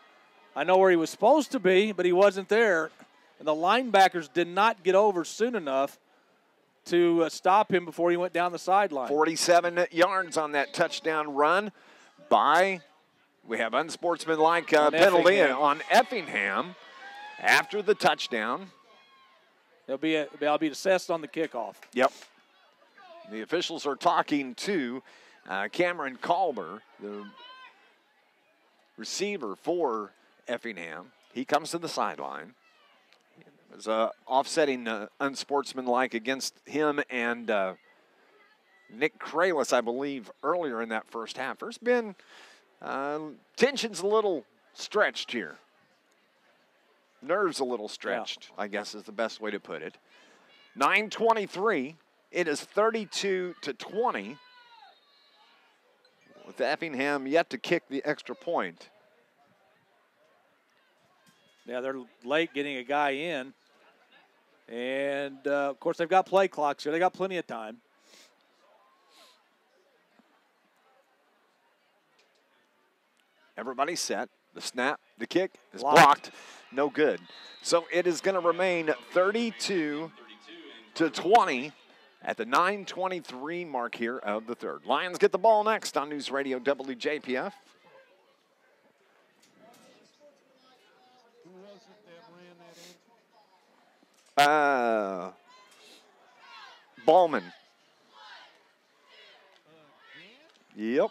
I know where he was supposed to be, but he wasn't there. And the linebackers did not get over soon enough to stop him before he went down the sideline. 47 yards on that touchdown run we have unsportsmanlike penalty on Effingham after the touchdown. They'll be assessed on the kickoff. Yep. The officials are talking to Cameron Kalber, the receiver for Effingham. He comes to the sideline. It was offsetting unsportsmanlike against him and Nick Kralis, I believe, earlier in that first half. There's been tensions a little stretched here. Nerves a little stretched, I guess is the best way to put it. 9:23. It is 32-20. With Effingham yet to kick the extra point. Yeah, they're late getting a guy in. And, of course, they've got play clocks here. They got plenty of time. Everybody's set. The snap, the kick is blocked. No good. So it is going to remain 32-20 at the 9:23 mark here of the third. Lions get the ball next on News Radio WJPF. Ballman. Yep.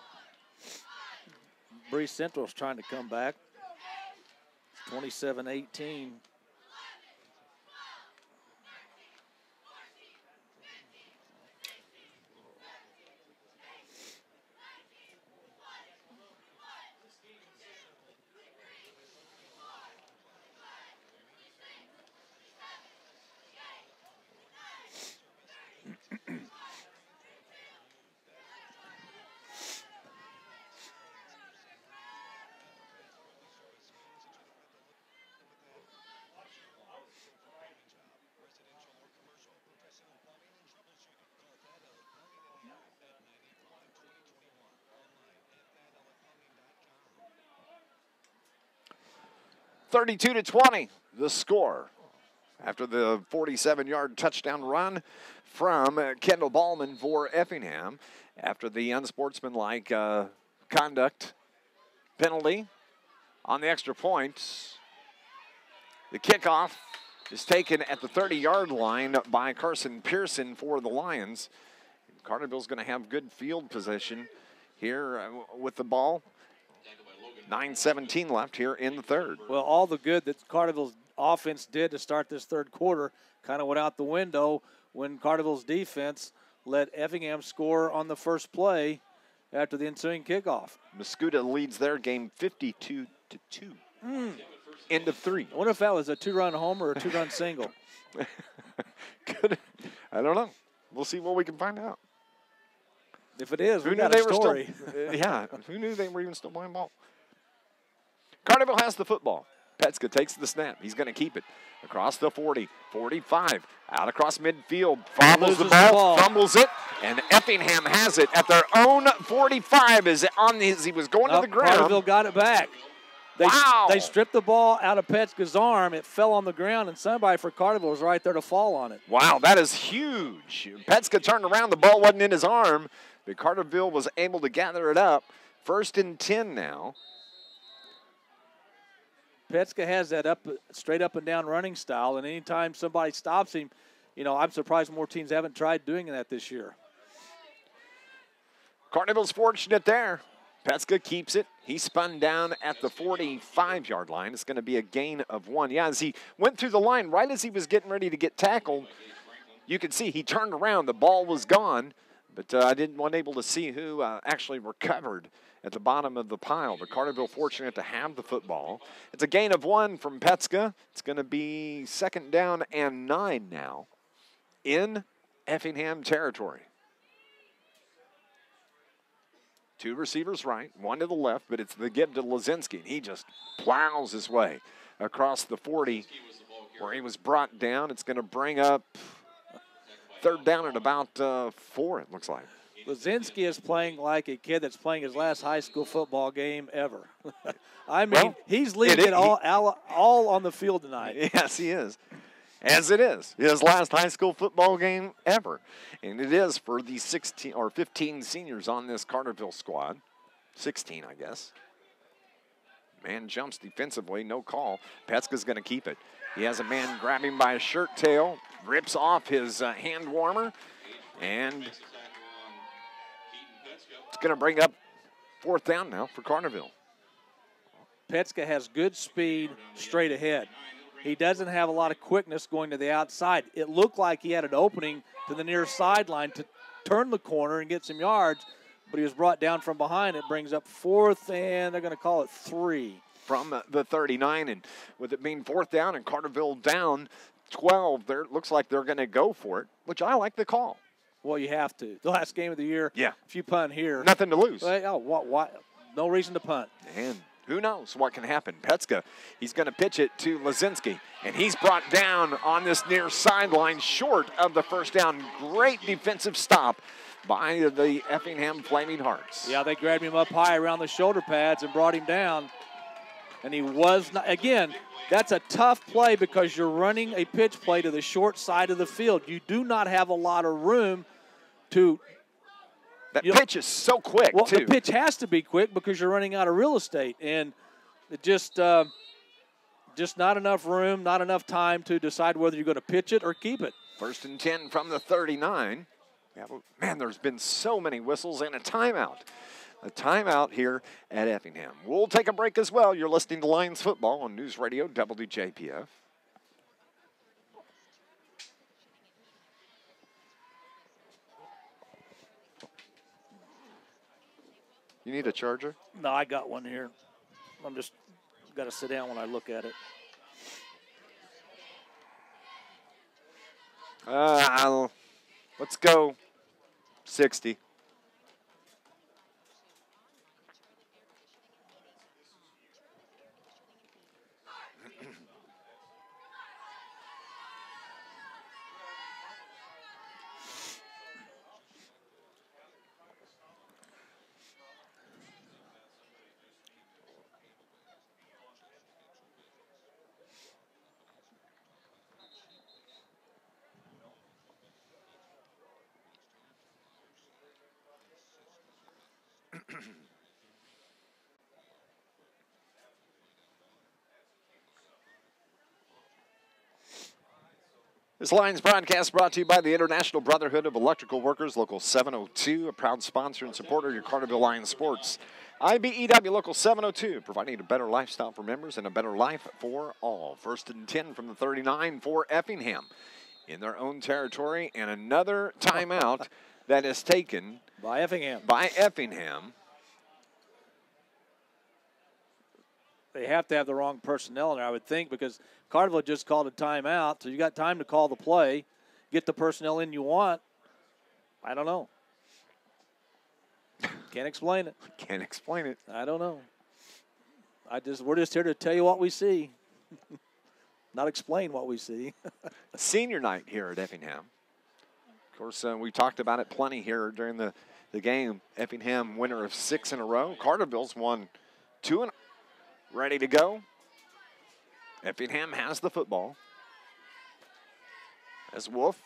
Breeze Central's trying to come back. 27-18. (32-20) the score after the 47-yard touchdown run from Kendall Ballman for Effingham after the unsportsmanlike conduct penalty on the extra point. The kickoff is taken at the 30-yard line by Carson Pearson for the Lions. Carterville's going to have good field position here with the ball. 9:17 left here in the third. Well, all the good that Carterville's offense did to start this third quarter kind of went out the window when Carterville's defense let Effingham score on the first play after the ensuing kickoff. Mascuda leads their game 52-2. End of three. I wonder if that was a two-run homer or a two-run single. Good. I don't know. We'll see what we can find out. If it is, who we knew got they a story. were still? Yeah. Who knew they were even still playing ball? Carterville has the football. Petska takes the snap. He's going to keep it across the 40, 45, out across midfield. Fumbles the ball, fumbles it, and Effingham has it at their own 45 as he was going to the ground. Carterville got it back. They stripped the ball out of Petska's arm. It fell on the ground, and somebody for Carterville was right there to fall on it. Wow, that is huge. Petska turned around. The ball wasn't in his arm, but Carterville was able to gather it up. 1st and 10 now. Petska has that straight up and down running style, and anytime somebody stops him, I'm surprised more teams haven't tried doing that this year. Carterville's fortunate there. Petska keeps it. He spun down at the 45-yard line. It's going to be a gain of 1. Yeah, as he went through the line, right as he was getting ready to get tackled, you could see he turned around. The ball was gone, but I wasn't able to see who actually recovered at the bottom of the pile. But Carterville fortunate to have the football. It's a gain of 1 from Petska. It's going to be 2nd down and 9 now in Effingham territory. 2 receivers right, 1 to the left, but it's the give to Lazinski. And he just plows his way across the 40 where he was brought down. It's going to bring up 3rd down at about 4, it looks like. Lazinski is playing like a kid that's playing his last high school football game ever. I mean, he's leaving it all on the field tonight. Yes, he is. As it is. His last high school football game ever. And it is for the 16 or 15 seniors on this Carterville squad. 16, I guess. Man jumps defensively, no call. Petska's going to keep it. He has a man grab him by his shirt tail, rips off his hand warmer, and it's going to bring up 4th down now for Carterville. Petska has good speed straight ahead. He doesn't have a lot of quickness going to the outside. It looked like he had an opening to the near sideline to turn the corner and get some yards, but he was brought down from behind. It brings up 4th, and they're going to call it 3. From the 39, and with it being 4th down and Carterville down 12, it looks like they're going to go for it, which I like the call. Well, you have to. The last game of the year, if you punt here. Nothing to lose. No reason to punt. And who knows what can happen. Petska, he's going to pitch it to Lazinski, and he's brought down on this near sideline short of the 1st down. Great defensive stop by the Effingham Flaming Hearts. Yeah, they grabbed him up high around the shoulder pads and brought him down. And he was not, again, that's a tough play because you're running a pitch play to the short side of the field. You do not have a lot of room to. That pitch is so quick, well, too. The pitch has to be quick because you're running out of real estate. And it just not enough room, not enough time to decide whether you're going to pitch it or keep it. 1st and 10 from the 39. Yeah, man, there's been so many whistles and a timeout. A timeout here at Effingham. We'll take a break as well. You're listening to Lions football on News Radio WJPF. You need a charger? No, I got one here. I'm just got to sit down when I look at it. Let's go 60. This Lions broadcast brought to you by the International Brotherhood of Electrical Workers, Local 702, a proud sponsor and supporter of your Carterville Lions sports. IBEW Local 702, providing a better lifestyle for members and a better life for all. 1st and 10 from the 39 for Effingham in their own territory, and another timeout that is taken by Effingham. They have to have the wrong personnel in there, I would think, because Carterville just called a timeout, so you got time to call the play, get the personnel in you want. I don't know. Can't explain it. Can't explain it. I don't know. We're just here to tell you what we see, not explain what we see. Senior night here at Effingham. Of course, we talked about it plenty here during the game. Effingham winner of 6 in a row. Carterville's won 2 and ready to go. Effingham has the football. As Wolf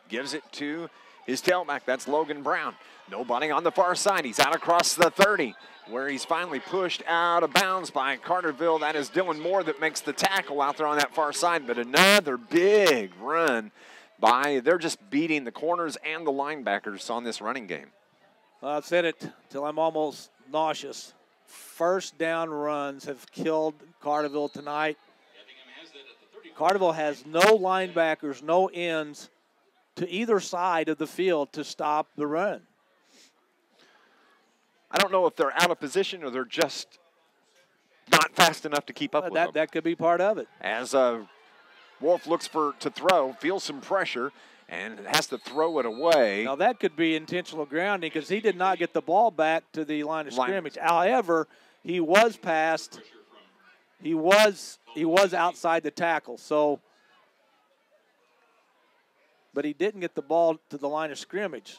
gives it to his tailback. That's Logan Brown. Nobody on the far side. He's out across the 30, where he's finally pushed out of bounds by Carterville. That is Dylan Moore that makes the tackle out there on that far side. But another big run by, they're just beating the corners and the linebackers on this running game. I've said it till I'm almost nauseous. First down runs have killed Carterville tonight. Carterville has no linebackers, no ends to either side of the field to stop the run. I don't know if they're out of position or they're just not fast enough to keep up with them. That could be part of it. As Wolf looks to throw, feels some pressure, and has to throw it away. Now, that could be intentional grounding because he did not get the ball back to the line of scrimmage. However, he was past. He was outside the tackle. So, but he didn't get the ball to the line of scrimmage.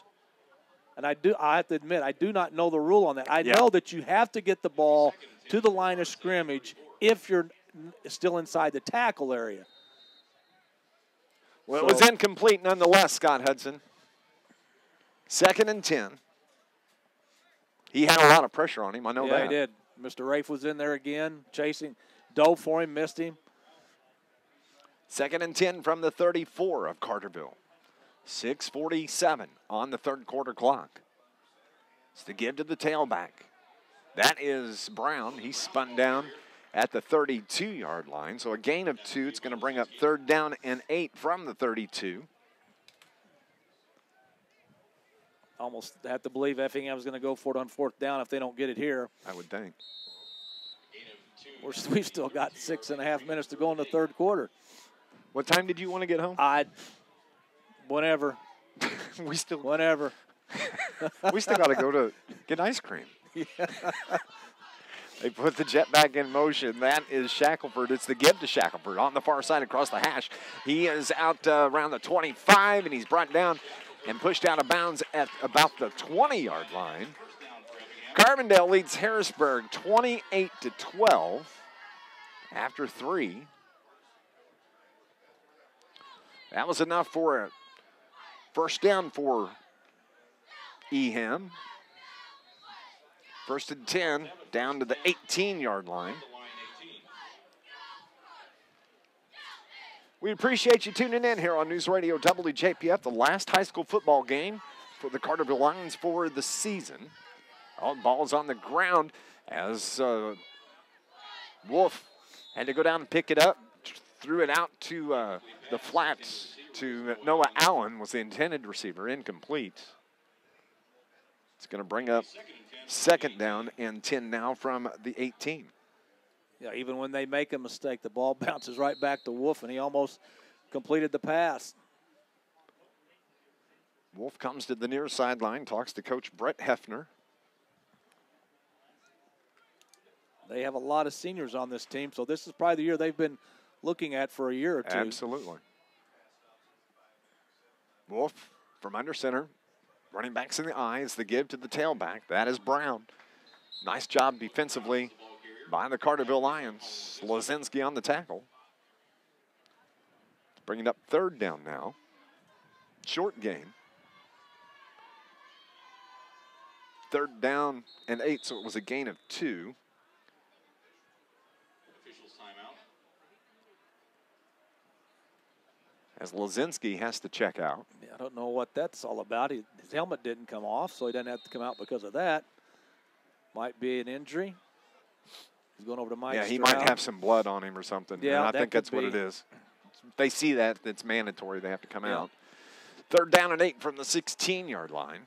And I have to admit, I do not know the rule on that. I know that you have to get the ball to the line of scrimmage if you're still inside the tackle area. Well, it was incomplete nonetheless, Scott Hudson. 2nd and 10. He had a lot of pressure on him, I know that. Yeah, he did. Mr. Rafe was in there again, chasing, dove for him, missed him. 2nd and 10 from the 34 of Carterville. 6:47 on the third quarter clock. It's the give to the tailback. That is Brown. He spun down at the 32-yard line. So a gain of 2. It's going to bring up 3rd down and 8 from the 32. Almost have to believe Effingham's going to go for it on 4th down if they don't get it here. I would think. We've still got 6.5 minutes to go in the third quarter. What time did you want to get home? Whenever. Whenever. We still got to go to get ice cream. Yeah. They put the jet back in motion. That is Shackelford. It's the give to Shackelford on the far side across the hash. He is out around the 25, and he's brought down and pushed out of bounds at about the 20-yard line. Carbondale leads Harrisburg 28-12 after 3. That was enough for a first down for Effingham. 1st and 10, down to the 18-yard line. We appreciate you tuning in here on News Radio WJPF, the last high school football game for the Carterville Lions for the season. All balls on the ground as Wolf had to go down and pick it up, threw it out to the flats to Noah Allen, was the intended receiver, incomplete. It's going to bring up 2nd down and 10 now from the 18. Yeah, even when they make a mistake, the ball bounces right back to Wolf, and he almost completed the pass. Wolf comes to the near sideline, talks to Coach Brett Hefner. They have a lot of seniors on this team, so this is probably the year they've been looking at for a year or two. Absolutely. Wolf from under center. Running backs in the eyes, the give to the tailback. That is Brown. Nice job defensively by the Carterville Lions. Lozinski on the tackle. Bringing up 3rd down now. Short gain. 3rd down and 8, so it was a gain of 2. As Lozinski has to check out. Yeah, I don't know what that's all about. His helmet didn't come off, so he doesn't have to come out because of that. Might be an injury. He's going over to Mike. Yeah, he Stroud. might have some blood on him or something. Yeah, and I think that's what it is. If they see that, it's mandatory. They have to come out. 3rd down and 8 from the 16-yard line.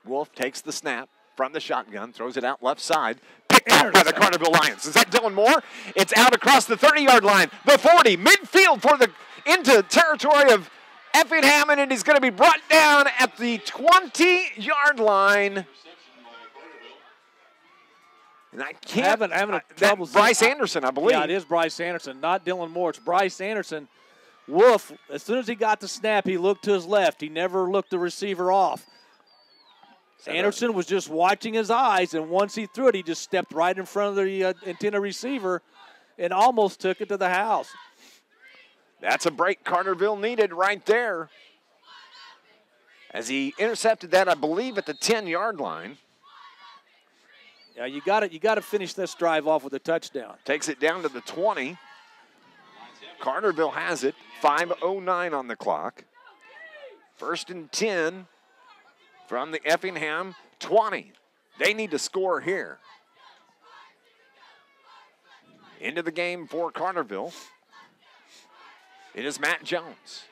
Wolf takes the snap from the shotgun, throws it out left side. Picked off by the Carterville Lions. Is that Dylan Moore? It's out across the 30-yard line. The 40, midfield for the into territory of Effingham, and it is going to be brought down at the 20-yard line. And I can't. Having trouble. Bryce Anderson, I believe. Yeah, it is Bryce Anderson, not Dylan Moore. It's Bryce Anderson. Wolf, as soon as he got the snap, he looked to his left. He never looked the receiver off. Anderson was just watching his eyes, and once he threw it, he just stepped right in front of the intended receiver and almost took it to the house. That's a break Carterville needed right there. As he intercepted that, I believe, at the 10-yard line. Yeah, you got to finish this drive off with a touchdown. Takes it down to the 20. Carterville has it. 5:09 on the clock. 1st and 10 from the Effingham 20. They need to score here. Into the game for Carterville. It is Matt Jones.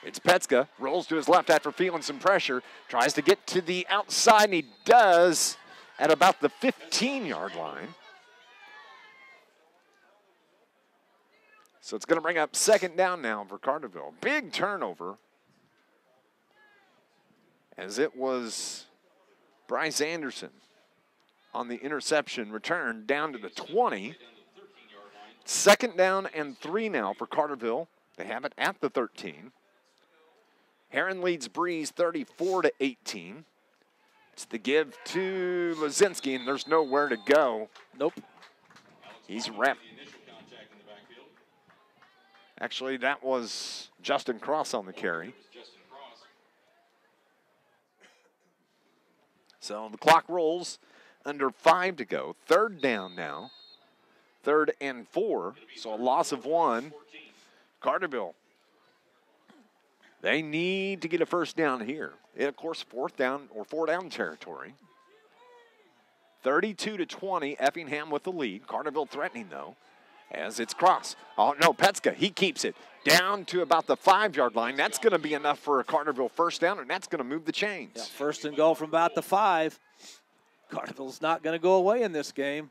It's Petska. Rolls to his left after feeling some pressure. Tries to get to the outside, and he does at about the 15-yard line. So it's going to bring up 2nd down now for Carterville. Big turnover, as it was Bryce Anderson on the interception return down to the 20. 2nd down and 3 now for Carterville. They have it at the 13. Heron leads Breeze 34-18. It's the give to Lozinski, and there's nowhere to go. Nope. He's wrapped. Actually, that was Justin Cross on the carry. So the clock rolls, under 5 to go. 3rd down now. 3rd and 4, so a loss of 1. Carterville, they need to get a first down here. And of course, 4th down or 4-down territory. 32-20, Effingham with the lead. Carterville threatening, though, as it's Cross. Oh, no, Petska, he keeps it down to about the 5-yard line. That's going to be enough for a Carterville first down, and that's going to move the chains. Yeah, 1st and goal from about the 5. Carterville's not going to go away in this game.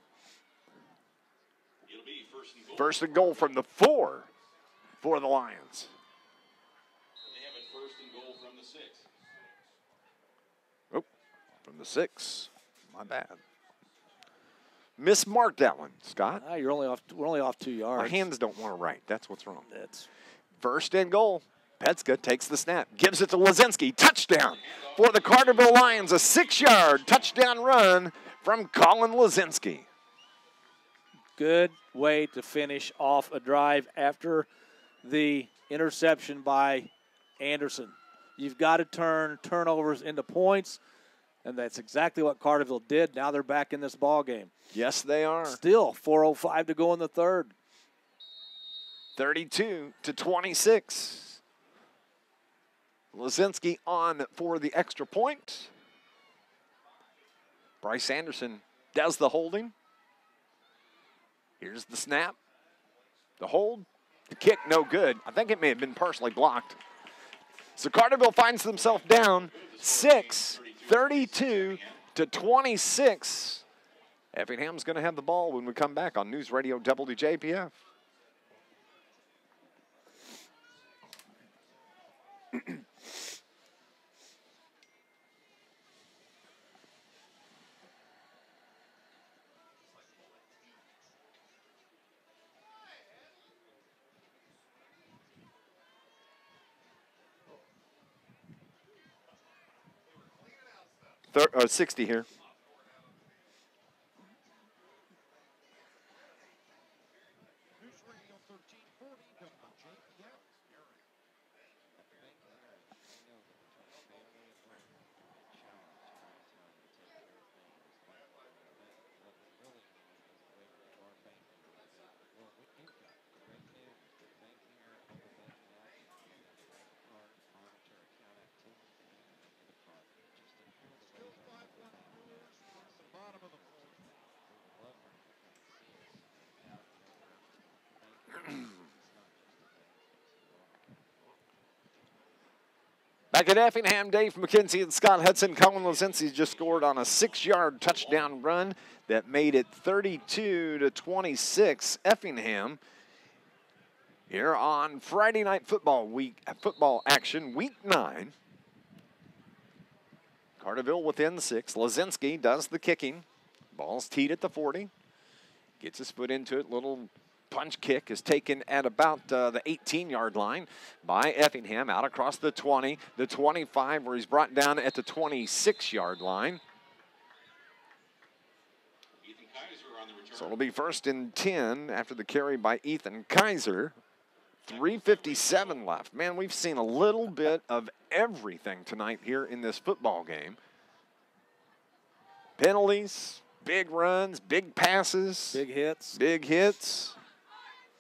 1st and goal from the 4 for the Lions. They have it 1st and goal from the 6. Oh, from the 6. My bad. Mismarked that one, Scott. We're only off 2 yards. My hands don't want to write. That's what's wrong. That's 1st and goal Petska takes the snap, gives it to Lazinski. Touchdown for the Carterville Lions. A 6-yard touchdown run from Colin Lazinski. Good way to finish off a drive after the interception by Anderson. You've got to turn turnovers into points, and that's exactly what Carterville did. Now they're back in this ball game. Yes, they are. Still 4:05 to go in the third. 32-26. Lazinski on for the extra point. Bryce Anderson does the holding. Here's the snap. The hold. The kick, no good. I think it may have been partially blocked. So Carterville finds themselves down 6, 32-26. Effingham's going to have the ball when we come back on News Radio WJPF. 60 here. Back at Effingham, Dave McKenzie and Scott Hudson. Colin Lazinski just scored on a 6-yard touchdown run that made it 32-26. Effingham here on Friday night football action, week 9. Carterville within 6. Lazinski does the kicking. Ball's teed at the 40. Gets his foot into it. Little punch kick is taken at about the 18-yard line by Effingham, out across the 20, the 25, where he's brought down at the 26-yard line. So it'll be 1st and 10 after the carry by Ethan Kaiser. 3:57 left. Man, we've seen a little bit of everything tonight here in this football game. Penalties, big runs, big passes. Big hits. Big hits.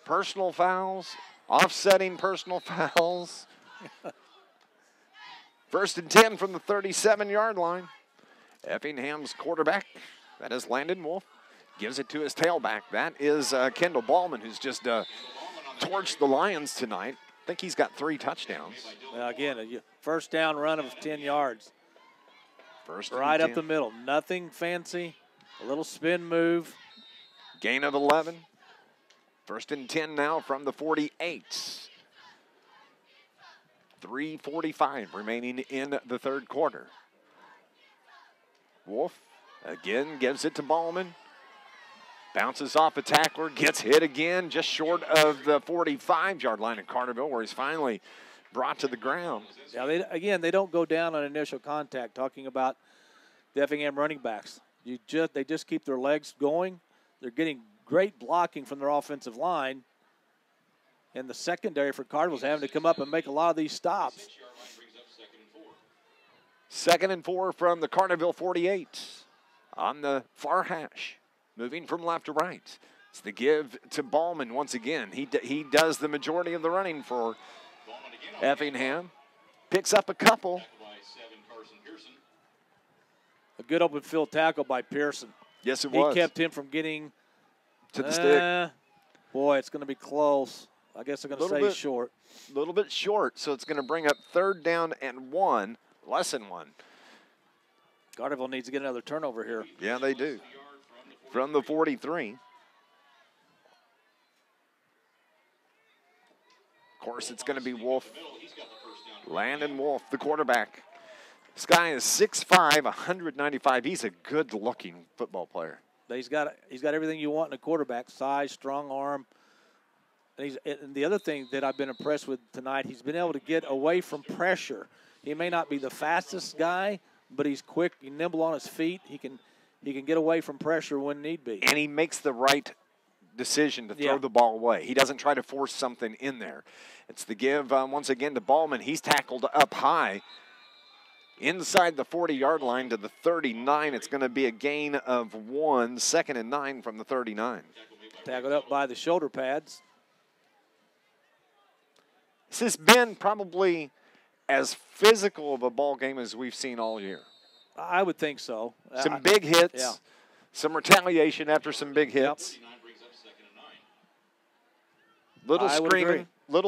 Personal fouls, offsetting personal fouls. 1st and 10 from the 37-yard line. Effingham's quarterback, that is Landon Wolf, gives it to his tailback. That is Kendall Ballman, who's just torched the Lions tonight. I think he's got 3 touchdowns. Again, a first down run of 10 yards. First right and 10. up the middle. Nothing fancy. A little spin move. Gain of 11. 1st and 10 now from the 48. 3:45 remaining in the third quarter. Wolf again gives it to Ballman. Bounces off a tackler, gets hit again, just short of the 45-yard line in Carterville, where he's finally brought to the ground. Yeah, they don't go down on initial contact. Talking about the Effingham running backs, they just keep their legs going. They're getting great blocking from their offensive line, and the secondary for Carterville's having to come up and make a lot of these stops. 2nd and 4 from the Carterville 48 on the far hash. Moving from left to right. It's the give to Ballman once again. He does the majority of the running for Effingham. Picks up a couple. A good open field tackle by Pearson. Yes, it was. He kept him from getting to the stick. Boy, it's going to be close. I guess they're going to say short. A little bit short, so it's going to bring up 3rd down and 1, less than 1. Carterville needs to get another turnover here. Yeah, they do. From the 43. Of course, it's going to be Wolf. Landon Wolf, the quarterback. This guy is 6'5", 195. He's a good-looking football player. He's got everything you want in a quarterback: size, strong arm, And the other thing that I've been impressed with tonight, he's been able to get away from pressure. He may not be the fastest guy, but he's quick, he's nimble on his feet. He can get away from pressure when need be. And he makes the right decision to throw the ball away. He doesn't try to force something in there. It's the give once again to Ballman. He's tackled up high inside the 40-yard line to the 39. It's going to be a gain of 1, 2nd and 9 from the 39. Tackled up by the shoulder pads. This has been probably as physical of a ball game as we've seen all year. I would think so. Some big hits, some retaliation after some big hits. Little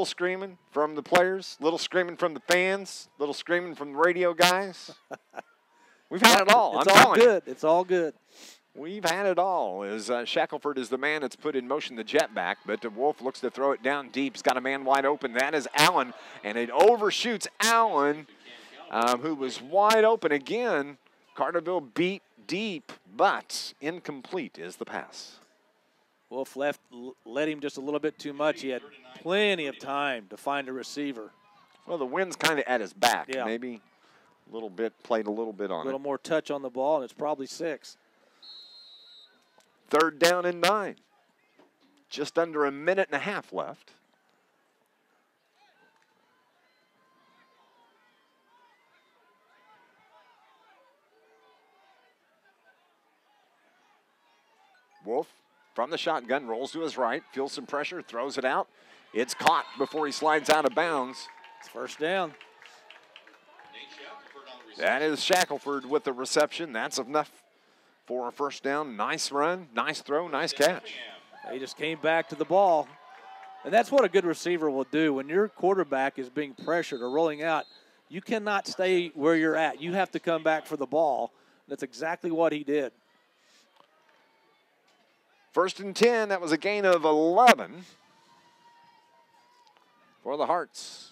screaming from the players, little screaming from the fans, little screaming from the radio guys. We've had it all. It's all good. It's all good. We've had it all. As Shackelford is the man that's put in motion the jet back, but Wolf looks to throw it down deep. He's got a man wide open. That is Allen, and it overshoots Allen, who was wide open again. Carterville beat deep, but incomplete is the pass. Wolf led him just a little bit too much. He had plenty of time to find a receiver. Well, the wind's kind of at his back. Yeah. Maybe a little bit, played a little bit on it. A little more touch on the ball, and it's probably 6. 3rd down and 9. Just under a minute and a half left. Wolf from the shotgun, rolls to his right, feels some pressure, throws it out. It's caught before he slides out of bounds. It's 1st down. That is Shackelford with the reception. That's enough for a 1st down. Nice run, nice throw, nice catch. He just came back to the ball. And that's what a good receiver will do. When your quarterback is being pressured or rolling out, you cannot stay where you're at. You have to come back for the ball. That's exactly what he did. 1st and 10, that was a gain of 11 for the Hearts.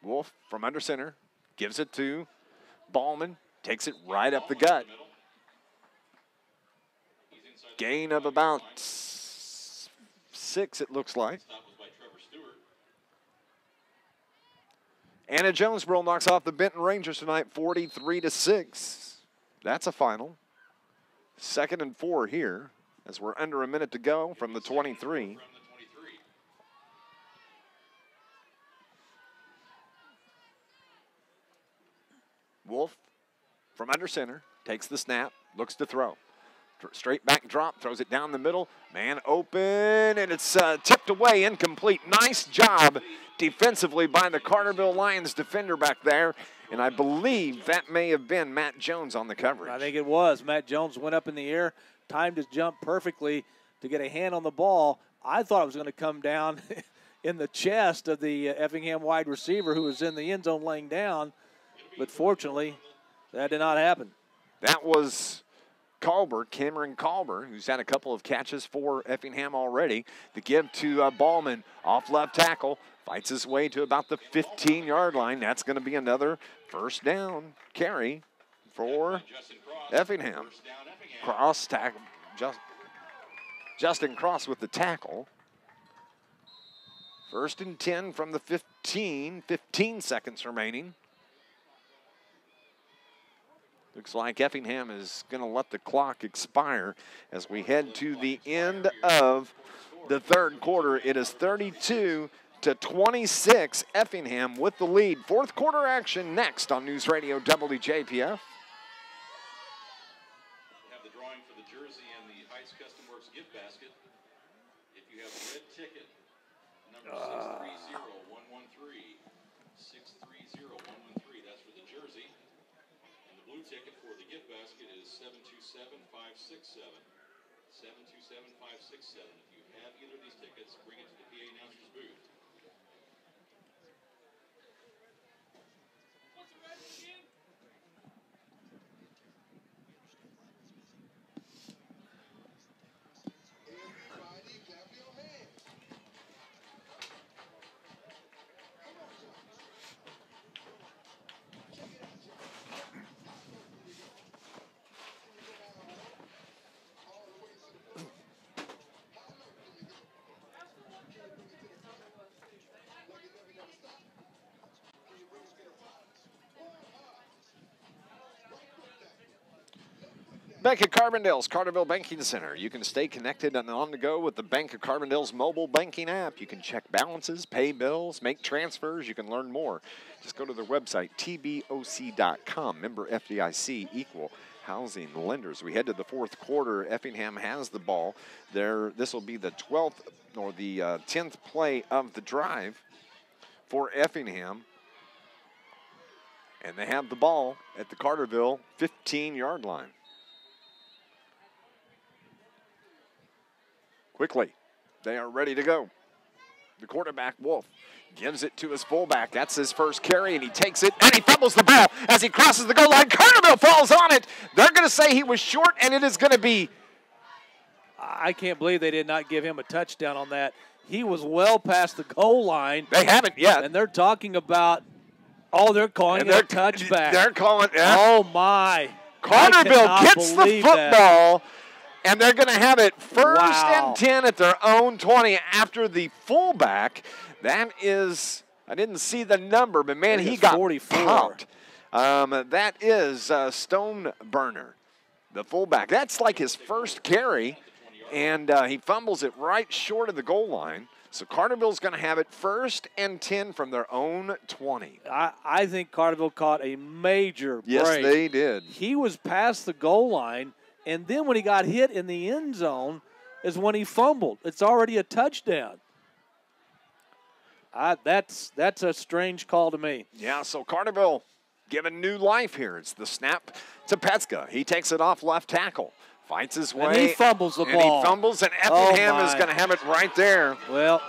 Wolf from under center gives it to Ballman, takes it right up the gut. Gain of about 6, it looks like. Anna Jonesboro knocks off the Benton Rangers tonight, 43-6. That's a final. 2nd and 4 here, as we're under a minute to go from the 23. Wolf from under center takes the snap, looks to throw. Straight back drop, throws it down the middle. Man open, and it's tipped away, incomplete. Nice job defensively by the Carterville Lions defender back there. And I believe that may have been Matt Jones on the coverage. I think it was. Matt Jones went up in the air, timed his jump perfectly to get a hand on the ball. I thought it was going to come down in the chest of the Effingham wide receiver who was in the end zone laying down. But fortunately, that did not happen. That was Cameron Culber, who's had a couple of catches for Effingham already. The give to Ballman off left tackle. Fights his way to about the 15-yard line. That's going to be another 1st down carry for Effingham. Cross tackle. Justin Cross with the tackle. 1st and 10 from the 15. 15 seconds remaining. Looks like Effingham is going to let the clock expire as we head to the end of the 3rd quarter. It is 32-26. Effingham with the lead. 4th quarter action next on News Radio WJPF. We have the drawing for the jersey and the Heights Custom Works gift basket. If you have a red ticket, number 630113, 630113, that's for the jersey. Blue ticket for the gift basket is 727567. 727567. If you have either of these tickets, bring it to the PA announcer's booth. Everybody clap your hands. Bank of Carbondale's Carterville Banking Center. You can stay connected and on the go with the Bank of Carbondale's mobile banking app. You can check balances, pay bills, make transfers. You can learn more. Just go to their website, tboc.com. Member FDIC, equal housing lenders. We head to the fourth quarter. Effingham has the ball. This will be the 12th or the 10th play of the drive for Effingham. And they have the ball at the Carterville 15-yard line. Quickly, they are ready to go. The quarterback, Wolf, gives it to his fullback. That's his first carry, and he takes it, and he fumbles the ball as he crosses the goal line. Carterville falls on it. They're going to say he was short, and it is going to be. I can't believe they did not give him a touchdown on that. He was well past the goal line. They haven't yet. And they're talking about, they're calling it a touchback. They're calling it. Oh, my. Carterville gets the football. That. And they're going to have it first Wow. and 10 at their own 20 after the fullback. That is, I didn't see the number, but man, he got 44. popped. That is Stoneburner, the fullback. That's like his first carry, and he fumbles it right short of the goal line. So Carterville's going to have it first and 10 from their own 20. I think Carterville caught a major break. Yes, they did. He was past the goal line. And then when he got hit in the end zone is when he fumbled. It's already a touchdown. That's a strange call to me. Yeah, so Carterville given new life here. It's the snap to Petska. He takes it off left tackle. Fights his way. And he fumbles the ball. And he fumbles, and Effingham is going to have it right there. Well,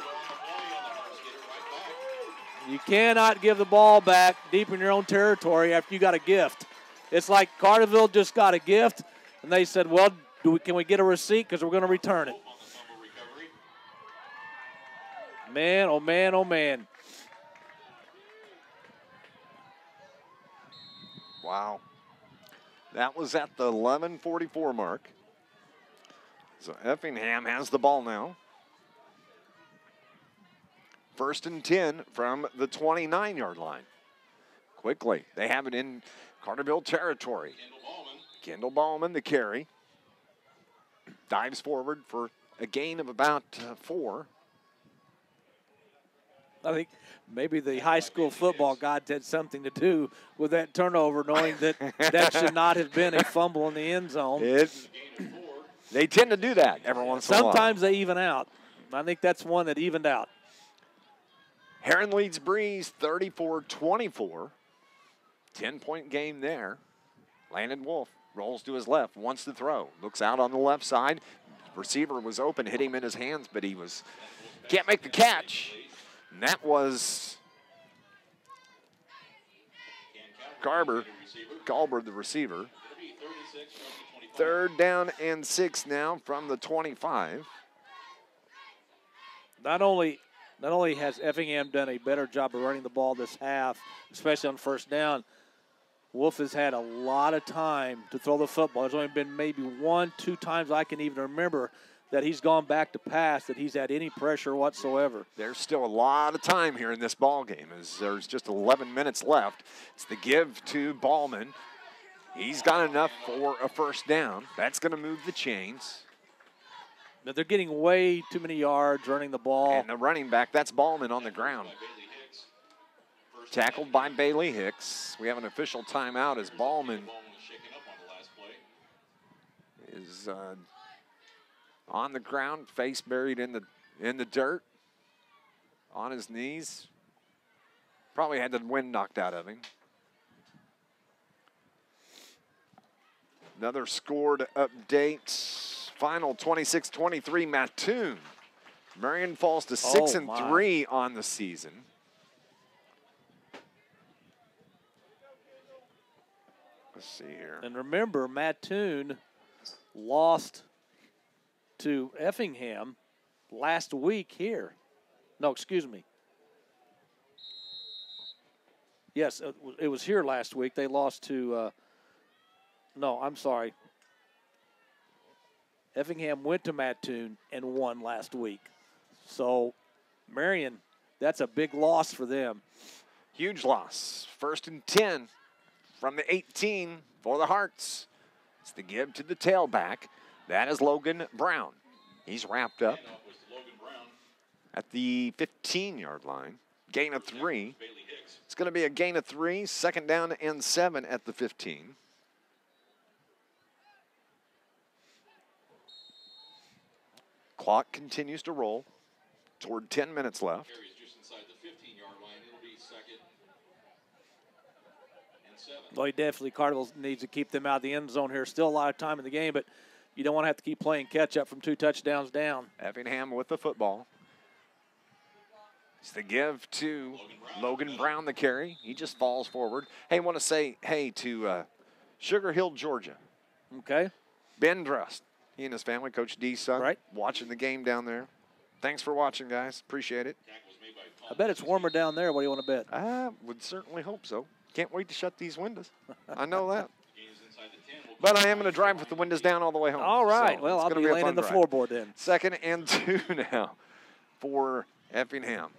you cannot give the ball back deep in your own territory after you got a gift. It's like Carterville just got a gift. And they said, well, can we get a receipt because we're going to return it. Man, oh, man, oh, man. Wow. That was at the 11:44 mark. So Effingham has the ball now. First and 10 from the 29-yard line. Quickly, they have it in Carterville territory. Kendall Ballman, the carry. Dives forward for a gain of about 4. I think maybe the high school football god had something to do with that turnover, knowing that that should not have been a fumble in the end zone. They tend to do that every once in a while. Sometimes they even out. I think that's one that evened out. Heron leads Breeze 34-24. 10-point game there. Landon Wolf rolls to his left, wants to throw. Looks out on the left side. Receiver was open, hit him in his hands, but he can't make the catch. And that was Galber, the receiver. 3rd down and 6 now from the 25. Not only has Effingham done a better job of running the ball this half, especially on first down, Wolf has had a lot of time to throw the football. There's only been maybe 1-2 times I can even remember that he's gone back to pass, that he's had any pressure whatsoever. There's still a lot of time here in this ball game as there's just 11 minutes left. It's the give to Ballman. He's got enough for a first down. That's going to move the chains. But they're getting way too many yards running the ball. And the running back, that's Ballman on the ground. Tackled by Bailey Hicks. We have an official timeout as Ballman is on the ground, face buried in the dirt, on his knees. Probably had the wind knocked out of him. Another scored update. Final 26-23 Mattoon. Marion falls to 6-3 on the season. Let's see here. And remember, Mattoon lost to Effingham last week here. No, excuse me. Yes, it was here last week. They lost to, no, I'm sorry. Effingham went to Mattoon and won last week. So, Marion, that's a big loss for them. Huge loss. 1st and 10 from the 18 for the Hearts. It's the give to the tailback. That is Logan Brown. He's wrapped up Handoff was to Logan Brown. at the 15-yard line. Gain of 3. Bailey Hicks. It's going to be a gain of 3, 2nd down and 7 at the 15. Clock continues to roll toward 10 minutes left. Carries just inside the 15-yard line. It'll be 2nd and 7. Well, he definitely, Carterville needs to keep them out of the end zone here. Still a lot of time in the game, but you don't want to have to keep playing catch-up from 2 touchdowns down. Effingham with the football. It's the give to Logan Brown, the carry. He just falls forward. Hey, want to say hey to Sugar Hill, Georgia. Okay. Ben Drust. He and his family, Coach D's son, Right. watching the game down there. Thanks for watching, guys. Appreciate it. Tackles made by Paul. I bet it's warmer down there. What do you want to bet? I would certainly hope so. Can't wait to shut these windows. I know that. Gains inside the 10. Will But I am going to drive with the windows down all the way home. All right. So well, it's I'll gonna be a laying fun in the drive. floorboard then. 2nd and 2 now for Effingham.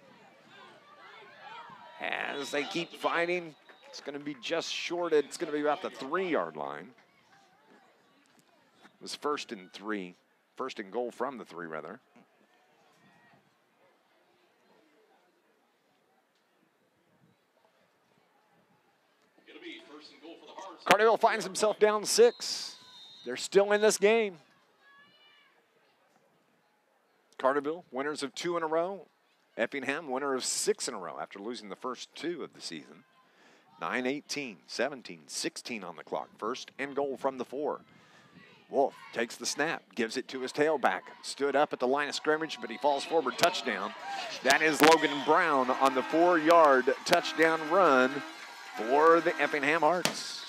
As they keep fighting, it's going to be just short. It's going to be about the 3-yard line. It was 1st and 3. 1st and goal from the 3, rather. It'll be 1st and goal for the Hearts. Carterville finds himself down 6. They're still in this game. Carterville, winners of 2 in a row. Effingham, winner of 6 in a row after losing the first 2 of the season. 9-18, 17, 16 on the clock. 1st and goal from the 4. Wolf takes the snap, gives it to his tailback. Stood up at the line of scrimmage, but he falls forward. Touchdown. That is Logan Brown on the 4-yard touchdown run for the Effingham Hearts.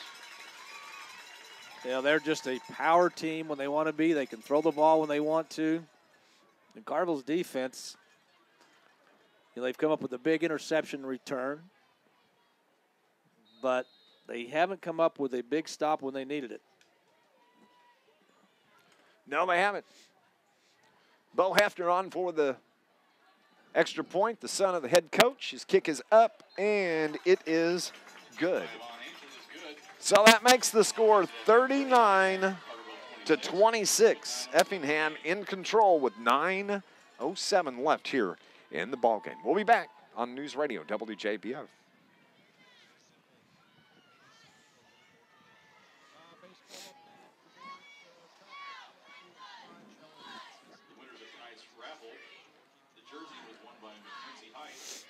Yeah, they're just a power team when they want to be. They can throw the ball when they want to. And Carterville's defense, they've come up with a big interception return, but they haven't come up with a big stop when they needed it. No, they haven't. Bo Hefner on for the extra point, the son of the head coach. His kick is up, and it is good. So that makes the score 39-26. Effingham in control with 9:07 left here in the ballgame. We'll be back on News Radio WJPF. The winners of tonight's raffle, the jersey was won by McKenzie Heights,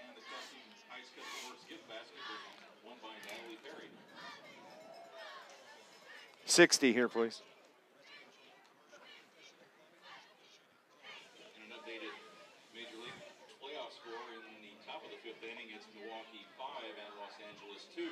and the custom Heights Custom Works gift basket was won by Natalie Perry. 60 here, please. In an updated Major League playoff score in the top of the 5th inning, it's Milwaukee 5 and Los Angeles 2.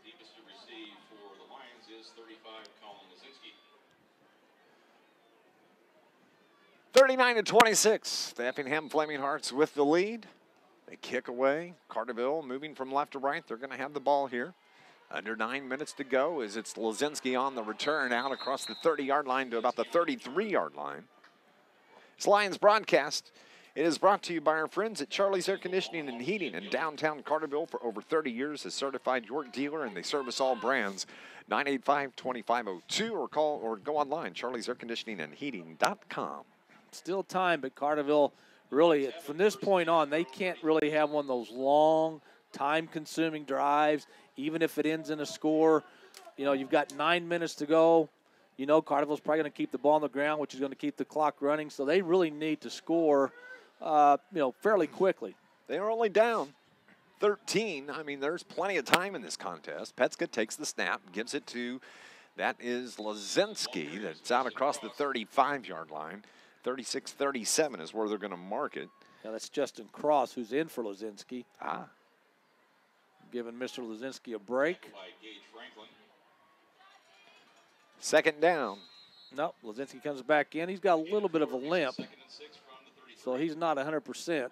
Deepest to receive for the Lions is 35, Colin Lazinski. 39-26. The Effingham Flaming Hearts with the lead. They kick away. Carterville moving from left to right. They're going to have the ball here. Under 9 minutes to go as it's Lazinski on the return out across the 30-yard line to about the 33-yard line. It's Lions broadcast. It is brought to you by our friends at Charlie's Air Conditioning and Heating in downtown Carterville for over 30 years. A certified York dealer, and they service all brands. 985-2502 or call or go online, charliesairconditioningandheating.com. Still time, but Carterville really, from this point on, they can't really have one of those long, time-consuming drives, even if it ends in a score. You've got 9 minutes to go. Carterville's probably going to keep the ball on the ground, which is going to keep the clock running. So they really need to score, fairly quickly. They are only down 13. I mean, there's plenty of time in this contest. Petska takes the snap, gives it to, that is Lazinski. That's out across the 35-yard line. 36-37 is where they're going to mark it. Now that's Justin Cross, who's in for Lazinski. Ah. Giving Mr. Lazinski a break. By Gage Franklin. 2nd down. No, Lazinski comes back in. He's got a little bit of a limp. 2nd and 6 from the So he's not 100%.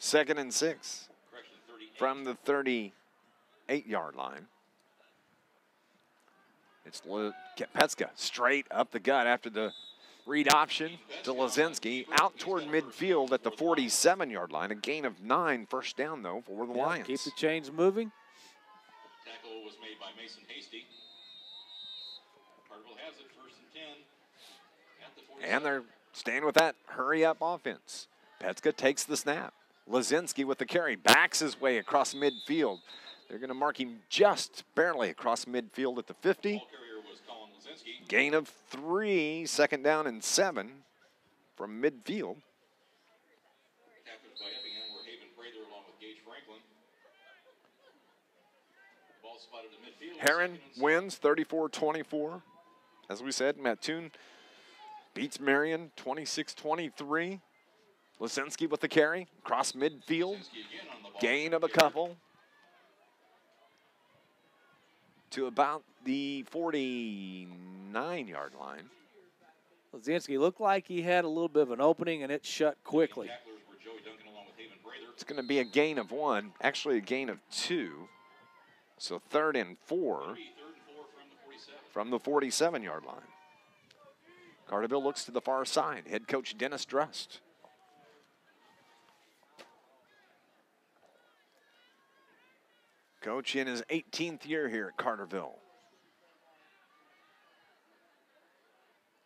2nd and 6 Correction, 38. from the 38-yard line. It's Petska straight up the gut after the read option to Lazinski. Out toward midfield at the 47-yard line. A gain of 9, first down, though, for the Lions. Keep the chains moving. Tackle was made by Mason Hasty. Carterville has it, 1st and 10. At the 47. And they're staying with that hurry-up offense. Petska takes the snap. Lazinski with the carry. Backs his way across midfield. They're going to mark him just barely across midfield at the 50. Ball carrier was Colin Lazinski. Gain of 3, 2nd down and 7 from midfield. Tackles by Effingham were Haven Prather along with Gage Franklin. Ball spotted in midfield. Heron wins 34-24. As we said, Mattoon beats Marion 26-23. Lazinski with the carry, across midfield. Lazinski again on the ball. Gain of a couple to about the 49-yard line. Lazinski looked like he had a little bit of an opening, and it shut quickly. Tacklers were Joey Duncan along with Haven Prather. It's going to be a gain of 1, actually a gain of 2. So 3rd and 4 3rd and 4 from the 47. from the 47-yard line. Carterville looks to the far side. Head coach Dennis Drust. Coach in his 18th year here at Carterville.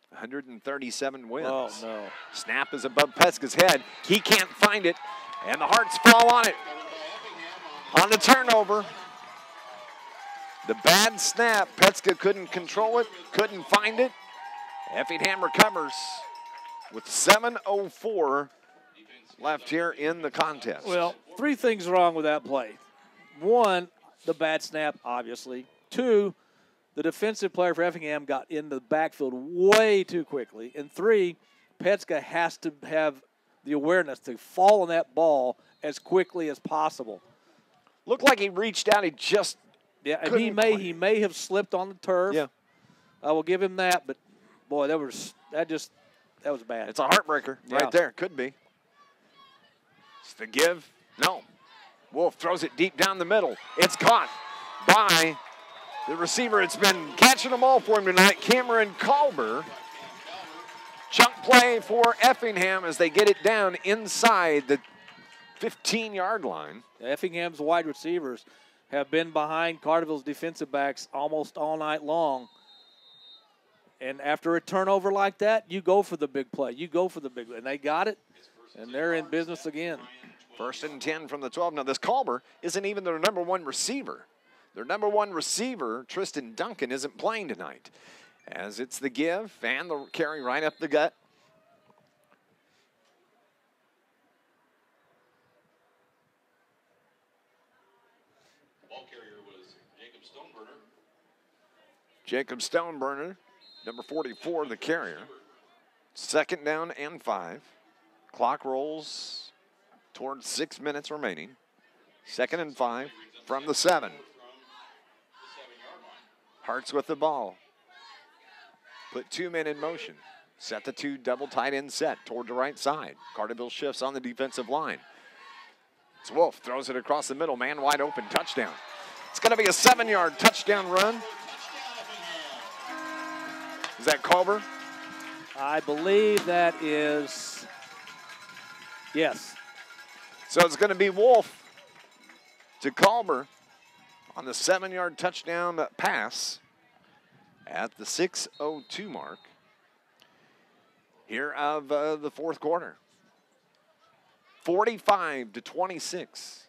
137 wins. Oh, no. Snap is above Petska's head. He can't find it, and the Hearts fall on it. On the turnover. The bad snap. Petska couldn't control it, couldn't find it. Effingham recovers with 7:04 left here in the contest. Well, 3 things wrong with that play. 1, the bad snap, obviously. 2, the defensive player for Effingham got into the backfield way too quickly. And 3, Petska has to have the awareness to fall on that ball as quickly as possible. Looked like he reached out. He just And couldn't he may have slipped on the turf. Yeah. I will give him that, but boy, that was bad. It's a heartbreaker Yeah. right there. Could be. It's the give. No. Wolf throws it deep down the middle. It's caught by the receiver. It's been catching them all for him tonight, Cameron Culber. Chunk play for Effingham as they get it down inside the 15-yard line. Effingham's wide receivers have been behind Carterville's defensive backs almost all night long. And after a turnover like that, you go for the big play. You go for the big play. And they got it, and they're in business again. 1st and 10 from the 12. Now, this Culber isn't even their number 1 receiver. Their number 1 receiver, Tristan Duncan, isn't playing tonight. As it's the give and the carry right up the gut. Ball carrier was Jacob Stoneburner. Jacob Stoneburner, number 44, the carrier. 2nd down and 5. Clock rolls towards 6 minutes remaining. 2nd and 5 from the 7. From the 7-yard line. Hearts with the ball. Put 2 men in motion. Set the 2 double tight end set toward the right side. Carterville shifts on the defensive line. It's Wolf, throws it across the middle. Man wide open, touchdown. It's going to be a 7-yard touchdown run. Is that Culber? I believe that is, yes. So it's going to be Wolf to Culber on the 7-yard touchdown pass at the 6:02 mark here of the 4th quarter. 45-26.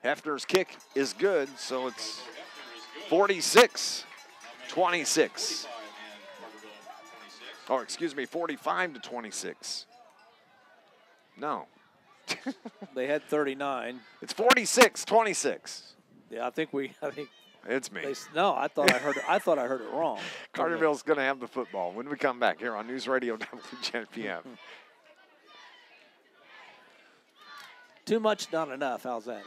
Hefner's kick is good, so it's 46-26. Oh, excuse me, 45-26. No. They had 39. It's 46-26. Yeah, I think It's me. no, I thought I heard it wrong. Carterville's going to have the football when we come back here on NewsRadio WJPF. Too much, not enough. How's that?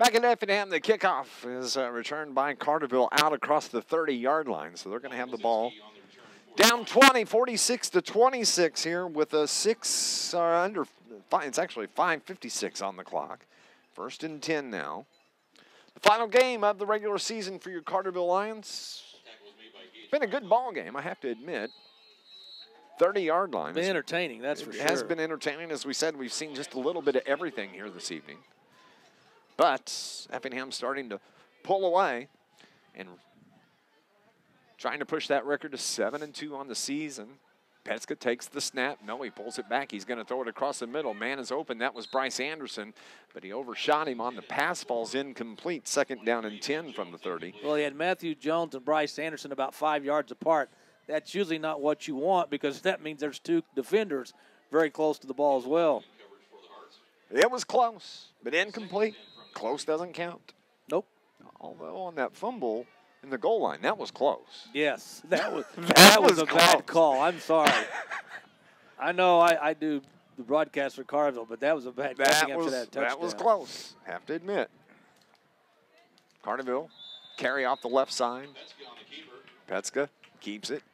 Back in Effingham, the kickoff is returned by Carterville out across the 30-yard line. So they're going to have the ball down 20, 46-26 here with a it's actually 5:56 on the clock. 1st and 10 now. The final game of the regular season for your Carterville Lions. Been a good ball game, I have to admit. 30-yard line. Been entertaining, that's for sure. It has been entertaining. As we said, we've seen just a little bit of everything here this evening. But Effingham starting to pull away and trying to push that record to 7-2 on the season. Petska takes the snap. No, he pulls it back. He's going to throw it across the middle. Man is open. That was Bryce Anderson, but he overshot him on the pass. Falls incomplete. 2nd down and 10 from the 30. Well, he had Matthew Jones and Bryce Anderson about 5 yards apart. That's usually not what you want because that means there's 2 defenders very close to the ball as well. It was close, but incomplete. Close doesn't count. Nope. Although on that fumble in the goal line, that was close. Yes, that was that was a close. bad call. I'm sorry. I know I do the broadcast for Carterville, but that was a bad call. That was close, have to admit. Carterville carry off the left side. Petska keeps it.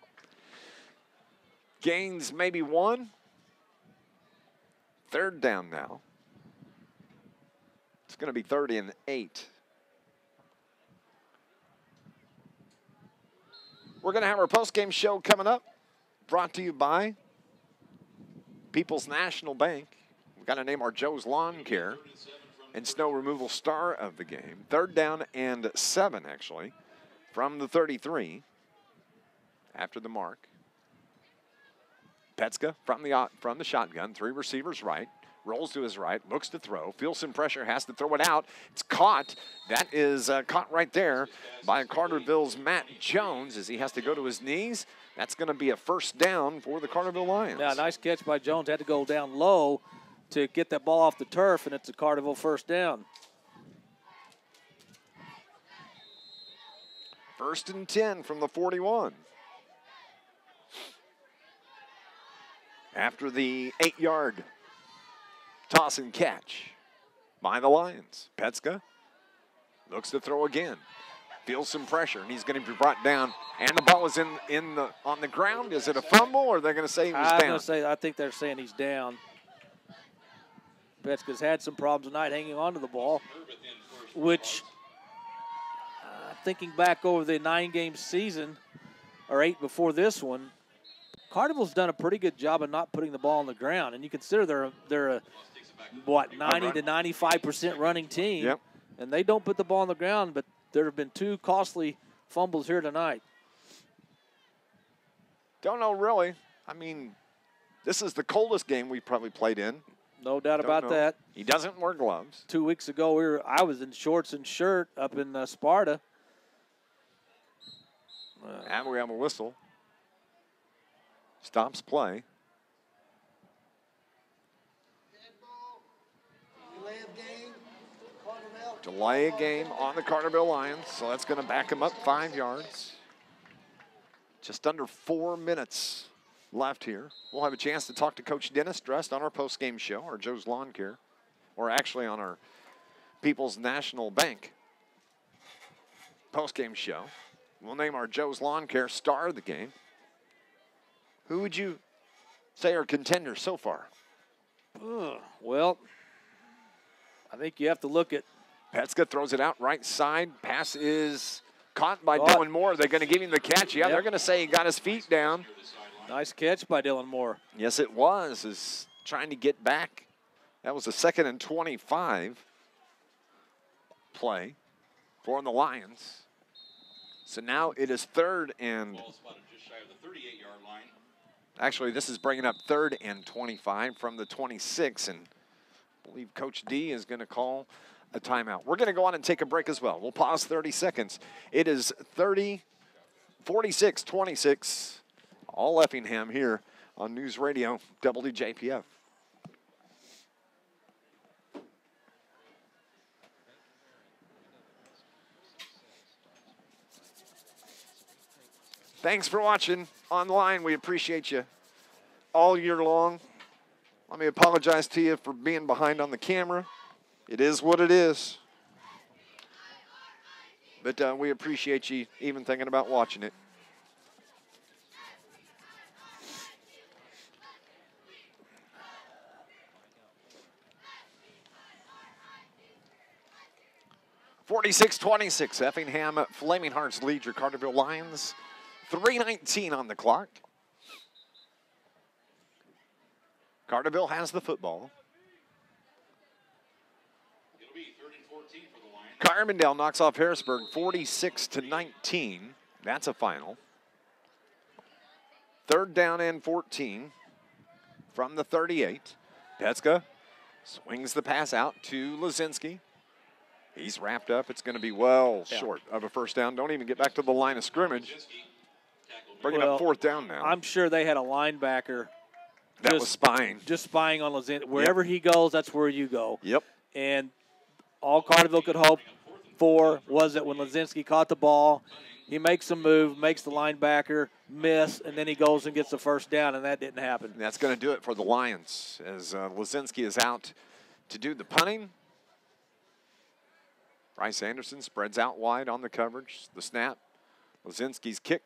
Gains maybe 1. 3rd down now. It's going to be 3rd and 8. We're going to have our post-game show coming up, brought to you by People's National Bank. We've got to name our Joe's Lawn Care and Snow Removal star of the game. 3rd down and 7, actually, from the 33 after the mark. Petska from the shotgun, 3 receivers right. Rolls to his right, looks to throw, feels some pressure, has to throw it out. It's caught. That is caught right there by Carterville's Matt Jones as he has to go to his knees. That's going to be a 1st down for the Carterville Lions. Yeah, nice catch by Jones. Had to go down low to get that ball off the turf, and it's a Carterville 1st down. 1st and 10 from the 41. After the 8-yard toss and catch by the Lions. Petska looks to throw again. Feels some pressure, and he's going to be brought down. And the ball is on the ground. Is it a fumble, or are they going to say he was down? I think they're saying he's down. Petska's had some problems tonight hanging on to the ball, which, thinking back over the 9-game season, or 8 before this one, Carterville's done a pretty good job of not putting the ball on the ground. And you consider they're a 90 to 95% running team. Yep. And they don't put the ball on the ground, but there have been 2 costly fumbles here tonight. Don't know, really. I mean, this is the coldest game we've probably played in. No doubt about that. He doesn't wear gloves. 2 weeks ago, I was in shorts and shirt up in Sparta. And we have a whistle. Stops play. Delay a game on the Carterville Lions, so that's going to back him up 5 yards. Just under 4 minutes left here. We'll have a chance to talk to Coach Dennis dressed on our post-game show, or Joe's Lawn Care, or actually on our People's National Bank post-game show. We'll name our Joe's Lawn Care star of the game. Who would you say are contenders so far? Well, I think you have to look at. Petska throws it out right side. Pass is caught by Dylan Moore. Are they going to give him the catch? Yeah, they're going to say he got his feet down. Nice catch by Dylan Moore. Yes, it was. Is trying to get back. That was a 2nd and 25 play for the Lions. So now it is 3rd and. Ball spotted just shy of the 38-yard line. Actually, this is bringing up 3rd and 25 from the 26, and I believe Coach D is going to call a timeout. We're going to go on and take a break as well. We'll pause 30 seconds. It is 46-26, all Effingham here on News Radio WJPF. Thanks for watching online. We appreciate you all year long. Let me apologize to you for being behind on the camera. It is what it is. but we appreciate you even thinking about watching it. (46-26). Effingham Flaming Hearts lead your Carterville Lions. 3:19 on the clock. Carterville has the football. It'll be 3rd and 14 for the Lions. Carbondale knocks off Harrisburg 46-19. That's a final. 3rd down and 14 from the 38. Petska swings the pass out to Lazinski. He's wrapped up. It's going to be well short of a first down. Don't even get back to the line of scrimmage. Bringing up 4th down now. I'm sure they had a linebacker that was spying. Just spying on Lazinski. Wherever he goes, that's where you go. Yep. And all Carterville could hope for was that when Lazinski caught the ball, he makes a move, makes the linebacker miss, and then he goes and gets the first down, and that didn't happen. And that's going to do it for the Lions as Lazinski is out to do the punting. Bryce Anderson spreads out wide on the coverage. The snap. Lazinski's kick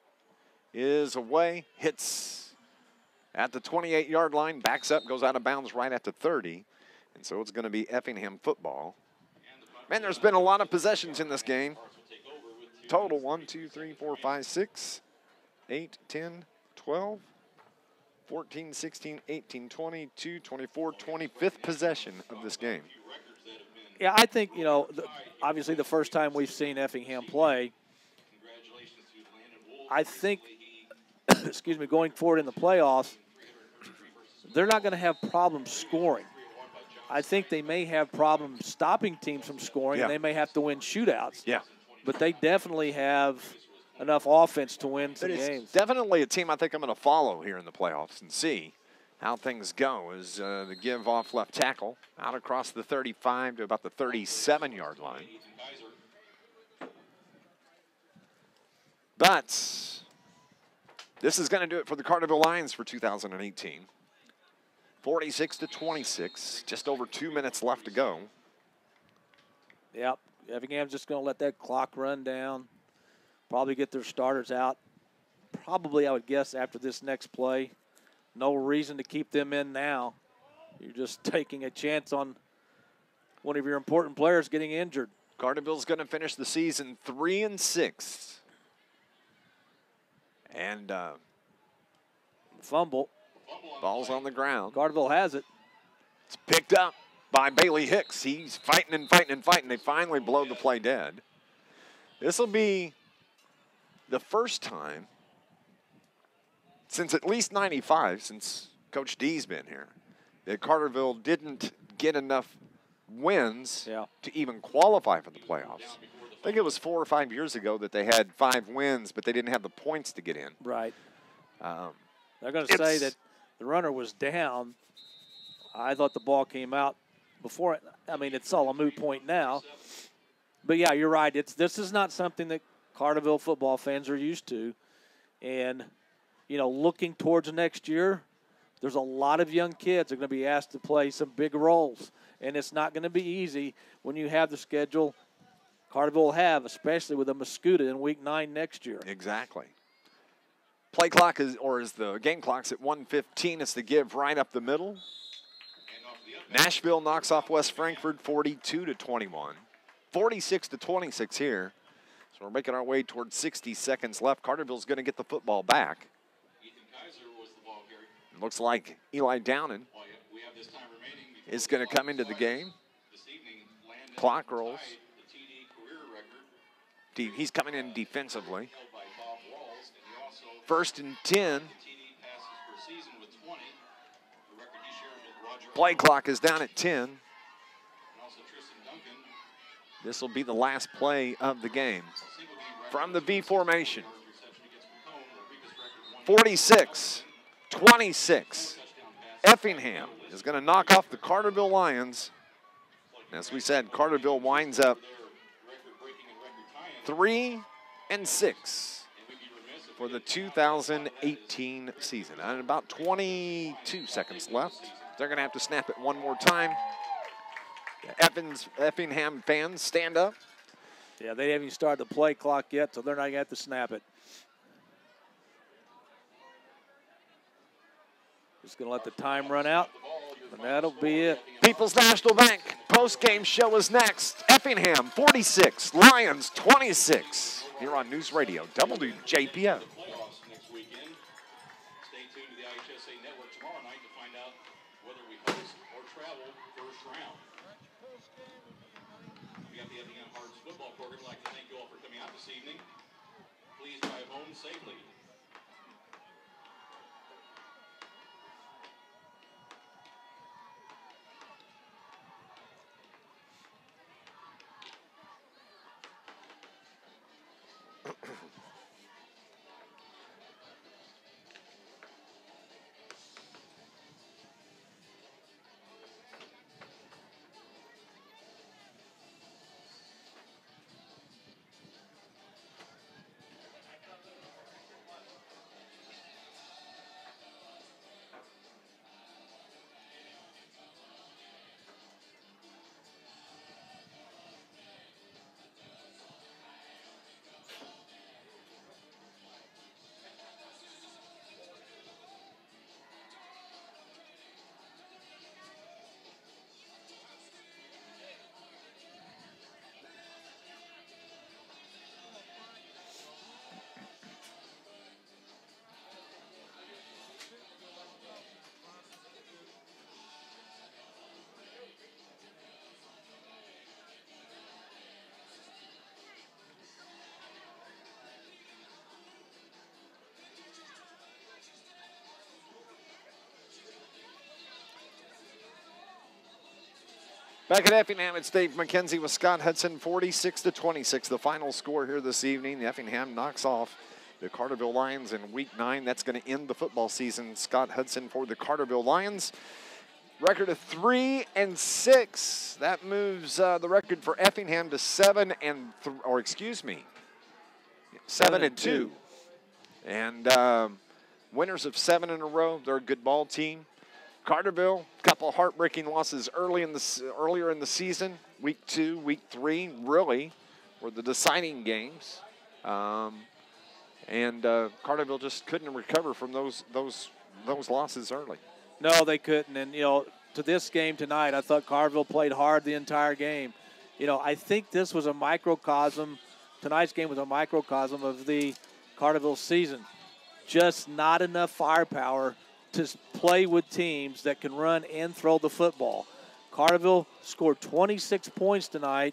is away, hits at the 28-yard line, backs up, goes out of bounds right at the 30. And so it's going to be Effingham football. Man, there's been a lot of possessions in this game. Total 1, 2, 3, 4, 5, 6, 8, 10, 12, 14, 16, 18, 22, 24, 25th possession of this game. Yeah, I think, you know, obviously the first time we've seen Effingham play, I think, excuse me, going forward in the playoffs, they're not going to have problems scoring. I think they may have problems stopping teams from scoring, and they may have to win shootouts. Yeah. But they definitely have enough offense to win some games. Definitely a team I think I'm going to follow here in the playoffs and see how things go as the give off left tackle out across the 35 to about the 37-yard line. But this is going to do it for the Carterville Lions for 2018. 46-26, just over 2 minutes left to go. Yep, Effingham's just going to let that clock run down, probably get their starters out. Probably, I would guess, after this next play. No reason to keep them in now. You're just taking a chance on one of your important players getting injured. Carterville's going to finish the season 3-6. And fumble. Ball's on the ground. Carterville has it. It's picked up by Bailey Hicks. He's fighting and fighting and fighting. They finally blow the play dead. This will be the first time since at least 95, since Coach D's been here, that Carterville didn't get enough wins to even qualify for the playoffs. I think it was 4 or 5 years ago that they had 5 wins, but they didn't have the points to get in. Right. They're going to say that the runner was down. I thought the ball came out before it. I mean, it's all a moot point now. But, yeah, you're right. This is not something that Carterville football fans are used to. And, you know, looking towards next year, there's a lot of young kids that are going to be asked to play some big roles. And it's not going to be easy when you have the schedule Carterville will have, especially with a Mascoutah in Week 9 next year. Exactly. Play clock is the game clock's at 1:15. It's the give right up the middle. Nashville knocks off West Frankfort 42-21. 46-26 here. So we're making our way towards 60 seconds left. Carterville's going to get the football back. It looks like Eli Downen is going to come into the game. Clock rolls. He's coming in defensively. 1st and 10. Play clock is down at 10. This will be the last play of the game. From the V formation. 46-26. Effingham is going to knock off the Carterville Lions. As we said, Carterville winds up 3-6 for the 2018 season. And about 22 seconds left. They're going to have to snap it one more time. Effingham fans stand up Yeah, they haven't even started the play clock yet, so they're not going to have to snap it. Just going to let the time run out, and that'll be it. People's National Bank post-game show is next. Effingham 46, Lions 26. Here on News Radio WJPF. Playoffs next weekend. Stay tuned to the IHSA Network tomorrow night to find out whether we host or travel first round. We got the Effingham Hearts football program. I'd like to thank you all for coming out this evening. Please drive home safely. Back at Effingham, it's Dave McKenzie with Scott Hudson, 46-26. The final score here this evening. Effingham knocks off the Carterville Lions in Week 9. That's going to end the football season. Scott Hudson for the Carterville Lions. Record of 3-6. That moves the record for Effingham to 7 and 2. And winners of 7 in a row. They're a good ball team. Carterville, a couple heartbreaking losses earlier in the season. Week 2, Week 3, really were the deciding games. And Carterville just couldn't recover from those losses early. No, they couldn't. And, to this game tonight, I thought Carterville played hard the entire game. I think this was a microcosm. Tonight's game was a microcosm of the Carterville season. Just not enough firepower to play with teams that can run and throw the football. Carterville scored 26 points tonight,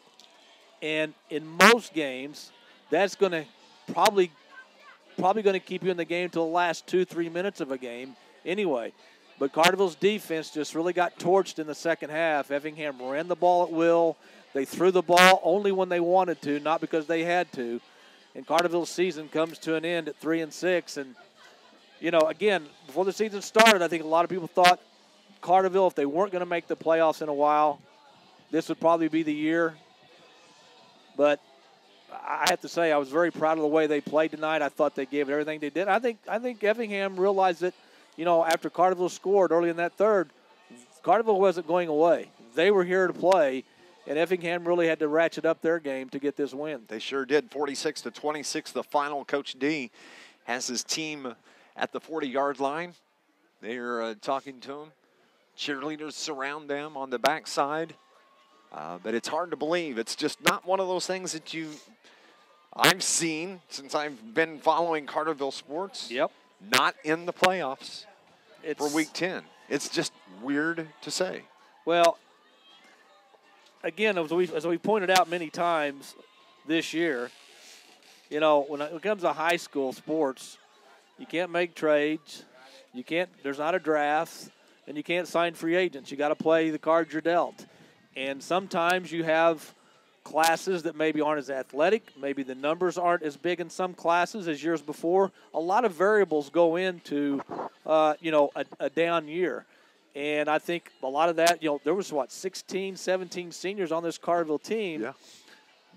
and in most games, that's going to probably going to keep you in the game till the last 2-3 minutes of a game anyway. But Carterville's defense just really got torched in the second half. Effingham ran the ball at will. They threw the ball only when they wanted to, not because they had to. And Carterville's season comes to an end at 3-6, and again, before the season started, I think a lot of people thought Carterville, if they weren't going to make the playoffs in a while, this would probably be the year. But I have to say, I was very proud of the way they played tonight. I thought they gave it everything they did. I think Effingham realized that, after Carterville scored early in that third, Carterville wasn't going away. They were here to play, and Effingham really had to ratchet up their game to get this win. They sure did. 46-26, the final. Coach D has his team at the 40-yard line. They're talking to him. Cheerleaders surround them on the backside. But it's hard to believe. It's just not one of those things that I've seen since I've been following Carterville sports. Yep. Not in the playoffs for Week 10. It's just weird to say. Well, again, as we pointed out many times this year, when it comes to high school sports, you can't make trades. There's not a draft, and you can't sign free agents. You got to play the cards you're dealt. And sometimes you have classes that maybe aren't as athletic. Maybe the numbers aren't as big in some classes as years before. A lot of variables go into, a down year. And I think a lot of that, there was, 16, 17 seniors on this Carterville team. Yeah.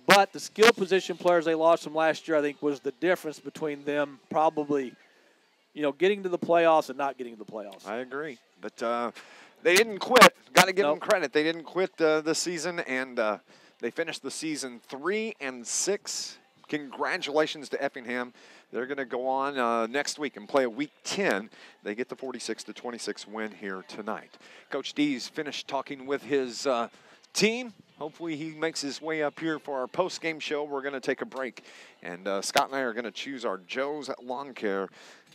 But the skill position players they lost from last year, I think, was the difference between them probably, getting to the playoffs and not getting to the playoffs. I agree. But they didn't quit. Got to give them credit. They didn't quit this season, and They finished the season 3-6. Congratulations to Effingham. They're going to go on next week and play a Week 10. They get the 46-26 win here tonight. Coach D's finished talking with his team. Hopefully he makes his way up here for our post-game show. We're going to take a break, and Scott and I are going to choose our Joe's Lawn Care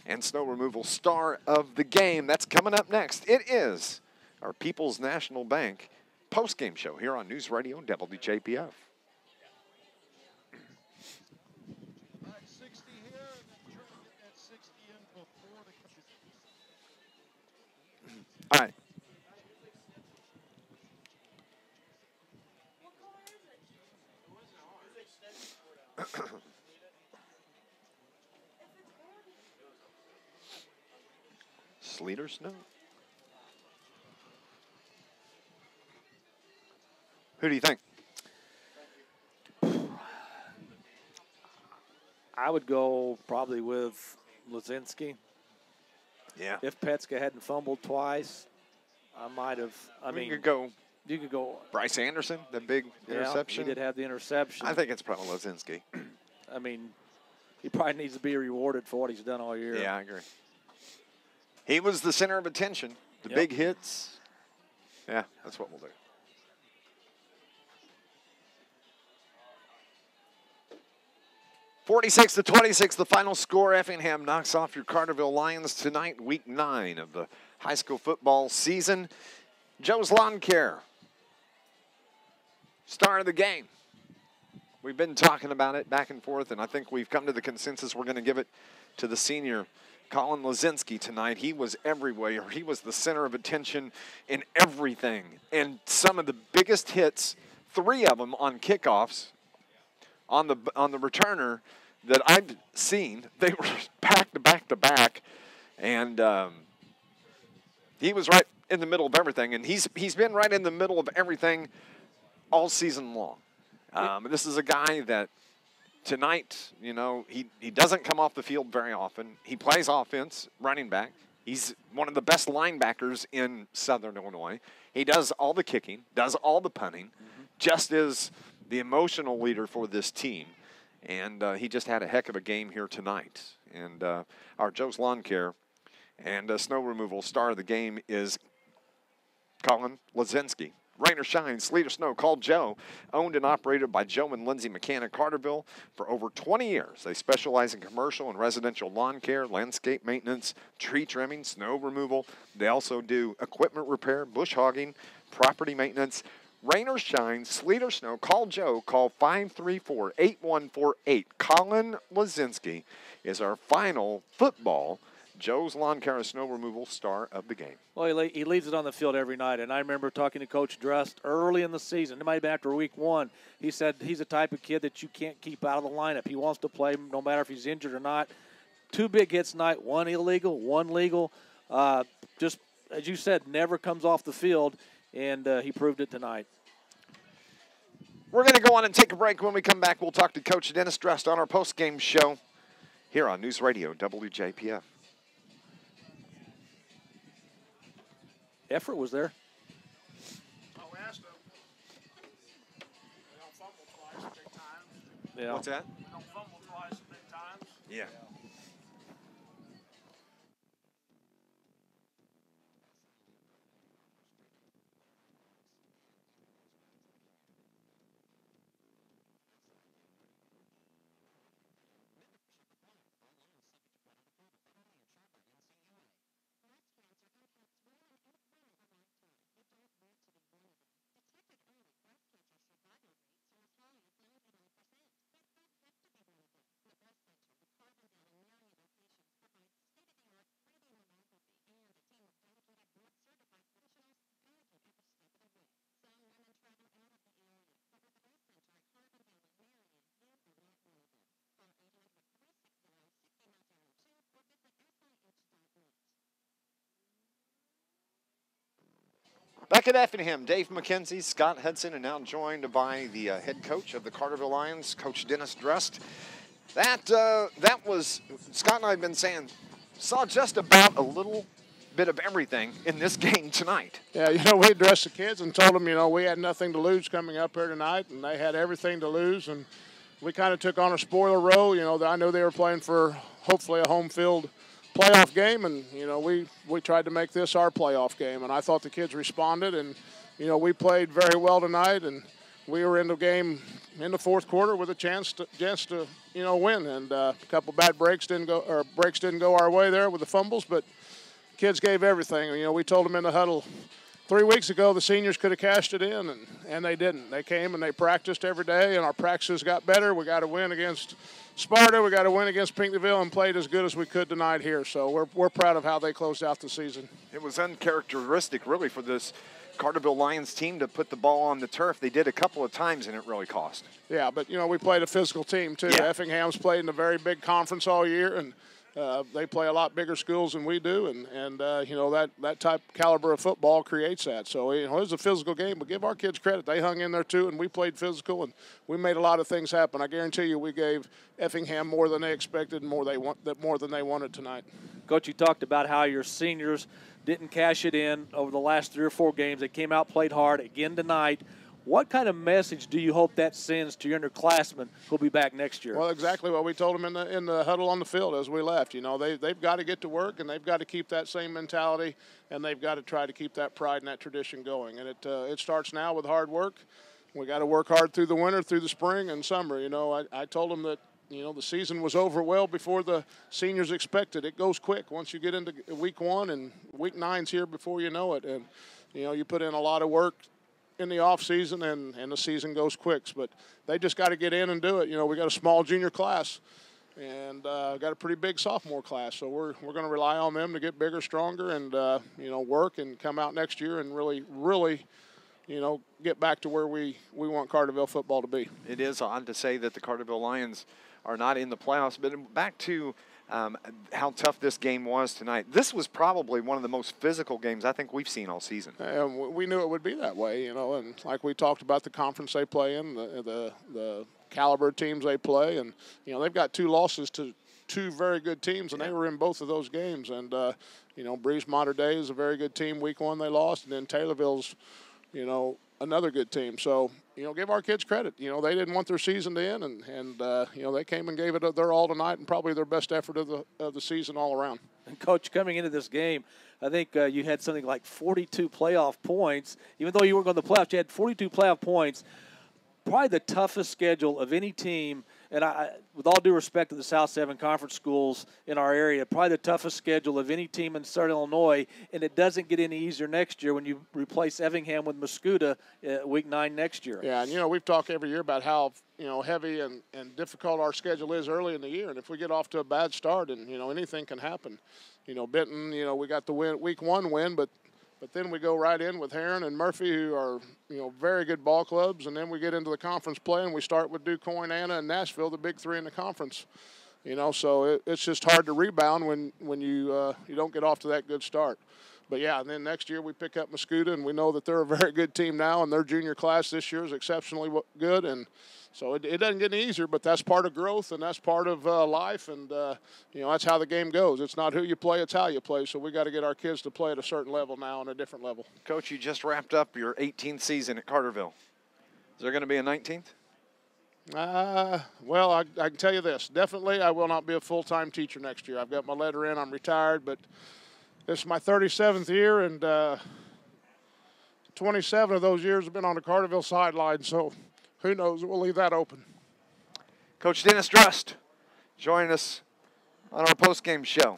and Snow Removal Star of the Game. That's coming up next. It is our People's National Bank post-game show here on News Radio WJPF. All right. Sleet or snow? Who do you think? I would go probably with Lazinski. Yeah. If Petska hadn't fumbled twice, I might have. You could go You could go. Bryce Anderson, the big interception. He did have the interception. I think it's probably Lazinski. I mean, he probably needs to be rewarded for what he's done all year. Yeah, I agree. He was the center of attention. The big hits. Yeah, that's what we'll do. (46-26), the final score. Effingham knocks off your Carterville Lions tonight, Week 9 of the high school football season. Joe's Lawn Care, star of the game. We've been talking about it back and forth, and I think we've come to the consensus we're going to give it to the senior, Colin Lazinski, tonight. He was everywhere. He was the center of attention in everything. And some of the biggest hits, 3 of them on kickoffs, on the returner that I've seen. They were back to back to back, and he was right in the middle of everything, and he's been right in the middle of everything all season long. This is a guy that tonight, you know, he doesn't come off the field very often. He plays offense, running back. He's one of the best linebackers in Southern Illinois. He does all the kicking, does all the punting, just is the emotional leader for this team. And he just had a heck of a game here tonight. And our Joe's Lawn Care and Snow Removal star of the game is Colin Lazinski. Rain or shine, sleet or snow, call Joe. Owned and operated by Joe and Lindsay McCann at Carterville for over 20 years. They specialize in commercial and residential lawn care, landscape maintenance, tree trimming, snow removal. They also do equipment repair, bush hogging, property maintenance. Rain or shine, sleet or snow, call Joe. Call 534-8148. Colin Lazinski is our final football Joe's Lawn Care and Snow Removal star of the game. Well, he leaves it on the field every night, and I remember talking to Coach Drust early in the season. It might have been after Week 1. He said he's the type of kid that you can't keep out of the lineup. He wants to play no matter if he's injured or not. 2 big hits tonight, 1 illegal, 1 legal. Just, as you said, never comes off the field, and he proved it tonight. We're going to go on and take a break. When we come back, we'll talk to Coach Dennis Drust on our post-game show here on News Radio WJPF. Effort was there. Oh, we asked them. We don't fumble twice big times. Yeah. What's that? We don't fumble twice big times. Yeah. Back at Effingham, Dave McKenzie, Scott Hudson, and now joined by the head coach of the Carterville Lions, Coach Dennis Drust. That was, Scott and I have been saying, saw just about a little bit of everything in this game tonight. Yeah, we addressed the kids and told them, we had nothing to lose coming up here tonight, and they had everything to lose. And we kind of took on a spoiler role. I know they were playing for hopefully a home field playoff game, and, we tried to make this our playoff game. And I thought the kids responded, and, we played very well tonight, and we were in the game in the fourth quarter with a chance to win. And a couple bad breaks didn't go our way there with the fumbles, but kids gave everything. We told them in the huddle 3 weeks ago the seniors could have cashed it in, and they didn't. They came and they practiced every day, and our practices got better. We got to win against Sparta. We got to win against Pinckneyville, and played as good as we could tonight here. So we're proud of how they closed out the season. It was uncharacteristic, really, for this Carterville Lions team to put the ball on the turf. They did a couple of times, and it really cost. Yeah, but, we played a physical team, too. Yeah. Effingham's played in a very big conference all year, and they play a lot bigger schools than we do, and that type caliber of football creates that. So, it was a physical game, but give our kids credit. They hung in there, too, and we played physical, and we made a lot of things happen. I guarantee you we gave Effingham more than they expected and more than they wanted tonight. Coach, you talked about how your seniors didn't cash it in over the last 3 or 4 games. They came out, played hard again tonight. What kind of message do you hope that sends to your underclassmen who'll be back next year? Well, exactly what we told them in the huddle on the field as we left. They've got to get to work, and they've got to keep that same mentality, and they've got to try to keep that pride and that tradition going. And it starts now with hard work. We got to work hard through the winter, through the spring and summer. I told them that the season was over well before the seniors expected. It goes quick once you get into week 1, and week 9's here before you know it. And you put in a lot of work in the off season, and the season goes quick. But they just got to get in and do it. We got a small junior class, and got a pretty big sophomore class. So we're going to rely on them to get bigger, stronger, and work and come out next year and really get back to where we want Carterville football to be. It is odd to say that the Carterville Lions are not in the playoffs, but back to how tough this game was tonight. This was probably one of the most physical games I think we've seen all season. We knew it would be that way, and like we talked about the conference they play in, the caliber of teams they play, and they've got 2 losses to 2 very good teams, and they were in both of those games. And Breeze Mater Dei is a very good team. Week 1 they lost, and then Taylorville's another good team. So, give our kids credit. They didn't want their season to end, and they came and gave it their all tonight, and probably their best effort of the season all around. And, Coach, coming into this game, I think you had something like 42 playoff points. Even though you weren't going to the playoffs, you had 42 playoff points. Probably the toughest schedule of any team, and with all due respect to the South 7 conference schools in our area, probably the toughest schedule of any team in Southern Illinois, and it doesn't get any easier next year when you replace Effingham with Muscuda week 9 next year. Yeah, and we've talked every year about how heavy and difficult our schedule is early in the year, and if we get off to a bad start, and anything can happen. Benton, we got the week 1 win, but then we go right in with Heron and Murphy, who are, very good ball clubs. And then we get into the conference play, and we start with DuQuoin, Anna, and Nashville, the big 3 in the conference. So it's just hard to rebound when you don't get off to that good start. But, yeah, and then next year we pick up Muscuda, and we know that they're a very good team now, and their junior class this year is exceptionally good. And so it doesn't get any easier, but that's part of growth, and that's part of life, and, that's how the game goes. It's not who you play, it's how you play. So we got to get our kids to play at a certain level now and a different level. Coach, you just wrapped up your 18th season at Carterville. Is there going to be a 19th? Well, I can tell you this. Definitely I will not be a full-time teacher next year. I've got my letter in. I'm retired, but this is my 37th year, and 27 of those years have been on the Carterville sideline, so who knows? We'll leave that open. Coach Dennis Drust joining us on our post-game show.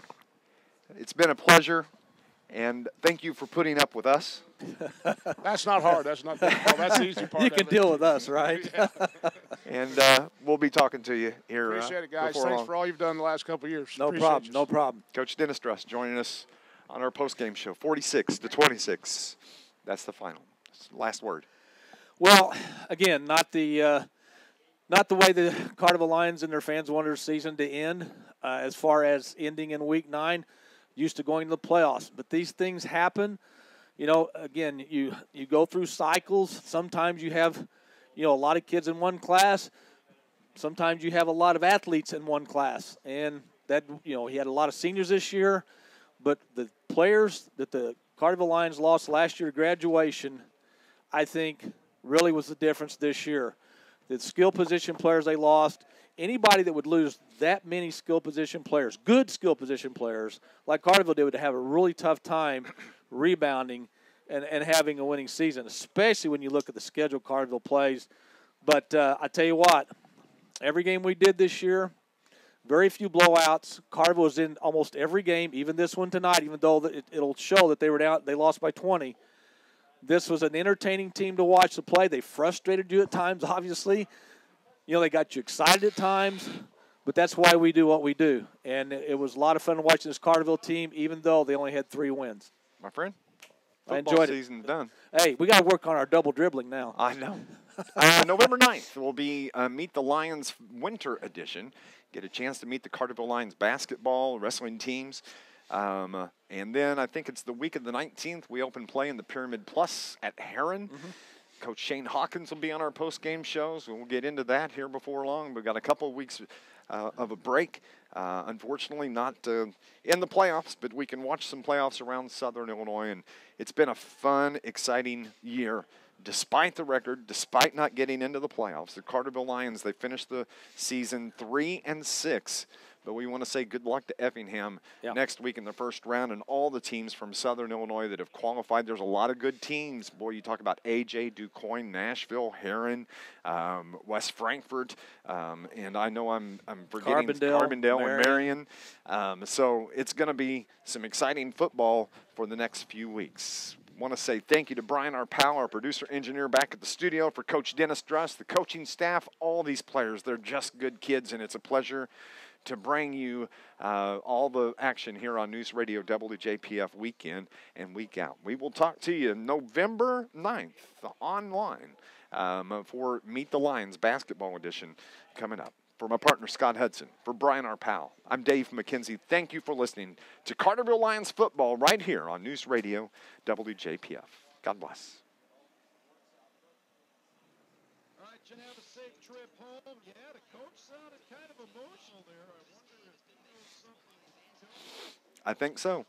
It's been a pleasure, and thank you for putting up with us. That's not hard. That's not difficult. That's the easy part. You can deal with us, right? Yeah. And we'll be talking to you here. Appreciate it, guys. Thanks for all you've done the last couple of years. No problem. No problem. Coach Dennis Drust joining us on our post-game show. 46-26. That's the final. That's the last word. Well, again, not the way the Carterville Lions and their fans wanted their season to end, as far as ending in week 9, used to going to the playoffs. But these things happen. Again, you go through cycles. Sometimes you have, a lot of kids in one class. Sometimes you have a lot of athletes in one class. And that, he had a lot of seniors this year. But the players that the Carterville Lions lost last year at graduation, I think, really was the difference this year. The skill position players they lost, anybody that would lose that many skill position players, good skill position players, like Carterville did, would have a really tough time rebounding and having a winning season, especially when you look at the schedule Carterville plays. But I tell you what, every game we did this year, very few blowouts. Carterville was in almost every game, even this one tonight, even though it'll show that they were down, they lost by 20. This was an entertaining team to watch the play. They frustrated you at times, obviously. You know, they got you excited at times, but that's why we do what we do. And it was a lot of fun watching this Carterville team, even though they only had 3 wins. My friend, I football enjoyed it. season's done. Hey, we got to work on our double dribbling now. I know. November 9th will be Meet the Lions Winter Edition. Get a chance to meet the Carterville Lions basketball, wrestling teams. And then I think it's the week of the 19th, we open play in the Pyramid Plus at Heron. Coach Shane Hawkins will be on our post-game shows. We'll get into that here before long. We've got a couple of weeks of a break. Unfortunately, not in the playoffs, but we can watch some playoffs around Southern Illinois. And it's been a fun, exciting year. Despite the record, despite not getting into the playoffs, the Carterville Lions, they finished the season 3-6. But we want to say good luck to Effingham next week in the first round and all the teams from Southern Illinois that have qualified. There's a lot of good teams. Boy, you talk about AJ, DuQuoin, Nashville, Heron, West Frankfort, and I know I'm forgetting Carbondale and Marion. So it's going to be some exciting football for the next few weeks. Want to say thank you to Brian, our pal, our producer engineer back at the studio, for Coach Dennis Druss, the coaching staff, all these players. They're just good kids, and it's a pleasure to bring you all the action here on News Radio WJPF week in and week out. We will talk to you November 9th online for Meet the Lions basketball edition coming up. For my partner, Scott Hudson, for Brian, our pal, I'm Dave McKenzie. Thank you for listening to Carterville Lions football right here on News Radio WJPF. God bless. All right, you have a safe trip home. Yeah, the coach sounded kind of emotional there. I wonder if he knows something. I think so.